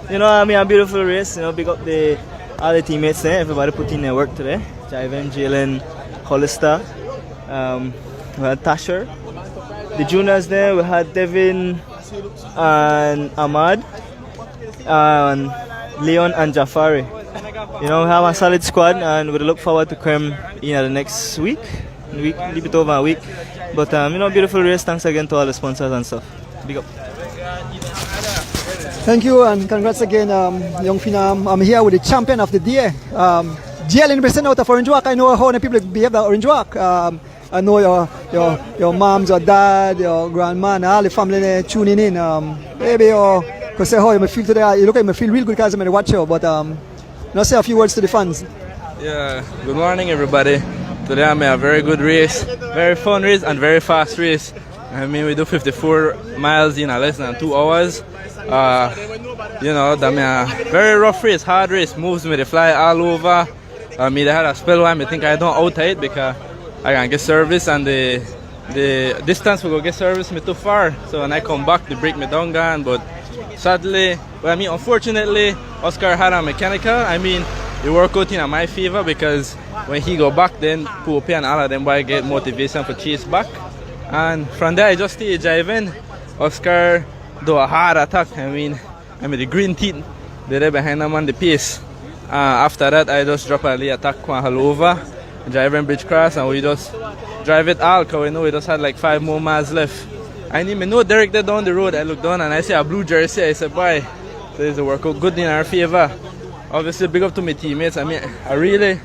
you know, I mean, a beautiful race. You know, big up all the teammates there. Everybody put in their work today. Jiven, Jalen, Hollister, we had Tasher, the juniors there. We had Devin and Ahmad, and Leon and Jafari. You know, we have a solid squad, and we look forward to come in the next week, a little bit over a week. But you know, beautiful race. Thanks again to all the sponsors and stuff. Big up. Thank you and congrats again, young Finam. I'm here with the champion of the day, Jalen Brisson out of Orange Walk. I know how many people behave at Orange Walk. I know your moms, your dad, your grandma, and all the family tuning in. Maybe you could say how you feel today. You look like you feel real good because I'm going to watch you, but now say a few words to the fans. Yeah, good morning everybody. Today I made a very good race, very fun race and very fast race. I mean, we do 54 miles in less than 2 hours. You know, that a very rough race, hard race, moves me to fly all over. I had a spell where I think I don't out it because I can get service, and the distance we go get service me too far. So when I come back, they break me down gone. But sadly, well, I mean, unfortunately, Oscar had a mechanical. I mean, it worked out in my favor because when he go back, then Pope and all of them boy get motivation for chase back. And from there, I just stay driving. Oscar do a hard attack. I mean the green teeth, they're there behind him on the pace. After that, I just drop a little attack one all over, driving bridge cross, and we just drive it all because we know we just had like 5 more miles left. I need me know Derek there down the road. I look down and I see a blue jersey. I said, boy, so it's a work out good in our favor. Obviously, big up to my teammates. I mean, I really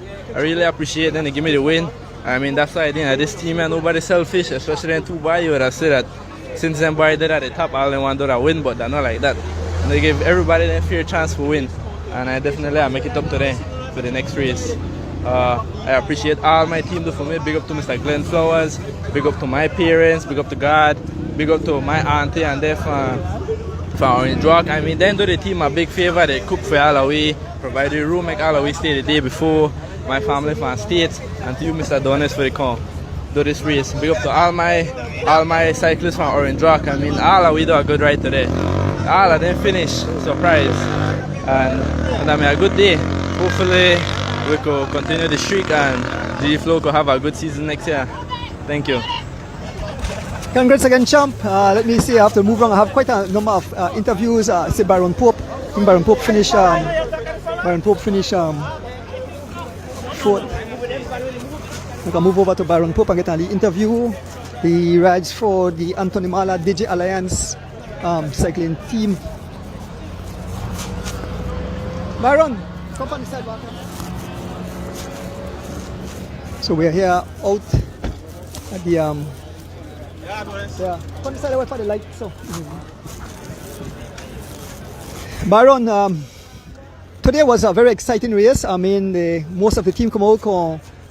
appreciate them. They give me the win. I mean, that's why I think this team and nobody's selfish, especially in 2 boys. You would have said that since them boys did at the top, all they want to do is win, but they're not like that. And they give everybody a fair chance to win. And I definitely make it up today for the next race. I appreciate all my team do for me. Big up to Mr. Glenn Flowers. Big up to my parents. Big up to God. Big up to my auntie and they for Orange Walk. I mean, they do the team a big favor. They cook for all of we, provide the room, make all of we stay the day before. My family from States, and to you, Mr. Donis, for the call. do this race. Big up to all my cyclists from Orange Rock. I mean, all of we do a good ride today. All of them finish, surprise. And I mean, a good day. Hopefully, we could continue the streak and G Flow could have a good season next year. Thank you. Congrats again, champ. Let me see, I have to move on. I have quite a number of interviews. Say Byron Pope. I think Byron Pope finished fourth. We can move over to Byron Pope and get an interview. He rides for the Anthony Mahler DJ Alliance cycling team. Byron, come on the side. So we're here out at the come inside away for the light. So Byron, today was a very exciting race. I mean, most of the team come out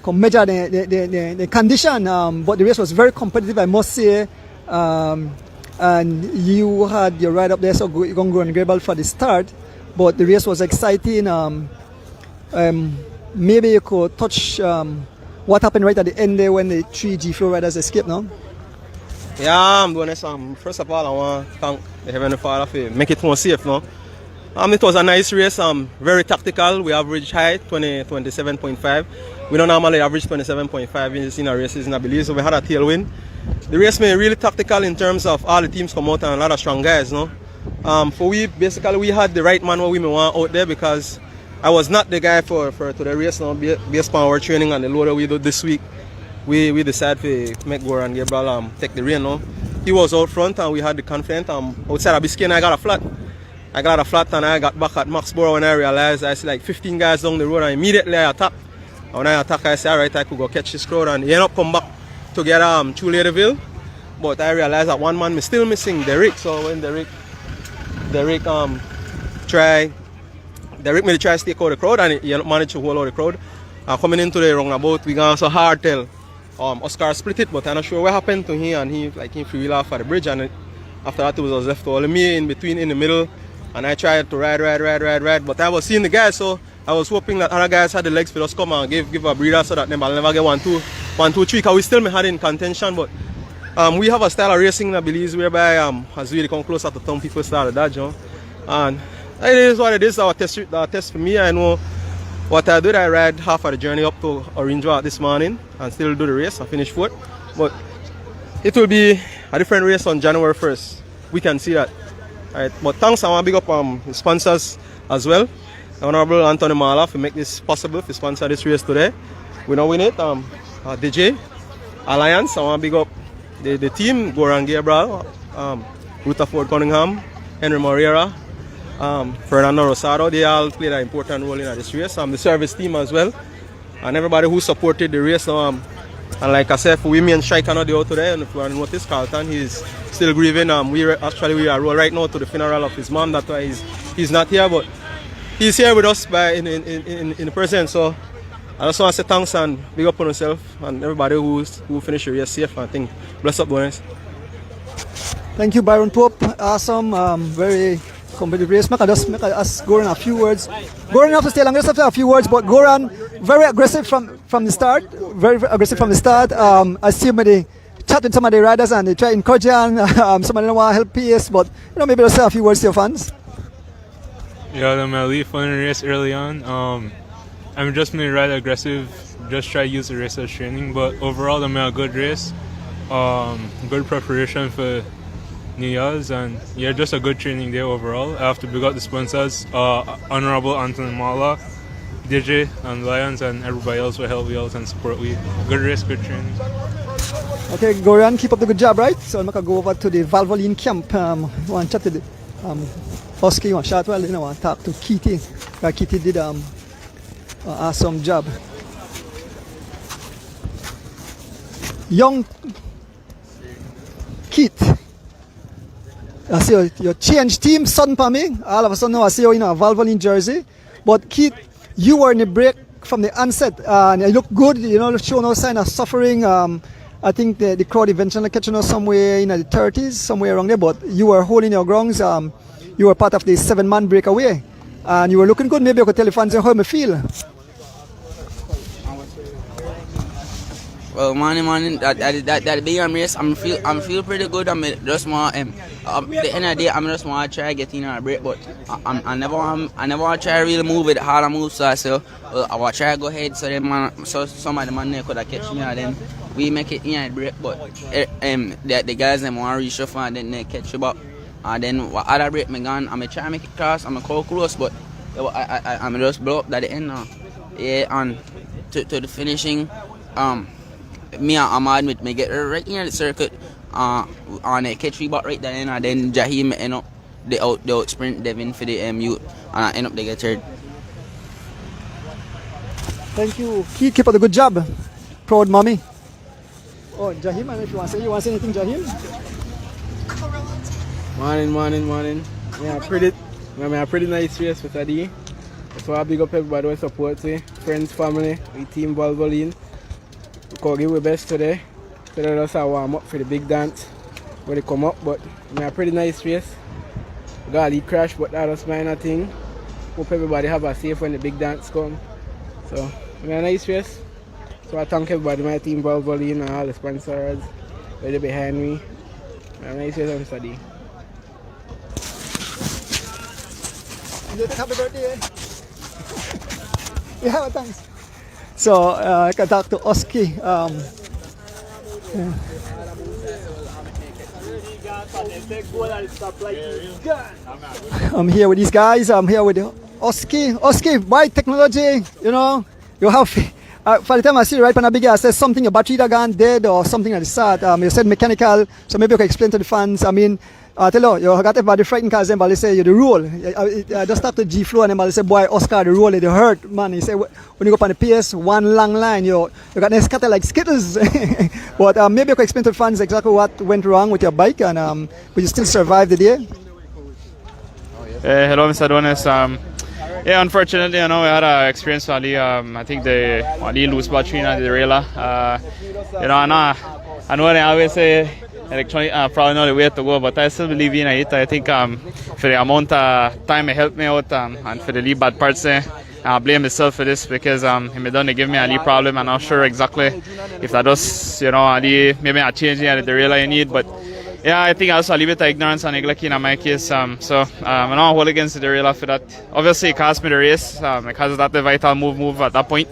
come measure the condition, but the race was very competitive, I must say. And you had your ride up there, so you're going to go and grab for the start. But the race was exciting. Maybe you could touch what happened right at the end there when the 3 G Flow riders escaped, no? Yeah, I'm doing this. First of all, I want to thank the Heavenly Father for make it more safe, no? It was a nice race, very tactical. We averaged high, 27.5. We don't normally average 27.5 in our races in Belize, so we had a tailwind. The race made really tactical in terms of all the teams come out and a lot of strong guys, no? For we, basically, we had the right man what we want out there because I was not the guy for to the race, no? Based on our training and the load that we did this week, we decided to make Goran Gabriel take the rein, no? He was out front and we had the confidence. Outside of Biscayne, I got a flat. And I got back at Maxborough when I realized I see like 15 guys down the road and immediately I attacked. And when I attacked, I said, alright, I could go catch this crowd and he ended up come back to get through Ladyville. But I realized that one man was still missing, Derek. So when Derek made a try to stake out the crowd and he managed to hold out the crowd. Coming into the roundabout, we got so hard tell. Oscar split it, but I'm not sure what happened to him and he free off at the bridge and after that it was left only me in between in the middle. And I tried to ride, but I was seeing the guys, so I was hoping that other guys had the legs for us come and give a breather so that I'll never get 1, 2, 3, because we still may had in contention, but we have a style of racing in Belize whereby as we come closer to town, people start to dodge, you know? And it is what it is, our test for me. I know what I did. I ride half of the journey up to Orange Rock this morning and still do the race. I finished fourth, but it will be a different race on January 1st. We can see that. Right. But thanks, I want to big up the sponsors as well. Honorable Anthony Mahler for make this possible, to sponsor this race today. We know win it. DJ Alliance, I want to big up the team, Goran Gabriel, Rutherford Cunningham, Henry Moreira, Fernando Rosado. They all played an important role in this race. The service team as well. And everybody who supported the race. And like I said, for women striker not out today, and if you want to notice, Carlton, he's still grieving. We are right now to the funeral of his mom. That's why he's not here, but he's here with us in the present. So I just want to say thanks and big up on yourself and everybody who finished the race safe. I think bless up, boys. Thank you, Byron Pope. Awesome, very competitive race. Make I ask Goran a few words. Goran have to stay longer after a few words, but Goran very aggressive from the start. Very aggressive from the start. I see him chat with some of the riders and they try to encourage you and some of them want to help pace, but maybe they'll say a few words to your fans. Yeah, I'm a really fun race early on. I'm just going to ride aggressive, just try to use the race as training, but overall I'm a good race. Good preparation for New Year's and yeah, just a good training day overall. I have to big up the sponsors, Honorable Anthony Mahler, DJ and Lions and everybody else will help you out and support we. Good race, good training. Okay, Goran, keep up the good job, right? So I'm going to go over to the Valvoline camp. Want to chat to the Husky, want to chat well, want to talk to Kitty. Kitty did an awesome job. Young Keith, I see you changed team sudden for me. All of a sudden now I see you in a Valvoline jersey. But Keith, you were in the break from the onset and you look good, show no sign of suffering. I think the crowd eventually catching us somewhere in the 30s, somewhere around there, but you were holding your grounds. You were part of the 7-man breakaway and you were looking good. Maybe you could tell the fans how you feel. Well, morning, that big race, I'm feel pretty good. I'm just want the end of the day, I'm just want to try getting a break, but I never want to try really move it hard. I move so I say, well, I want to try go ahead so some of the man there could have catch me and then we make it in a break, but the guys them want to reshuffle and then they catch you back, and then what other break me gone, I'm try make it cross, I'm go close, but I'm just blow up at the end now. Yeah, and to the finishing, me and Ahmad with me get right in the circuit on a catch me back right there, and then Jahim end up the out sprint Devin for the youth, and I end up they get third. Thank you. Keep up the good job. Proud mommy. Oh, Jahim, if you want to say anything, Jahim? Morning. Yeah, pretty nice race with Adi. So I big up everybody who supports me, friends, family, we team Valvoline. We could give our best today. So let us warm up for the big dance when they come up. But a pretty nice race. We got a lead crash, but that was minor thing. Hope everybody have a safe when the big dance come. So a nice race. So I thank everybody, my team Valvoline and all the sponsors ready behind me. A nice race on Saturday. Happy birthday. Yeah, thanks. So I can talk to Oski. I'm here with these guys. I'm here with Oski. Oski, why technology? You know, you have. For the time I see you right on a big, I said something your battery that gone dead or something like that. You said mechanical, so maybe you can explain to the fans. I mean, tell you got everybody frightened because them, but they say you the rule. I just talked to G Flow and them, they say, boy, Oscar, the rule, they hurt, man. He said when you go up on the PS, one long line, you got them scatter like skittles. But maybe you can explain to the fans exactly what went wrong with your bike and but you still survived the day. Hello, Mr. Adonis. Yeah, unfortunately, you know, we had an experience with Ali. I think the loose battery in the derailleur. You know, I know they always say electronic probably not the way to go, but I still believe in it. I think for the amount of time it helped me out and for the lead bad parts I blame myself for this because he done give me a lead problem. I'm not sure exactly if that does, you know, Ali maybe I change the derailleur you need, but yeah, I think also a little bit of ignorance and neglect in my case. So I'm not hold against the derailleur for that. Obviously it cost me the race because that's the vital move at that point.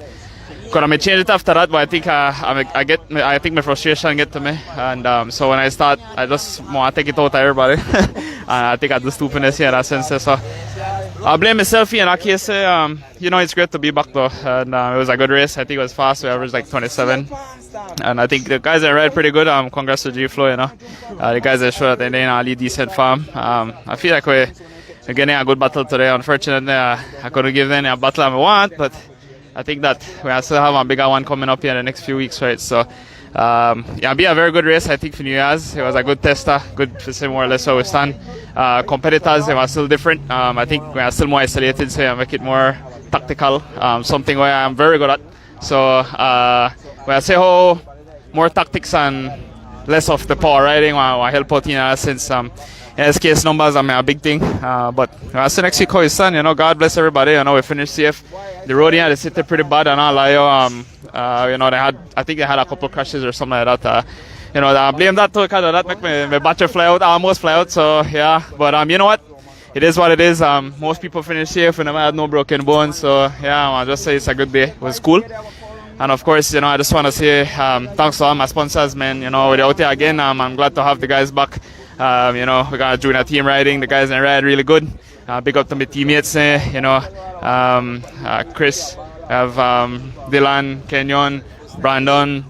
Could I change it after that, but I think I think my frustration get to me, and so when I start, I just want to take it out to everybody, and I think I do stupidness here in that sense. So I blame myself in that case. You know, it's great to be back though, and it was a good race. I think it was fast. We averaged like 27, and I think the guys that ride pretty good. Congrats to G Flow, you know, the guys that showed that they're in a really decent form. I feel like we're getting a good battle today. Unfortunately, I couldn't give them a battle I want, but I think that we still have a bigger one coming up here in the next few weeks, right? So, yeah, it'll be a very good race, I think, for New Year's. It was a good tester, good to see more or less how we stand. Competitors, they were still different. I think we are still more isolated, so I make it more tactical, something where I'm very good at. So, when I say how more tactics and less of the power riding, will help out in a sense. In this case, numbers are a big thing, but as the next week how it's done, you know, God bless everybody. You know, we finished safe. The road here, they sit pretty bad, and all you know, I think they had a couple crashes or something like that. You know, I blame that too because that make my battery fly out, almost fly out. So yeah, but you know what? It is what it is. Most people finish safe, and I had no broken bones. So yeah, I just say it's a good day. It was cool. And of course, you know, I just want to say thanks to all my sponsors, man. You know, we're out here again. I'm glad to have the guys back. You know, we got a junior team riding. The guys in ride really good. Big up to my teammates. You know, Chris, have Dylan, Kenyon, Brandon.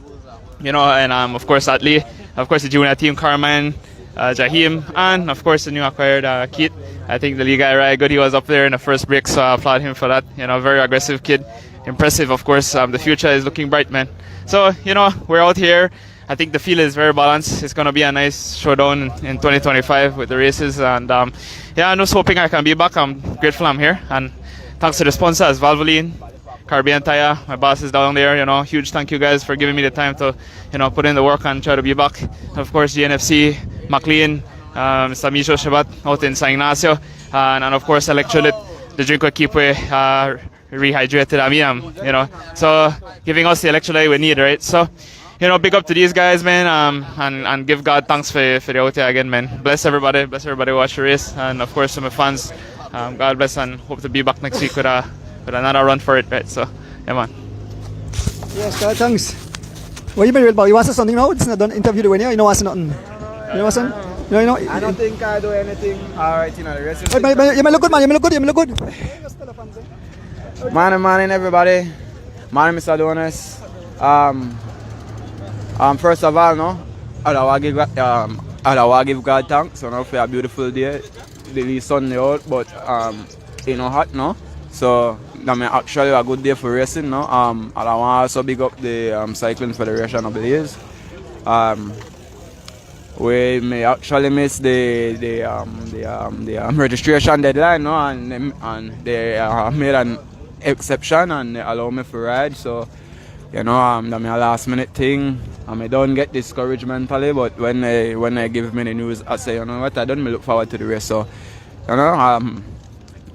You know, and of course Atlee. Of course the junior team, Carmine, Jahim, and of course the new acquired Keith. I think the league guy ride good. He was up there in the first break, so I applaud him for that. You know, very aggressive kid. Impressive, of course. The future is looking bright, man. So, you know, we're out here. I think the field is very balanced. It's going to be a nice showdown in 2025 with the races. And yeah, I'm just hoping I can be back. I'm grateful I'm here. And thanks to the sponsors, Valvoline, Caribbean Tire. My boss is down there. You know, huge thank you guys for giving me the time to, you know, put in the work and try to be back. And of course, GNFC, McLean, Mr. Micho Shabat out in San Ignacio. And of course, Electrolyte, the drink will keep rehydrated. You know, so giving us the electrolyte we need, right? So big up to these guys, man, and give God thanks for the out here again, man. Bless everybody who watch the race, and of course to my fans, God bless, and hope to be back next week with another run for it, right? So, yeah, man. Yes, thanks. What you been real about? You want to say something now? It's not done interview the winner. You know what's nothing. You know what's on? I don't think I do anything alright in the race. You may look good, man. You may look good. Morning, everybody. My name is Adonis. First of all, no, I want to give God thanks, for a beautiful day. The sun is out, but hot, no. So that may actually a good day for racing, no. I want to also big up the Cycling Federation of Belize. We may actually miss the registration deadline, no, and they made an exception and they allow me to ride. So, that's my last minute thing. I don't get discouraged mentally, but when they give me the news, I say, you know what, I don't look forward to the race. So,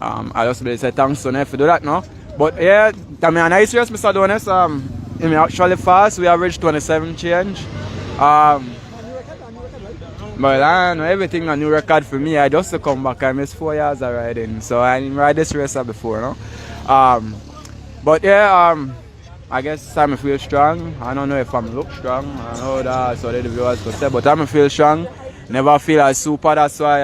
I just really say thanks to them for do that, no. But yeah, that's a nice race, Mr. Donis. It actually fast. We averaged 27 change. But I know everything a new record for me. I just to come back. I missed 4 years of riding, so I didn't ride this race before, no. But yeah, I guess I feel strong. I don't know if I'm look strong. I know that's what the viewers could say, but I feel strong. Never feel as super. That's why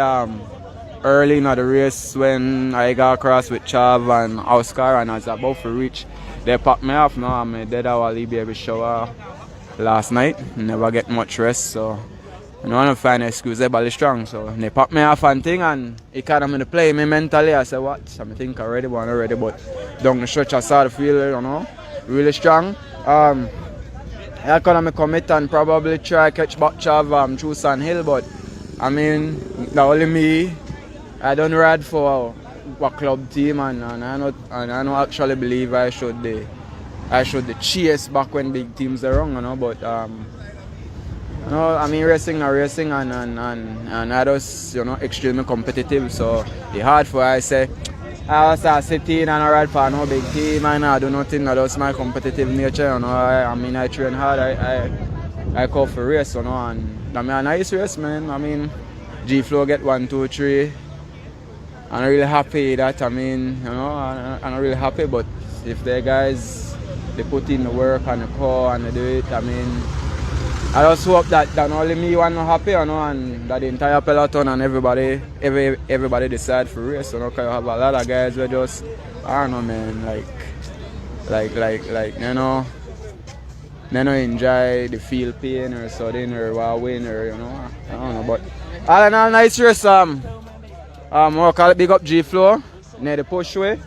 early in the race when I got across with Chav and Oscar and I was about to reach, they packed me off. Now I'm dead our baby shower last night. Never get much rest, so I don't want to find an excuse. They're really strong, so they packed me off and thing, and it kind of made me play me mentally. I said, what? I think I'm ready, but I'm not ready. But down the stretch, I started to feel, really strong. I could commit and probably try catch back Chav through Sand Hill, but I mean, not only me. I don't ride for a club team, and I don't actually believe I should chase back when big teams are wrong, but I mean racing and I just extremely competitive, so it's hard for I say I was sitting and I ride for no big team and I do nothing. That's my competitive nature, I mean I train hard, I go for race, and I mean a nice race, man. I mean G-Flow get 1, 2, 3. I'm really happy that, I'm not really happy, but if the guys, they put in the work and the core and they do it, I mean, I just hope that not only me one not happy, and that the entire peloton and everybody decide for race, because you have a lot of guys who just, I don't know, man, they don't enjoy the field pain or something or win or, I don't know, but all in all, nice race. I call it big up G-Flow near the pushway.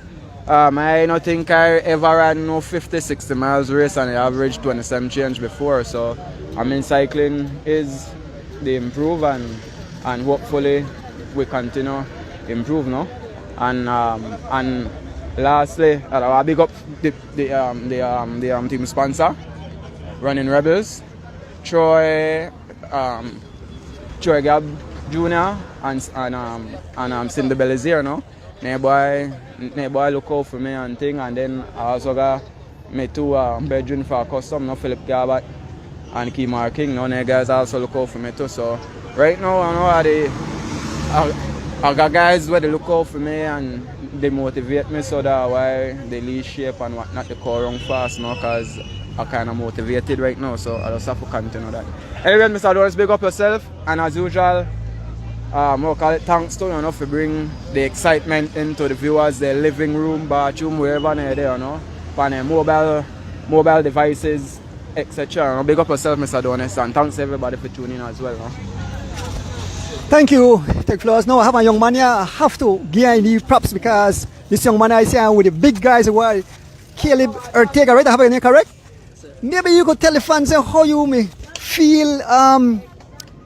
I don't think I ever ran no 50-60 miles race and I averaged 27 change before. So I mean cycling is the improve and hopefully we continue improve, no. And lastly, I big up the team sponsor, Running Rebels, Troy Gab Junior and Cindy Belize, Neighboy look out for me and thing, and then I also got me two bedroom for custom, Philip Garbat and Kemar King. They guys also look out for me too. So right now I got guys where they look out for me and they motivate me, so that why they lead shape and whatnot, they call run fast now, because I'm kind of motivated right now, so I just have to continue that. Anyway, Mr. Doris, big up yourself, and as usual, we'll call it thanks to for bring the excitement into the viewers, their living room, bathroom, wherever they're there, on their mobile devices, etc. Big up yourself, Mr. Donis, and thanks everybody for tuning in as well. Thank you, Tech Floors. Now I have a young man here. I have to give him the props because this young man I see with the big guys who are Caleb Ortega, right? I have your name correct? Maybe you could tell the fans how you may feel,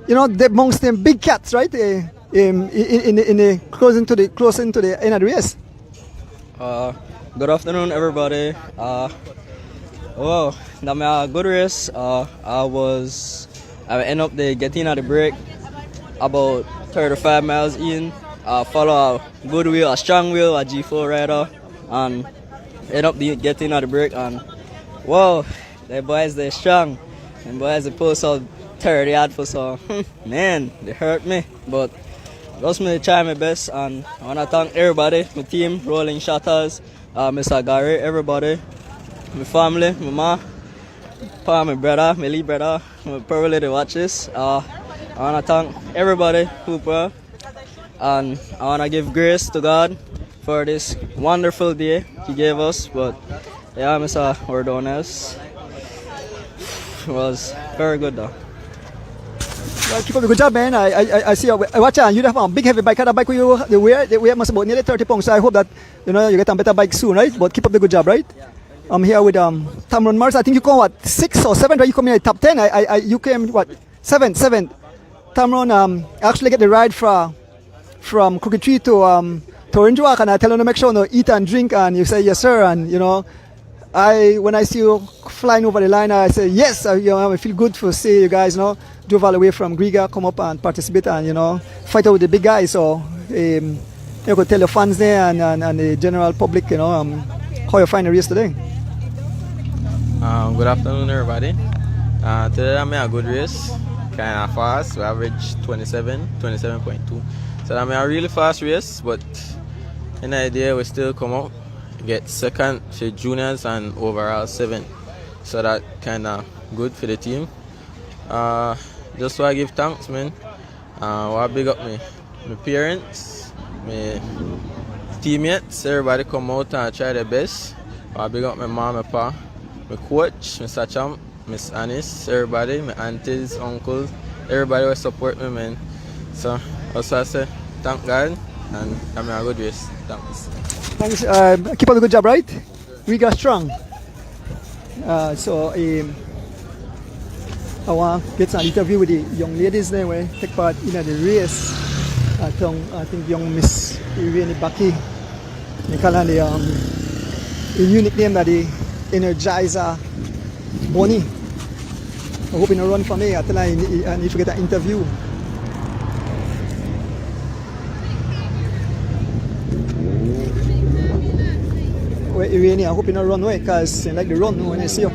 amongst them big cats, right? In the close into the end of the race. Good afternoon, everybody. Wow, that was a good race. I end up getting at the break about 35 miles in. Follow a good wheel, a strong wheel, a G4 rider, and end up getting at the break. And wow, the boys, they're strong. And boys, the post out 30 yard for so, man, they hurt me. But just me try my best, and I want to thank everybody, my team, Rolling Shutters, Mr. Gary, everybody, my family, my mom, my brother, my lead brother, my probably they watch this. I want to thank everybody, Hooper, and I want to give grace to God for this wonderful day He gave us. But yeah, Mr. Ordonez, it was very good though. Well, keep up the good job, man. I see. Watch out, you have a big heavy bike. That bike you the weight must about nearly 30 pounds. So I hope that you get a better bike soon, right? But keep up the good job, right? I'm here with Tamron Mars. I think you come what 6 or 7, right? You come in the top 10. You came what 7. Tamron actually get the ride from Crooked Tree to Orange Walk, and I tell him to make sure no eat and drink, and you say yes sir, and when I see you flying over the line, I say yes. I feel good to see you guys drove all the way from Griga, come up and participate and fight out with the big guys. So you could tell your fans there and the general public how you find the race today. Good afternoon everybody. Today I made a good race, kind of fast. We averaged 27.2. So I made a really fast race, but in the idea we still come out, get second for juniors and overall 7th. So that kind of good for the team. Just want to give thanks, man. Want to big up my parents, my teammates, everybody come out and try their best. Want to big up my mom, my pa, my coach, Mr. Champ, Miss Anis, everybody, my aunties, uncles, everybody will support me, man. So also I say thank God and I'm a good race. Thanks. Thanks. Keep up the good job, right? We got strong. I want to get an interview with the young ladies there where take part in the race. I think young Miss Irene Baki. They call her the unique name that the Energizer Bonnie. I hope you run for me. I tell her I need to get an interview. Where Irene, I hope you run away because I like the run when I see you.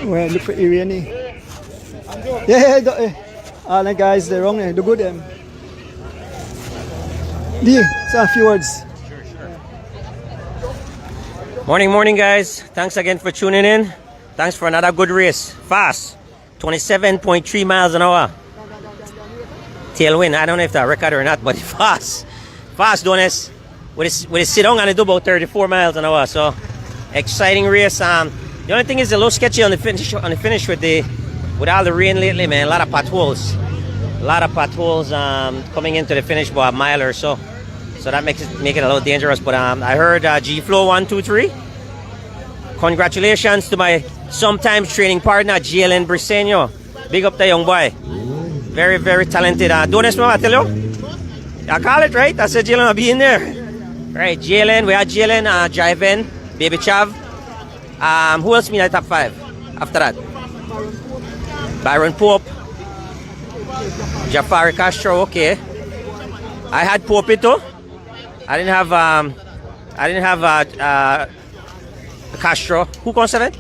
Well, look for Irene. All the guys, they're wrong. They're good. Say a few words. Morning, guys. Thanks again for tuning in. Thanks for another good race. Fast. 27.3 miles an hour. Tailwind. I don't know if that record or not, but fast. Fast, Donis. With a sit down, and do about 34 miles an hour. So, exciting race. The only thing is a little sketchy on the finish with all the rain lately, man. A lot of potholes coming into the finish by Mahler. So that make it a little dangerous. But I heard G Flow 1, 2, 3. Congratulations to my sometimes training partner Jalen Briseño. Big up the young boy. Very, very talented. Donis, I tell you, I call it right. I said Jalen will be in there. Right, Jalen. We had Jalen, Jiven, Baby Chav. Who else in the top 5 after that? Byron Pope, Jafari Castro. Okay, I had Pope too. I didn't have Castro. Who comes 7th?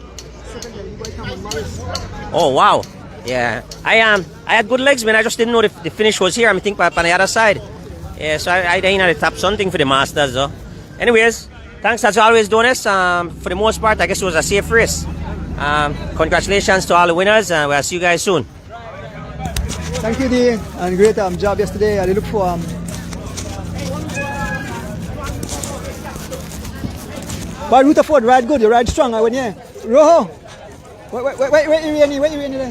Oh wow, yeah. I had good legs, man. I just didn't know the finish was here. I think on the other side. Yeah, so I didn't have the top something for the Masters though. Anyways. Thanks as always, Donis. For the most part, I guess it was a safe race. Congratulations to all the winners, and we'll see you guys soon. Thank you, D, and great job yesterday. I look for But Rutherford, ride good, you ride strong. I went here. Rojo, wait, Irene there.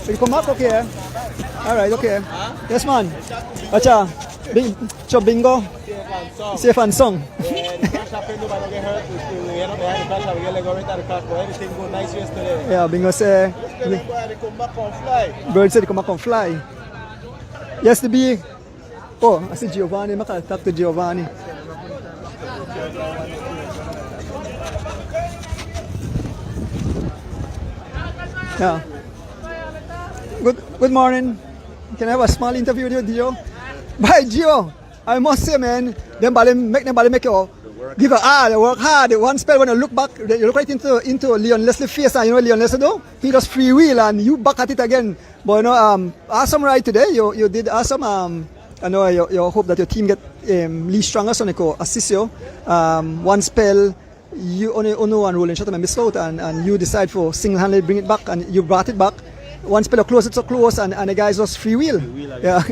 Will you come up? Okay. All right, okay. Yes, man. Acha, bingo. Safe and song. Yeah, bingo say. Bird said come back and fly. Yes, the bee. Oh, I see Giovanni. I can talk to Giovanni. Yeah. Good morning. Can I have a small interview with you, Gio? By Gio, I must say, man, them body make you give they work hard. One spell when you look back, you look right into Leon Leslie's face, and you know what Leon Leslie do? He just free wheel and you back at it again. But you know, awesome ride today. You did awesome. I know you hope that your team get Lee stronger so they can assist you. One spell, you only one rolling shot and miss out, and you decide for single-handedly bring it back, and you brought it back. One spell, you close it so close, and the guys just free wheel. Yeah.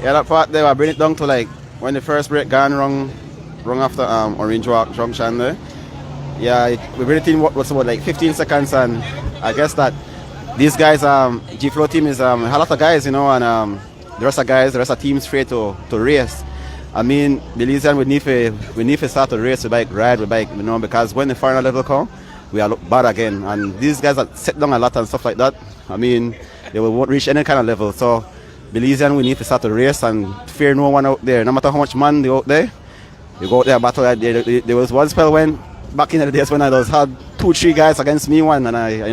Yeah, that part there, I bring it down to like when the first break gone wrong after Orange Walk Junction there. Yeah, we bring the team what's about like 15 seconds, and I guess that these guys, G-Flow team is a lot of guys, you know, and the rest of the team's free to race. I mean, Belizean, we need to start to race the bike, ride the bike, you know, because when the final level come, we are look bad again. And these guys are set down a lot and stuff like that. I mean, they won't reach any kind of level. So Belizean, we need to start to race and fear no one out there. No matter how much man they out there, you go out there battle. There was one spell when back in the days when I had 2-3 guys against me one, and I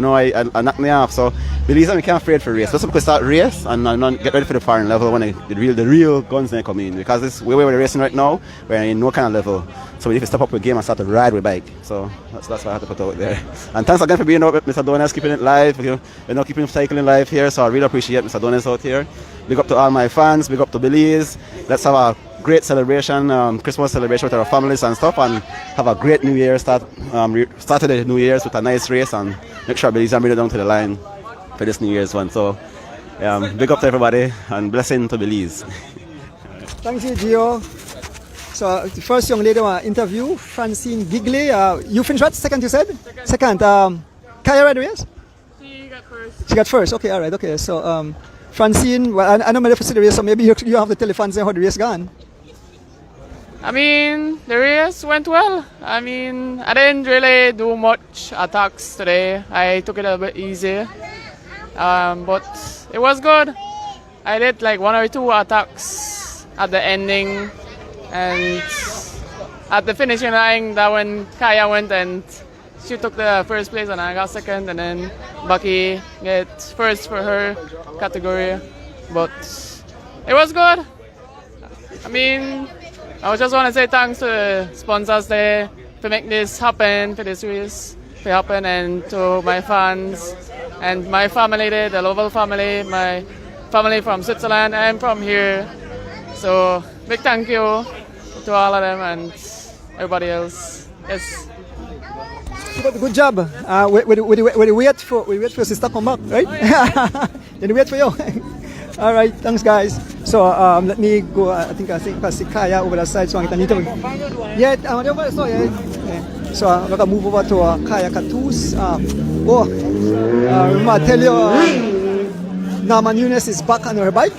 knocked me off. So Belizean, we can't afraid for race. So we can start race and not get ready for the foreign level when the real guns they come in, because it's where we're racing right now, we're in no kind of level. So we need to step up the game and start to ride with bike. So that's what I have to put out there. And thanks again for being out with Mr. Donis, keeping it live. You know, keeping cycling live here. So I really appreciate Mr. Donis out here. Big up to all my fans. Big up to Belize. Let's have a great celebration, Christmas celebration with our families and stuff, and have a great New Year. Started the New Year's with a nice race, and make sure Belize made it down to the line for this New Year's one. So big up to everybody, and blessing to Belize. Thank you, Gio. So the first young lady interview, Francine Gigley. You finished what? Second, you said? Second. Kaya read the race? She got first. She got first. Okay, all right. Okay, so Francine, well, I know maybe for the race, so maybe you have the telephone saying how the race gone. I mean, the race went well. I mean, I didn't really do much attacks today. I took it a bit easy. But it was good. I did like 1 or 2 attacks at the ending. And at the finishing line, that when Kaya went and she took the first place and I got second, and then Bucky get first for her category. But it was good. I mean, I just want to say thanks to the sponsors there to make this happen, for this race to happen, and to my fans and my family there, the local family, my family from Switzerland and from here. So big thank you to all of them and everybody else. Yes. Good job. We wait for sister come back, right? Then we wait for you. All right, thanks guys. So let me go. I think I see Kaya over the side, so I need to. Yeah, so I'm gonna move over to Kaya Katus. I tell you, Nama Nunes is back on her bike.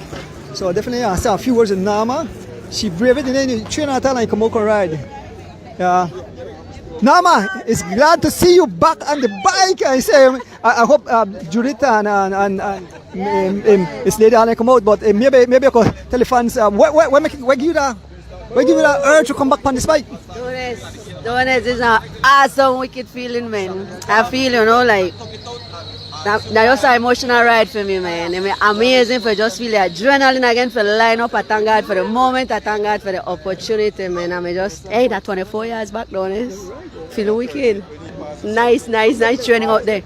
So definitely, I say a few words in Nama. She braved it, and then you train her and come out and ride. Yeah. Nama, it's glad to see you back on the bike. I say, I hope Judith and this lady Anna come out, but maybe I could tell the fans where give you the urge to come back on this bike. Donis is an awesome, wicked feeling, man. I feel, you know, like that just an emotional ride for me, man. I mean, amazing for just feel the adrenaline again for the lineup. I thank God for the moment. I thank God for the opportunity, man. I mean, just, hey, that 24 years back, Donis. Feel wicked. Nice training out there.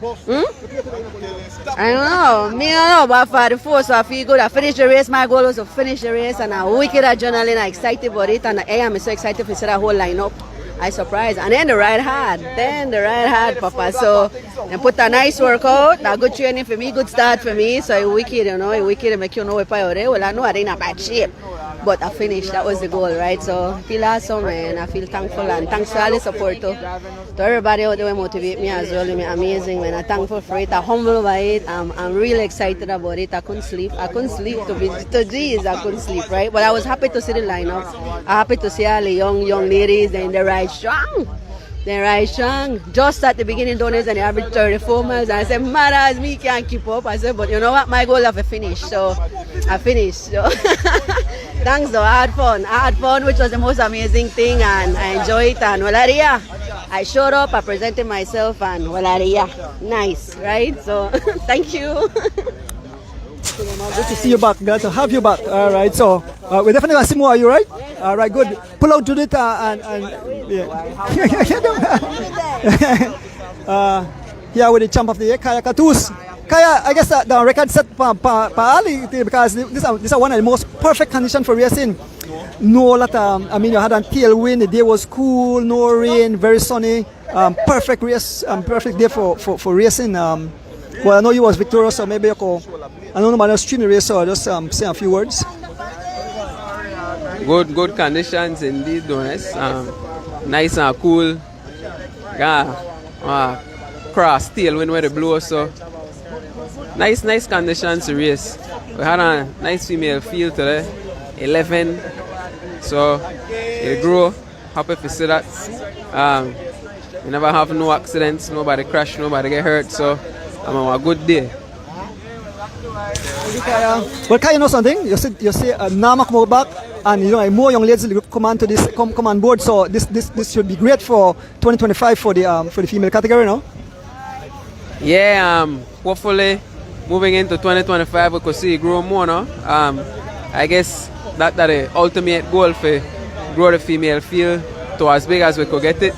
I don't know, but for the force, so I feel good. I finished the race. My goal was to finish the race, and I'm wicked adrenaline. I'm excited about it, and I'm so excited to see that whole lineup. I surprised, and then the ride hard, Papa. So I put a nice workout, a good training for me, good start for me. So it wicked, you know, it wicked. Make you know if I already. Well, I know I didn't in a bad shape, but I finished. That was the goal, right? So I feel awesome, man. I feel thankful, and thanks for all the support to everybody out there who motivate me as well. It's amazing, man. I'm thankful for it. I'm humble by it. I'm really excited about it. I couldn't sleep. I couldn't sleep right? But I was happy to see the lineup. I'm happy to see all the young ladies. They're in the ride strong. Just at the beginning, Donis, and they averaged 34 miles. And I said, mad as me, can't keep up. I said, but you know what? My goal is to finish. So I finished. So thanks, though. I had fun, which was the most amazing thing, and I enjoyed it. And I showed up, I presented myself, and nice, right? So thank you. Good to see you back. Glad to have you back. All right. So we're definitely gonna see more of you, right? All right. Good. Pull out Judith and yeah. Here with the champ of the year, Kaya Katus. Kaya, I guess the record set for Ali because this is one of the most perfect conditions for racing. No lot. I mean, you had a tailwind. The day was cool. No rain. Very sunny. Perfect race. Perfect day for racing. Well, I know you was victorious, so maybe I don't know about the stream race, so I'll just say a few words. Good conditions indeed, Donis. Nice and cool. Yeah, cross tailwind where the blow, so nice conditions to race. We had a nice female field today, 11. So it grow. Happy to see that. We never have no accidents, nobody crash, nobody get hurt, so a good day. Well, Kaya, you know something? You say Nama come back, and you know more young ladies will come on board. So this should be great for 2025 for the female category, no? Yeah. Hopefully, moving into 2025, we could see it grow more, no? I guess that's the ultimate goal for grow the female field to as big as we could get it.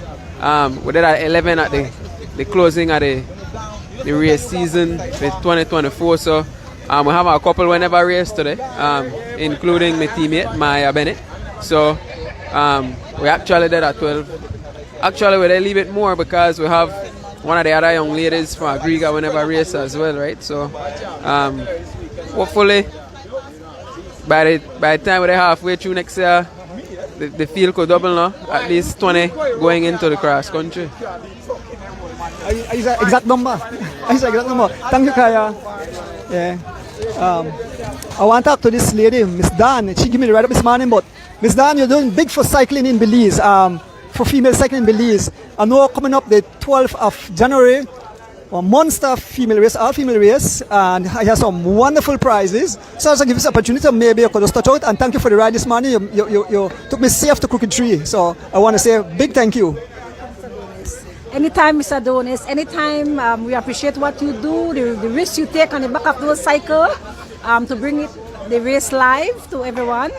We did at 11 at the closing of the race season for 2024, so we have a couple we never raced today, including my teammate Maya Bennett. So we actually did at 12. Actually we did a little bit more because we have one of the other young ladies from Agriga we never raced as well, right? So hopefully by the time we're halfway through next year, the field could double now, at least 20 going into the cross country. Exact number. Exact number. Thank you, Kaya. Yeah. I want to talk to this lady, Miss Dan. She gave me the ride up this morning, but Miss Dan, you're doing big for cycling in Belize, for female cycling in Belize. I know coming up the 12th of January, a monster female race, all female race, and I have some wonderful prizes. So I was going to give this opportunity, maybe I could just touch out, and thank you for the ride this morning. You took me safe to Crooked Tree, so I want to say a big thank you. Anytime, Mr. Donis, anytime, we appreciate what you do, the risk you take on the back of those cycle to bring the race live to everyone.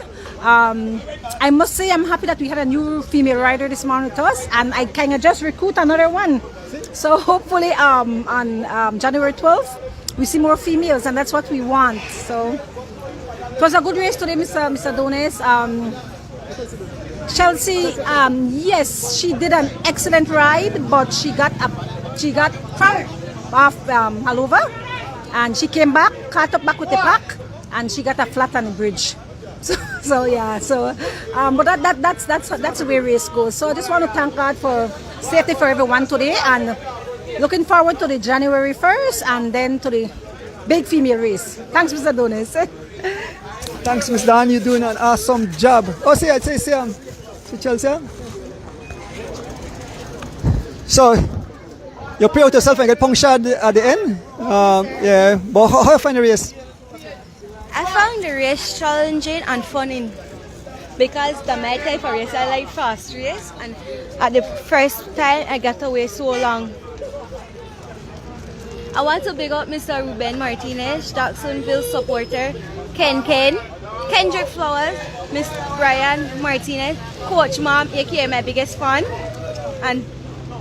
I must say I'm happy that we had a new female rider this morning with us, and I kind of just recruit another one. So hopefully on January 12th, we see more females, and that's what we want. So it was a good race today, Mr. Donis. Chelsea, yes, she did an excellent ride, but she got cramped off all over, and she came back, caught up back with the pack, and she got a flat on the bridge. But that's the way race goes. So I just want to thank God for safety for everyone today, and looking forward to the January 1st and then to the big female race. Thanks, Mr. Donis. Thanks, Miss Dan. You're doing an awesome job. Oh, see Chelsea. So you pray out yourself and get punctured at the end. Yeah, but how you find the race? I found the race challenging and funny because my type of race I like fast race, and at the first time I got away so long. I want to big up Mr. Ruben Martinez, Jacksonville supporter, Kendrick Flowers, Miss Brian Martinez, Coach Mom, aka my biggest fan, and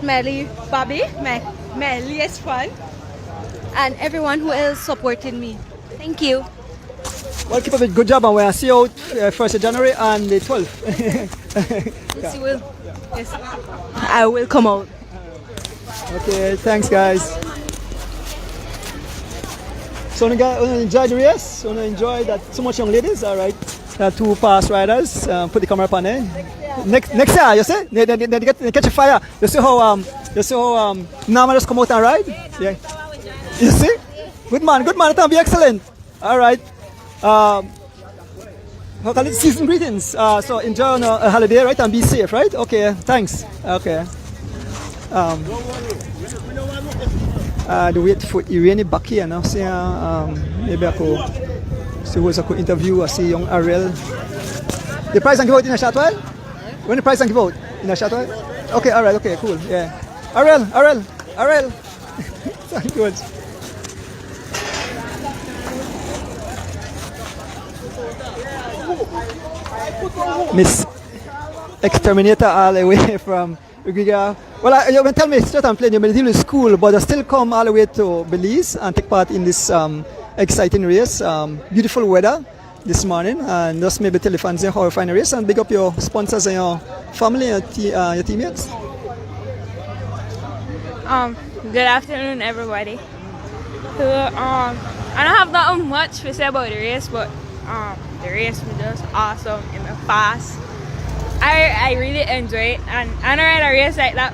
Melly Bobby, my least fan, and everyone who else supported me. Thank you. Well, keep up a good job, and we'll see you out 1st of January and the 12th. Yes, you will. Yes, I will come out. Okay, thanks, guys. So, enjoy the race. Enjoy that so much young ladies. All right, two fast riders. Put the camera up on there. Next year, you see, they catch a fire. You see how Nama just come out and ride. Yeah. You see, good man. It'll be excellent. All right. How call it? Season greetings. So enjoy on a holiday, right, and be safe, right? Okay. Thanks. Okay. The wait for Irene back here now. See, maybe I could see who I could interview. I see young Ariel. The prize and give out in a short while? When the prize and give out? In a short while? Okay, alright, okay, cool. Yeah. Ariel. Thank you. Miss Exterminator all the way from Ugiga. Well, you can tell me straight and plain, you may deal with school, but you still come all the way to Belize and take part in this exciting race. Beautiful weather this morning, and just maybe tell the fans how you find the race and big up your sponsors and your family and your teammates. Good afternoon, everybody. So, I don't have that much to say about the race, but the race was just awesome and fast. I really enjoyed it, and I don't ride a race like that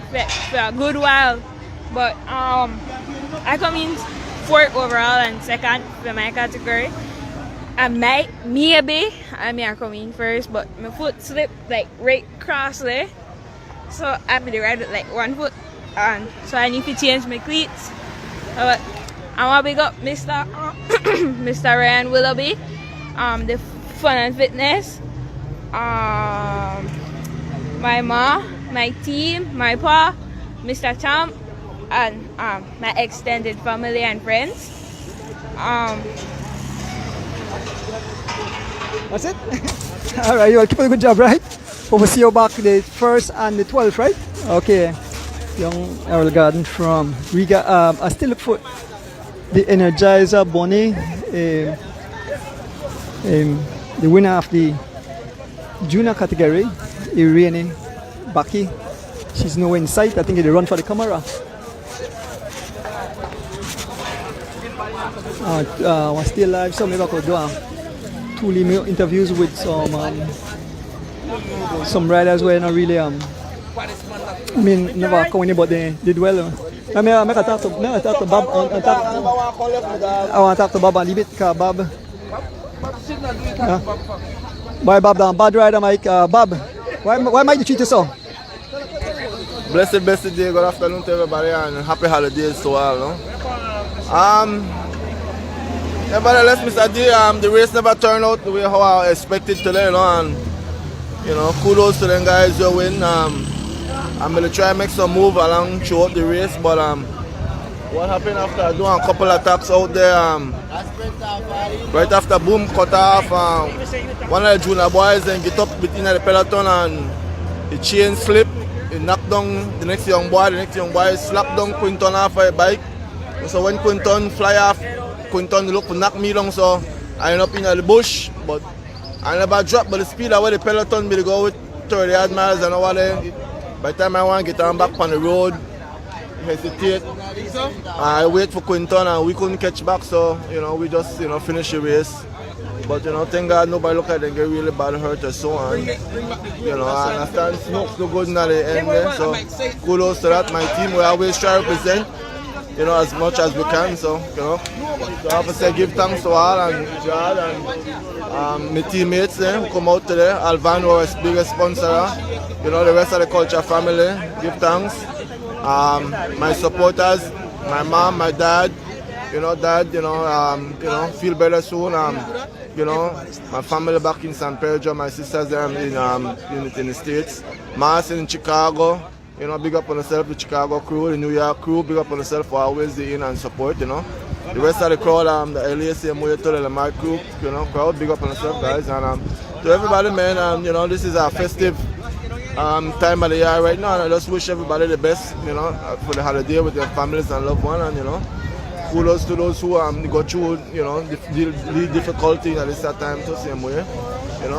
for a good while. But I come in 4th overall and 2nd for my category. And maybe I may come in 1st, but my foot slipped like right across there, so I'm gonna ride with like 1 foot, and so I need to change my cleats. But I want to big up Mr. Mr. Ryan Willoughby, the Fun and Fitness, my ma, my team, my pa, Mr. Champ, and my extended family and friends. That's it? Alright, you all keep up a good job, right? Hope we see you back the 1st and the 12th, right? Okay. Young Errol Garden from Riga. I still look for the Energizer Bonnie, the winner of the junior category, Irene Baki. She's nowhere in sight. I think they run for the camera. We're still live, so maybe I could do 2 interviews with some riders where not really never coming, but they did well. I talk to Bob. I want to talk to Bob a little bit, because Bob. Boy, Bob, the bad rider, Mike. Bob, why might you treat you so? Blessed day, good afternoon to everybody, and happy holidays to all. No? Nevertheless, Mr. D, the race never turned out the way how I expected today, you know, and kudos to them guys who win. I'm gonna try and make some move along throughout the race, but what happened after doing a couple of attacks out there, right after boom cut off, one of the junior boys then get up between the peloton and the chain slip. It knocked down the next young boy slapped down Quinton off a bike. So when Quinton fly off, Quinton look to knock me down, so I end up in the bush, but I never dropped. But the speed of where the peloton will go with 30 odd miles an hour there, by the time I want to get on back on the road, hesitate. I wait for Quinton and we couldn't catch back, so we just finish the race. But thank God nobody look at them get really bad hurt or so on. I understand smoke's no good in the end there, so kudos to that. My team we always try to represent, as much as we can. So so I have to say give thanks to all and Jad and my teammates there who come out today. Alvan was biggest sponsor. The rest of the culture family, give thanks. My supporters, my mom, my dad, feel better soon. My family back in San Pedro, my sisters there in the States. Mars in Chicago, big up on yourself, the Chicago crew, the New York crew, big up on yourself for always the in and support, The rest of the crowd, the LAC, the Lamar crew, crowd, big up on yourself, guys. And to everybody, man, this is our festive time of the year right now, and I just wish everybody the best, for the holiday with their families and loved ones, and kudos to those who go through, the difficulty at this time to same way,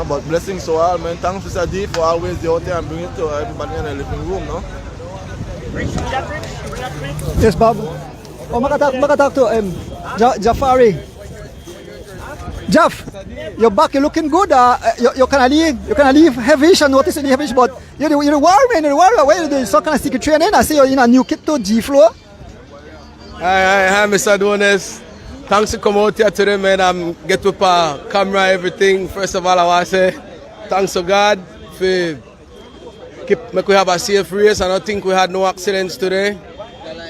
but blessings to all, man. Thanks Mr. D for always the out there and bring it to everybody in the living room, no? Yes, Bob. Oh, I talk to Jafari. Jeff, your back, you're looking good. You can leave heavyish and notice the heavyish, but you're warm, man. You're warm. Where you doing? So can I stick a training? I see you're in a new kit to G-Flow. Hi, Mr. Donis. Thanks to come out here today, man. Get with camera, everything. First of all, I want to say thanks to God for make we have a safe race. I don't think we had no accidents today.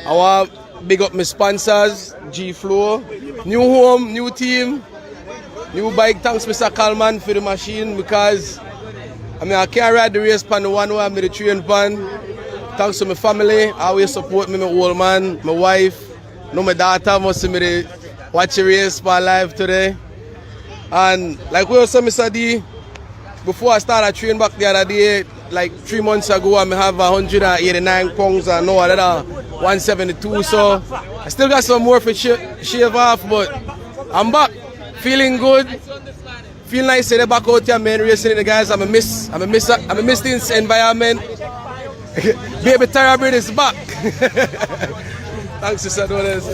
I want to big up my sponsors, G-Flow, new home, new team, new bike. Thanks, Mr. Kalman, for the machine, because I can't ride the race pan the one way I'm the train pan. Thanks to my family, always support me, my old man, my wife. No, my daughter must see me watch the race for live today. And like we also Mr. D, before I started training back the other day, like 3 months ago, I have 189 pounds and now another 172. So I still got some more for shave off, but I'm back, feeling good. Feel nice to be back out here, man, racing the guys. I'm a miss this environment. Baby Thoroughbred is back. Thanks, Sister Donis.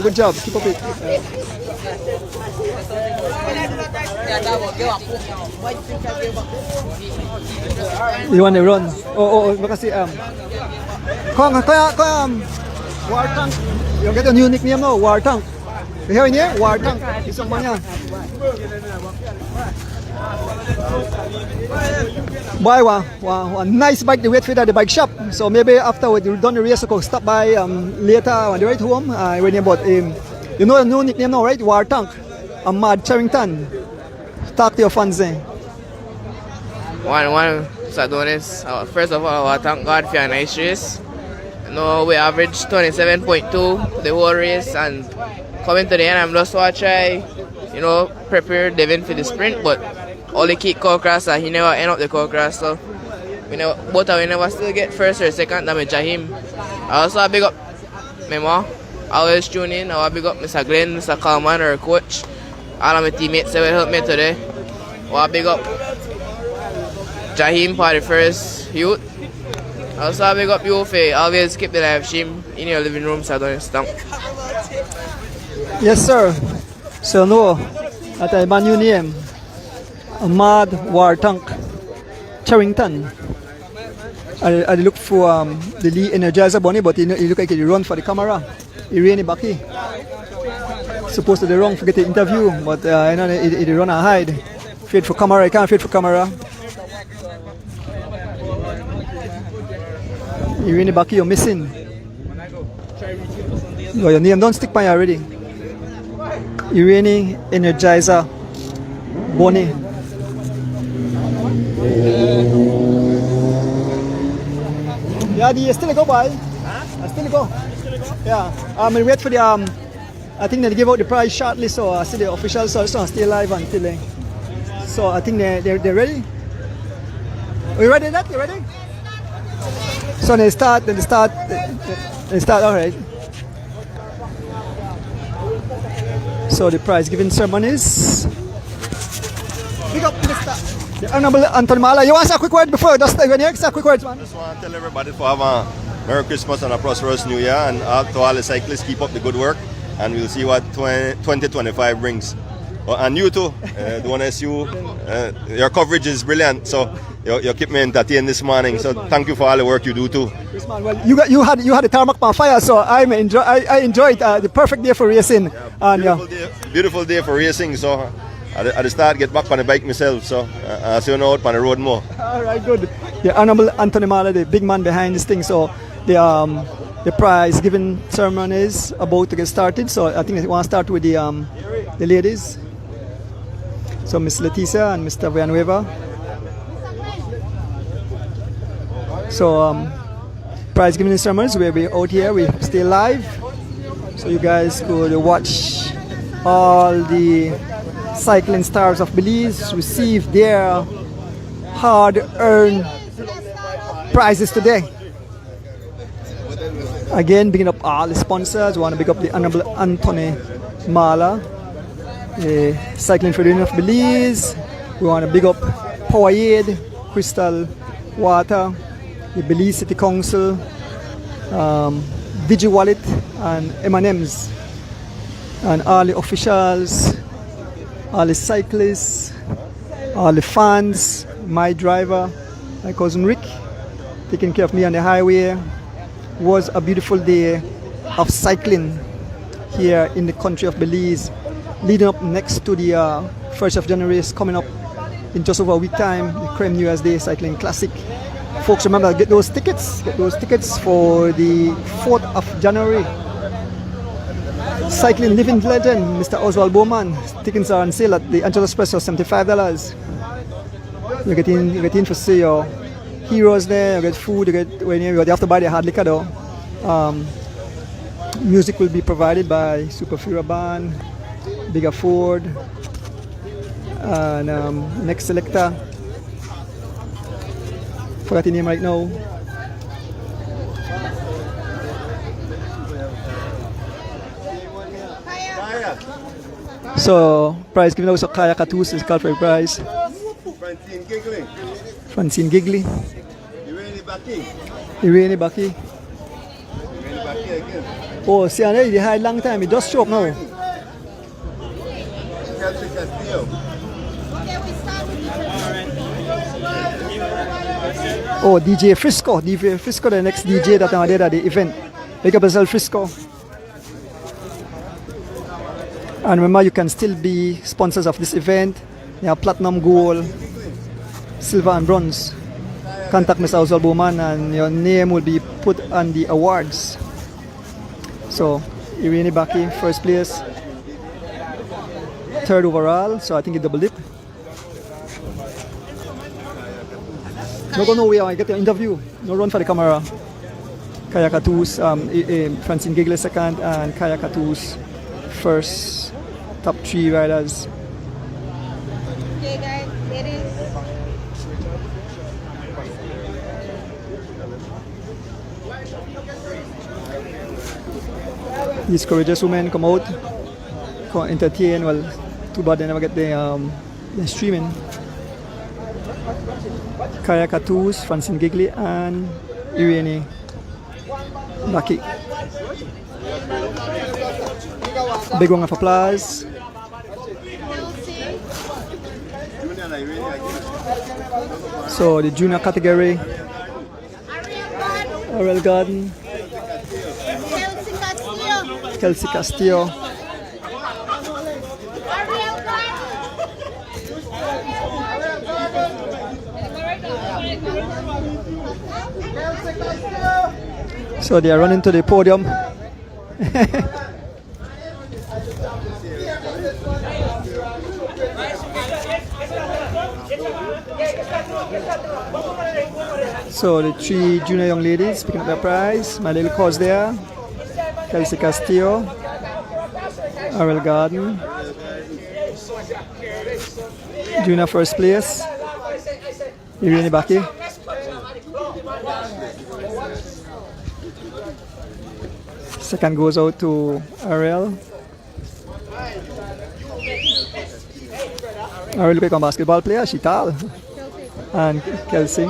Good job. Keep up it. You want to run? Because War Tank. You get a new nickname now, War Tank. You hear here? War Tank. It's a man. Buy one nice bike to wait for at the bike shop. So maybe after we done the race, we could stop by later on the way home. When about you know the new nickname now, right? War Tank. I'm Mad Charrington. Talk to your fans then. One, Sadonis. First of all, I thank God for a nice race. No, we averaged 27.2 the whole race, and coming to the end, I'm just want to try, prepare Devin for the sprint, but all the kick co-cross, he never end up the co-cross, so we never still get first or second than Jahim. I also big up my mom. I always tune in. I big up Mr. Glenn, Mr. Coleman, our coach. All of my teammates that will help me today. I big up Jahim for the first youth. I also big up you for always keep the live stream in your living room so I don't stamp. Yes, sir. So no, that I ban new name. Mad War Tank Charrington. I look for the Lee Energizer Bunny, but he look like he run for the camera. He really backy. Supposed to be wrong, forget the interview, but he run and hide. Afraid for camera, I can't afraid for camera. He really backy, you're missing. Oh, your name don't stick by already. Irene Energizer Bunny. Yeah, do you still go by? I still go. Yeah, I'm wait for the I think they give out the prize shortly, so I see the officials also stay alive until then. So I think they're ready. Are you ready? You ready? So they start. All right. So the prize giving ceremonies. Big up the Honorable Anthony Mahler. You want to say a quick word before? Just say a quick word, man. I just want to tell everybody to have a Merry Christmas and a prosperous New Year, and to all the cyclists, keep up the good work, and we'll see what 2025 brings. And you too, the one SU, your coverage is brilliant, so you keep me entertained this morning. So thank you for all the work you do too. Well, you had the tarmac on fire, so I enjoyed the perfect day for racing. Beautiful day for racing. So at the start, get back on the bike myself. So I see you out on the road more. All right, good. The Honorable Anthony Mahler, the big man behind this thing. So the prize giving ceremony is about to get started. So I think they want to start with the ladies. So Miss Leticia and Mr. Villanueva. So prize giving ceremonies where we out here, we stay live. So you guys could watch all the cycling stars of Belize receive their hard-earned prizes today. Again, bigging up all the sponsors. We want to big up the Honorable Anthony Mahler, the Cycling Federation of Belize. We want to big up Powerade, Crystal Water, the Belize City Council, DigiWallet, and M&M's, and all the officials, all the cyclists, all the fans, my driver, my cousin Rick, taking care of me on the highway. It was a beautiful day of cycling here in the country of Belize, leading up next to the 1st of January is coming up in just over a week time, the Creme New Year's Day Cycling Classic. Folks, remember, get those tickets for the 4th of January. Cycling living legend, Mr. Oswald Bowman. Tickets are on sale at the Angelo Express for $75. You get in for see your heroes there, you get food, you have to buy the hard liquor though. Music will be provided by Super Fura Band, Bigger Ford, And next selector, forgot the name right now. So prize given out, so Kaya Katus is called for a prize. Francine Giggly. Irene Baki. Oh, see, they had long time. It just show up now. Oh, DJ Frisco. DJ Frisco, the next DJ that I did at the event. Big up yourself, Frisco. And remember, you can still be sponsors of this event. You have platinum, gold, silver, and bronze. Contact Mr. Oswald Bowman and your name will be put on the awards. So, Irene Baki, first place. Third overall, so I think it double dip. No go nowhere, I get the interview. No run for the camera. Kaya Katus, Francine Giggly second, and Kaya Katus first. Top 3 riders. Okay guys, it is. These courageous women come out, entertain. Well, too bad they never get the streaming. Kaya Katus, Francine Giggly, and Irene Baki. Big round of applause. So the junior category, Ariel Garden, Kelsey Castillo, so they are running to the podium. So the 3 junior young ladies picking up their prize. My little cause there. Kelsey Castillo, Ariel Garden, junior first place, Irene Baki. Second goes out to Ariel. Ariel look like a basketball player, she tall. And Kelsey.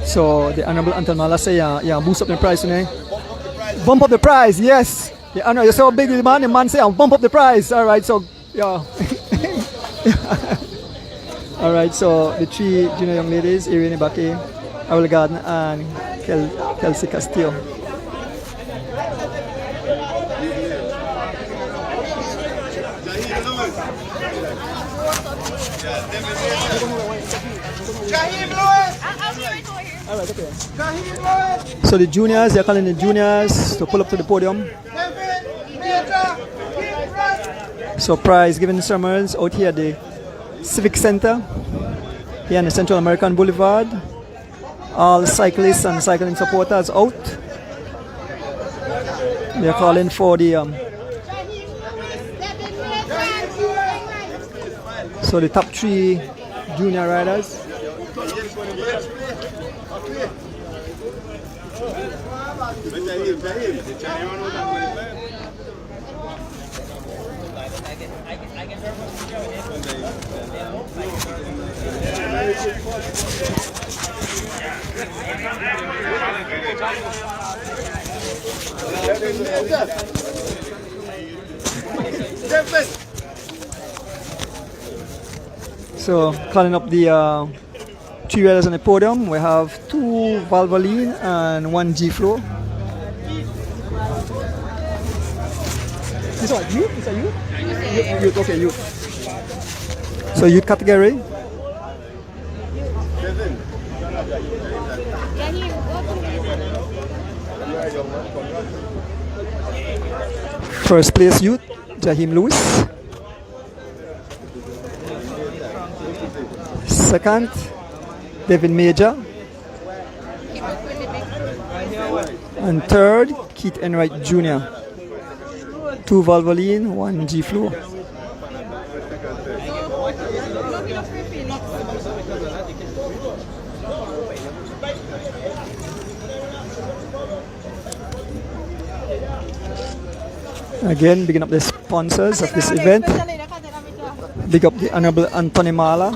So the Honorable Anton Mahler say, yeah, boost up the price, you know. Bump up the price, yes. The honor, you saw how big the man say, bump up the price. All right, so yeah. All right, so the 3 junior young ladies, Irene Baki, Ariel Garden, and Kelsey Castillo. Alright, okay. So the juniors, they're calling the juniors to pull up to the podium. So prize giving sermons out here at the Civic Center, here in the Central American Boulevard. All cyclists and cycling supporters out. They're calling for the so the top 3 junior riders. So calling up the 3 riders on the podium. We have 2 Valvoline and 1 G-Flow. Is that you? Is that you? Youth, okay, youth. So youth category. First place youth, Jaheim Lewis. Second, Devin Major. And third, Keith Enright Jr. 2 Valvoline, 1 G Flow. Again, bigging up the sponsors of this event. Big up the Honorable Anthony Mahler,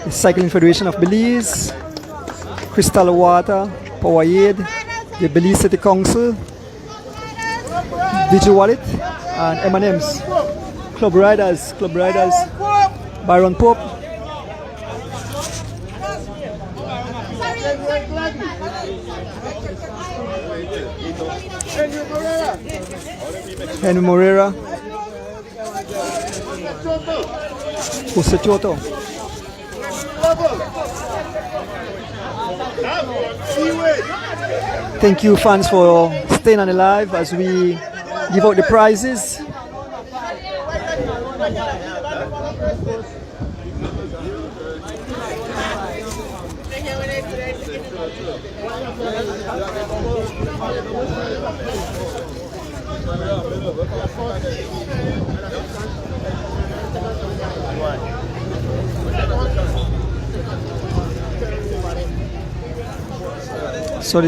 the Cycling Federation of Belize, Crystal Water, Powerade, the Belize City Council, Digi Wallet, and M&M's. Club Riders, Byron Pope. Henry Morera, Jose Choto. Thank you, fans, for staying on the live as we give out the prizes. So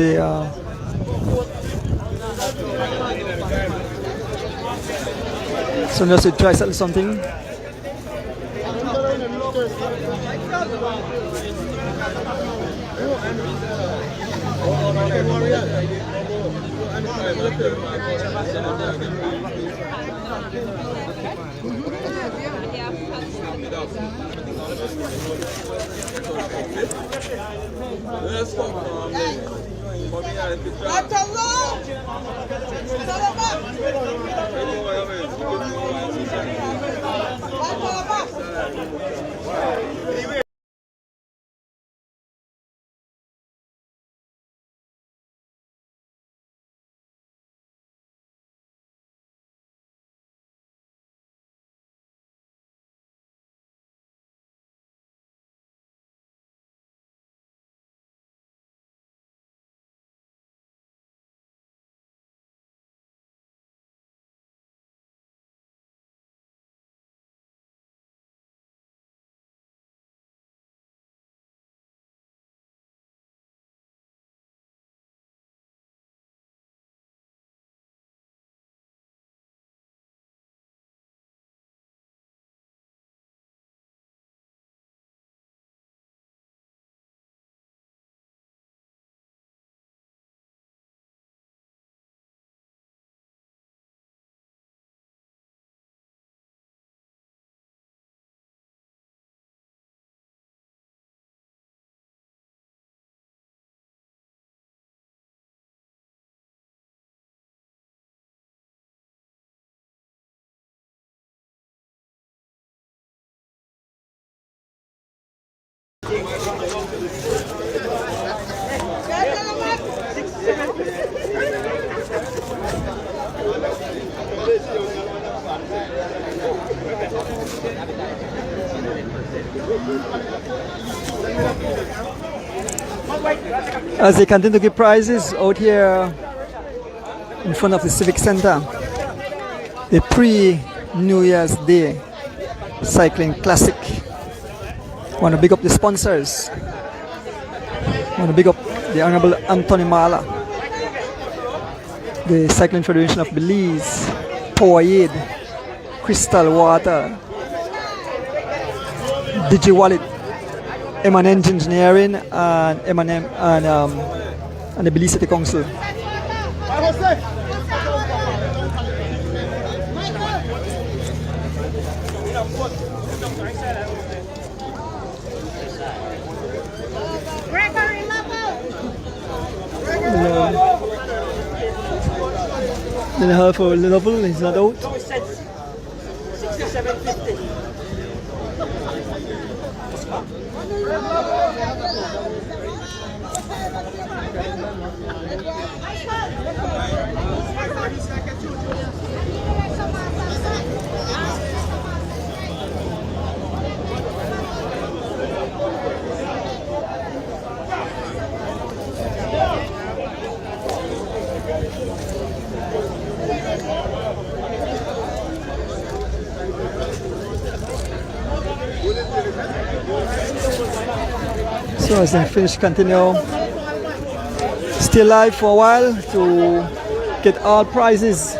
so just to try something. As they continue to give prizes out here in front of the Civic Center, the pre-New Year's Day Cycling Classic. Want to big up the sponsors. Want to big up the Honorable Anthony Mahler, the Cycling Federation of Belize, Powerade, Crystal Water, Digi Wallet, M&M Engineering, and M&M and the Belize City Council. Then half a level is not out. No, it said 67.50. So as they finish, continue. Stay live for a while to get all prizes.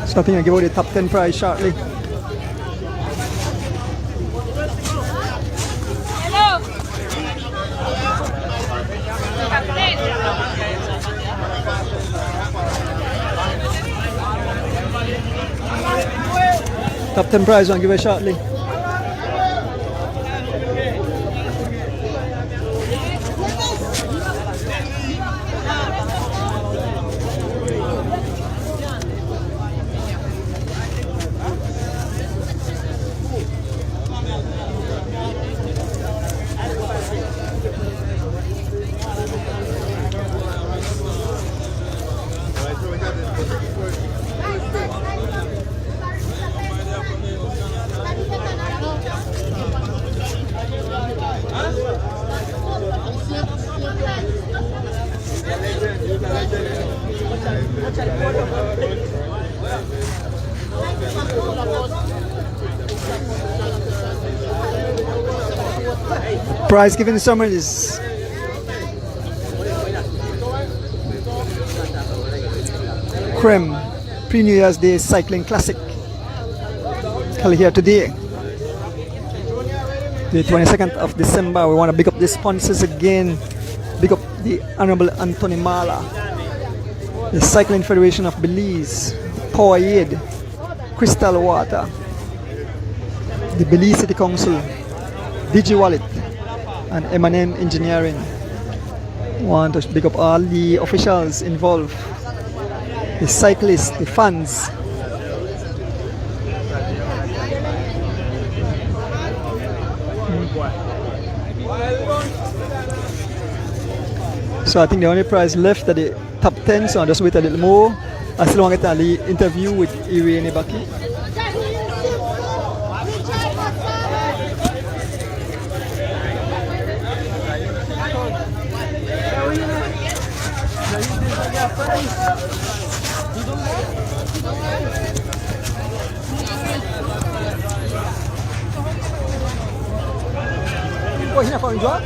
So I think I'll give out the top 10 prize shortly. Top 10 prize, I'll give it shortly. Prize given this summer is Creme Pre-New Year's Day Cycling Classic. Held here today, the 22nd of December. We want to big up the sponsors again. Big up the Honorable Anthony Mahler, the Cycling Federation of Belize, Powerade, Crystal Water, the Belize City Council, DigiWallet, and M&M Engineering. Want to big up all the officials involved, the cyclists, the fans. So I think the only prize left at the top 10, so I'll just wait a little more. I still want to get the interview with Irene Baki. Oh, here for a job?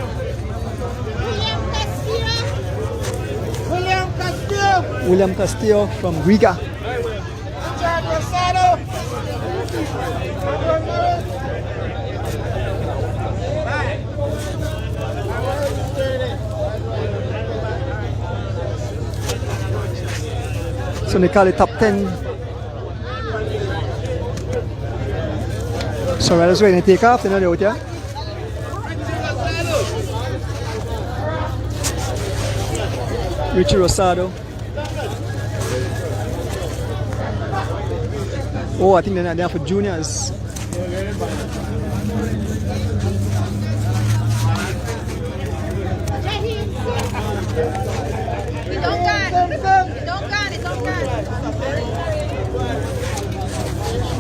William Castillo from Riga. So they call it top 10. So right away, they take off, they know they're out here. Richie Rosado. Oh, I think they're not there for juniors.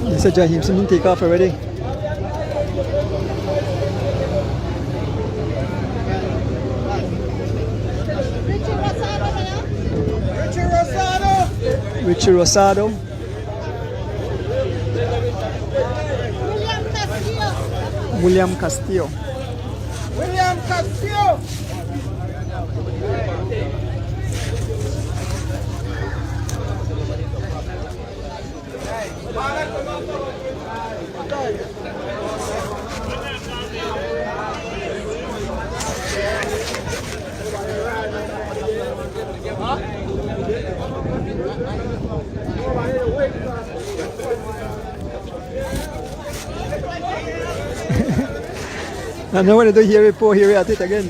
They said Jaheim didn't take off already. Richie Rosado. William Castillo. William Castillo. Huh? And now when I do hear it, pour here at it again.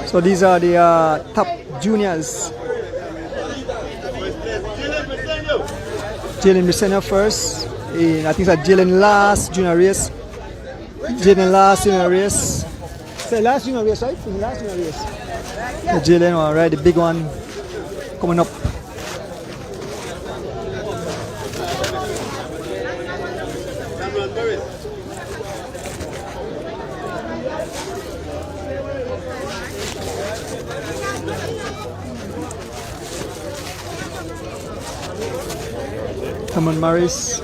So these are the top juniors. Jalen Briseño first. I think it's Jalen last junior race. Jalen last junior race. Say last junior race, right? In the last junior race. Jalen, alright, the big one coming up. Come on, Maris.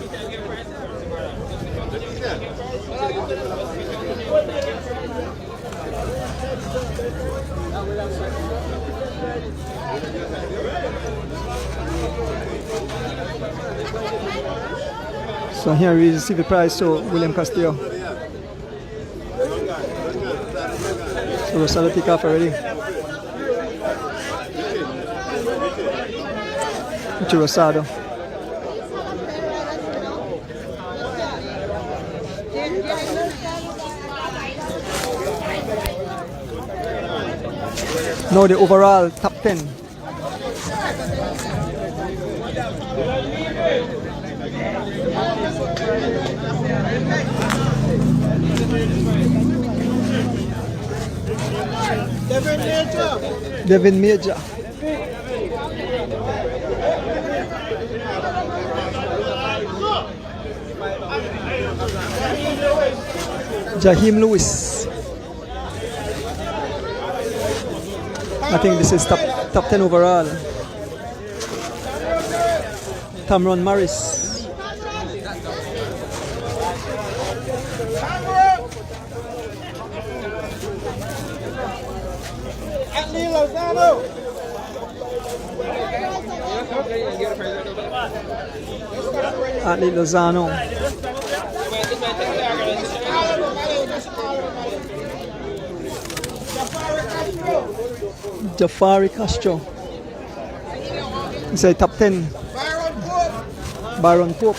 So here we receive the prize to William Castillo. So Rosado take off already. To Rosado. Now the overall top 10. Devin Major. Jaheim Lewis. I think this is top 10 overall. Tamron Morris. Atlee Lozano. Jafari Castro. It's a top 10. Byron Pope.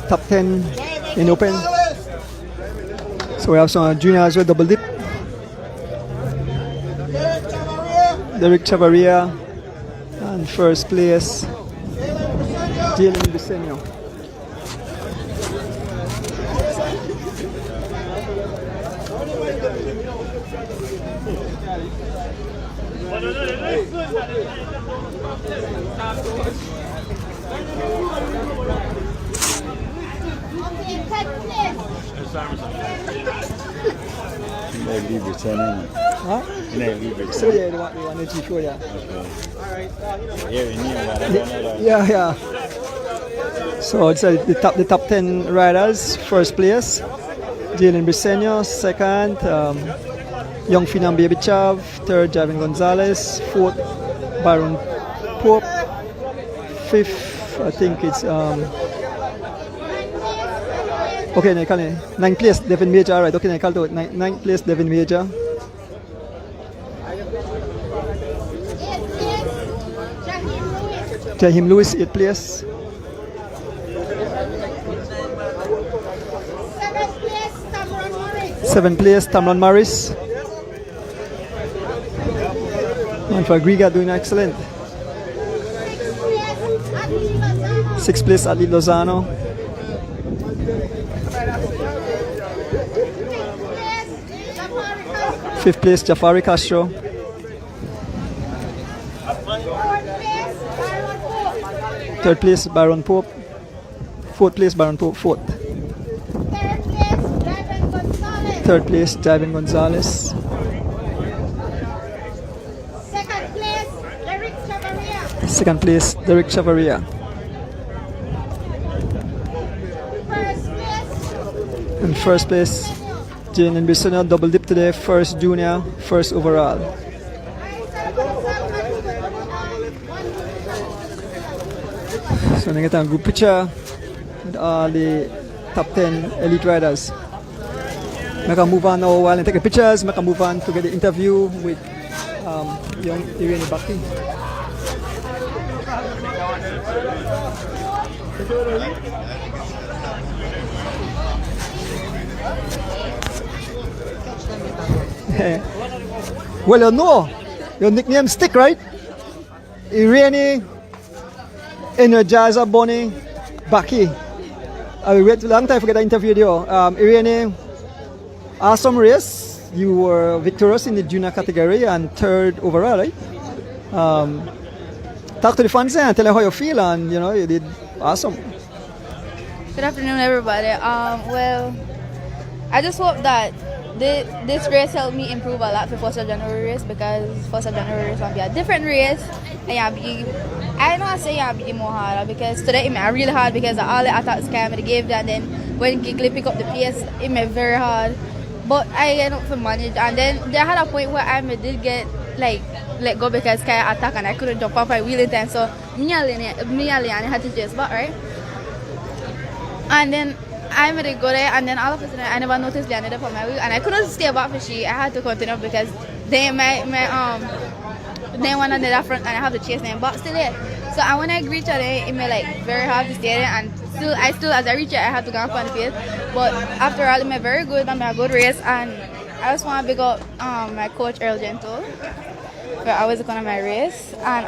Top 10 in open. So we have some juniors with double dip. Derek Chavaria. And first place, Jalen Briseño. Huh? So yeah, the one that you show, yeah. Yeah. So it's the top 10 riders. First place, Jalen Briseño. Second, Young Finam Baby Chav. Third, Javin Gonzalez. Fourth, Byron Pope. Fifth, I think it's okay, ninth place, Devin Major. Alright, okay, I call to ninth place, Devin Major. Jaheim Lewis, 8th place. 7th place, Tamron Morris. And for Griga doing excellent. 6th place, Atlee Lozano. 5th place, Jafari Castro. 3rd place, Byron Pope. 4th place, Byron Pope, 4th. 3rd place, Javin Gonzalez. 2nd place, Derek Chavaria. And first place, Jalen Briseño, double dip today, first junior, first overall. So I get a group picture with all the top 10 elite riders. Make a move on now while I take the pictures. Make a move on to get the interview with young Irene Baki. Well, you know, your nickname stick, right? Irene, Energizer Bunny, Baki. I waited a long time to get an interview with you. Irene, awesome race. You were victorious in the junior category and third overall, right? Talk to the fans and tell them how you feel, and you did awesome. Good afternoon, everybody. Well, I just hope that this race helped me improve a lot for 1st of January race, because 1st of January race will be a different race, and I don't want to say it'll be more harder, because today it made really hard because of all the attacks I gave, and then when Giggly pick up the pace, it made very hard. But I ended up to manage, and then there had a point where I did get let go because Kaya attack and I couldn't jump off my wheel in time, so me and Leanne had to chase back, right? And then I made it go there, and then all of a sudden I never noticed Leanne there for my wheel, and I couldn't stay back for she. I had to continue because they one on the front, and I have to chase them, but still there. So when I reached her there, it made very hard to stay there, and still as I reached it, I had to go up on the pace. But after all, it made very good, and made a good race, and I just want to big up my coach Earl Gento, where I was on my race, and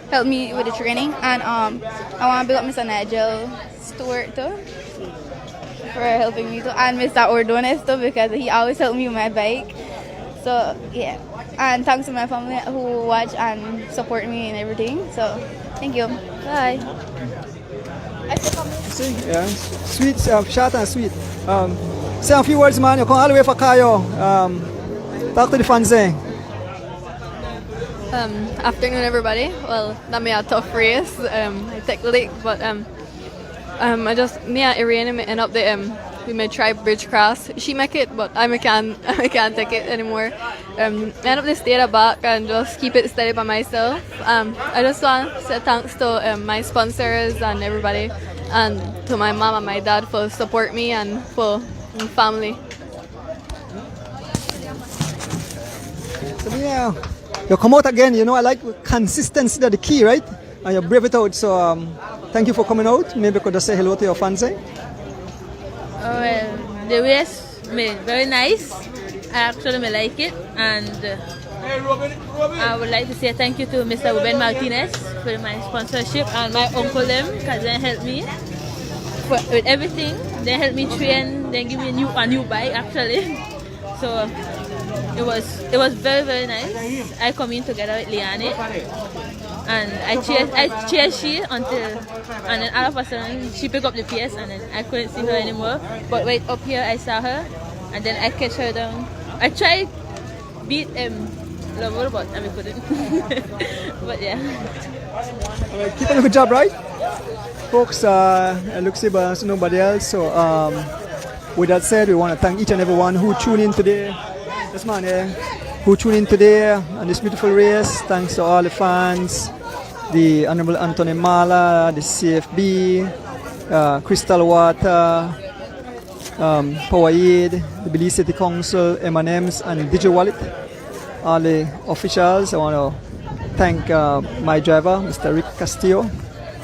helped me with the training, and I want to big up Mr. Nigel Stewart too, for helping me too, and Mr. Ordones too, because he always helped me with my bike. So yeah, and thanks to my family who watch and support me and everything. So thank you. Bye. Yeah, sweet, short and sweet. Say a few words, man. You come all the way for Kayo. Talk to the fans there. Afternoon, everybody. Well, that made a tough race. I took the lead, but me and Irene end up we may try bridge cross. She make it, but I can't take it anymore. End up to stay at the back and just keep it steady by myself. I just want to say thanks to my sponsors and everybody, and to my mom and my dad for support me, and for my family. So yeah, you come out again. I like consistency. That's the key, right? And you brave it out. So thank you for coming out. Maybe you could just say hello to your fans, eh? Well, the race made very nice. I actually like it, and I would like to say thank you to Mr. Ruben Martinez for my sponsorship, and my uncle them, because they helped me with everything. They helped me train. They give me a new bike actually. So it was very, very nice. I come in together with Liane, and I cheered she until, and then all of a sudden she picked up the pace, and then I couldn't see her anymore. But right up here I saw her, and then I catch her down. I tried beat level, but I couldn't. But yeah. Alright, keep on a good job, right? Folks, it looks like there's nobody else. So with that said, we want to thank each and everyone who tuned in today. This man here, who tuned in today on this beautiful race. Thanks to all the fans, the Honorable Anthony Mahler, the CFB, Crystal Water, Power-Aid, the Belize City Council, M&M's, and DigiWallet. All the officials. I want to thank my driver, Mr. Rick Castillo,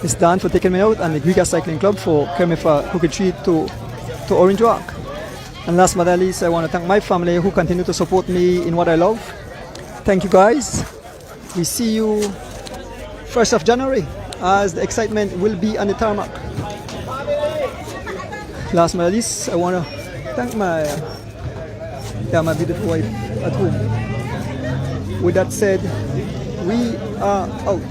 Ms. Dan for taking me out, and the Griga Cycling Club for coming for Crooked Street to Orange Walk. And last but not least, I want to thank my family who continue to support me in what I love. Thank you guys. We see you 1st of January as the excitement will be on the tarmac. Last but not least, I want to thank my beautiful wife at home. With that said, we are out.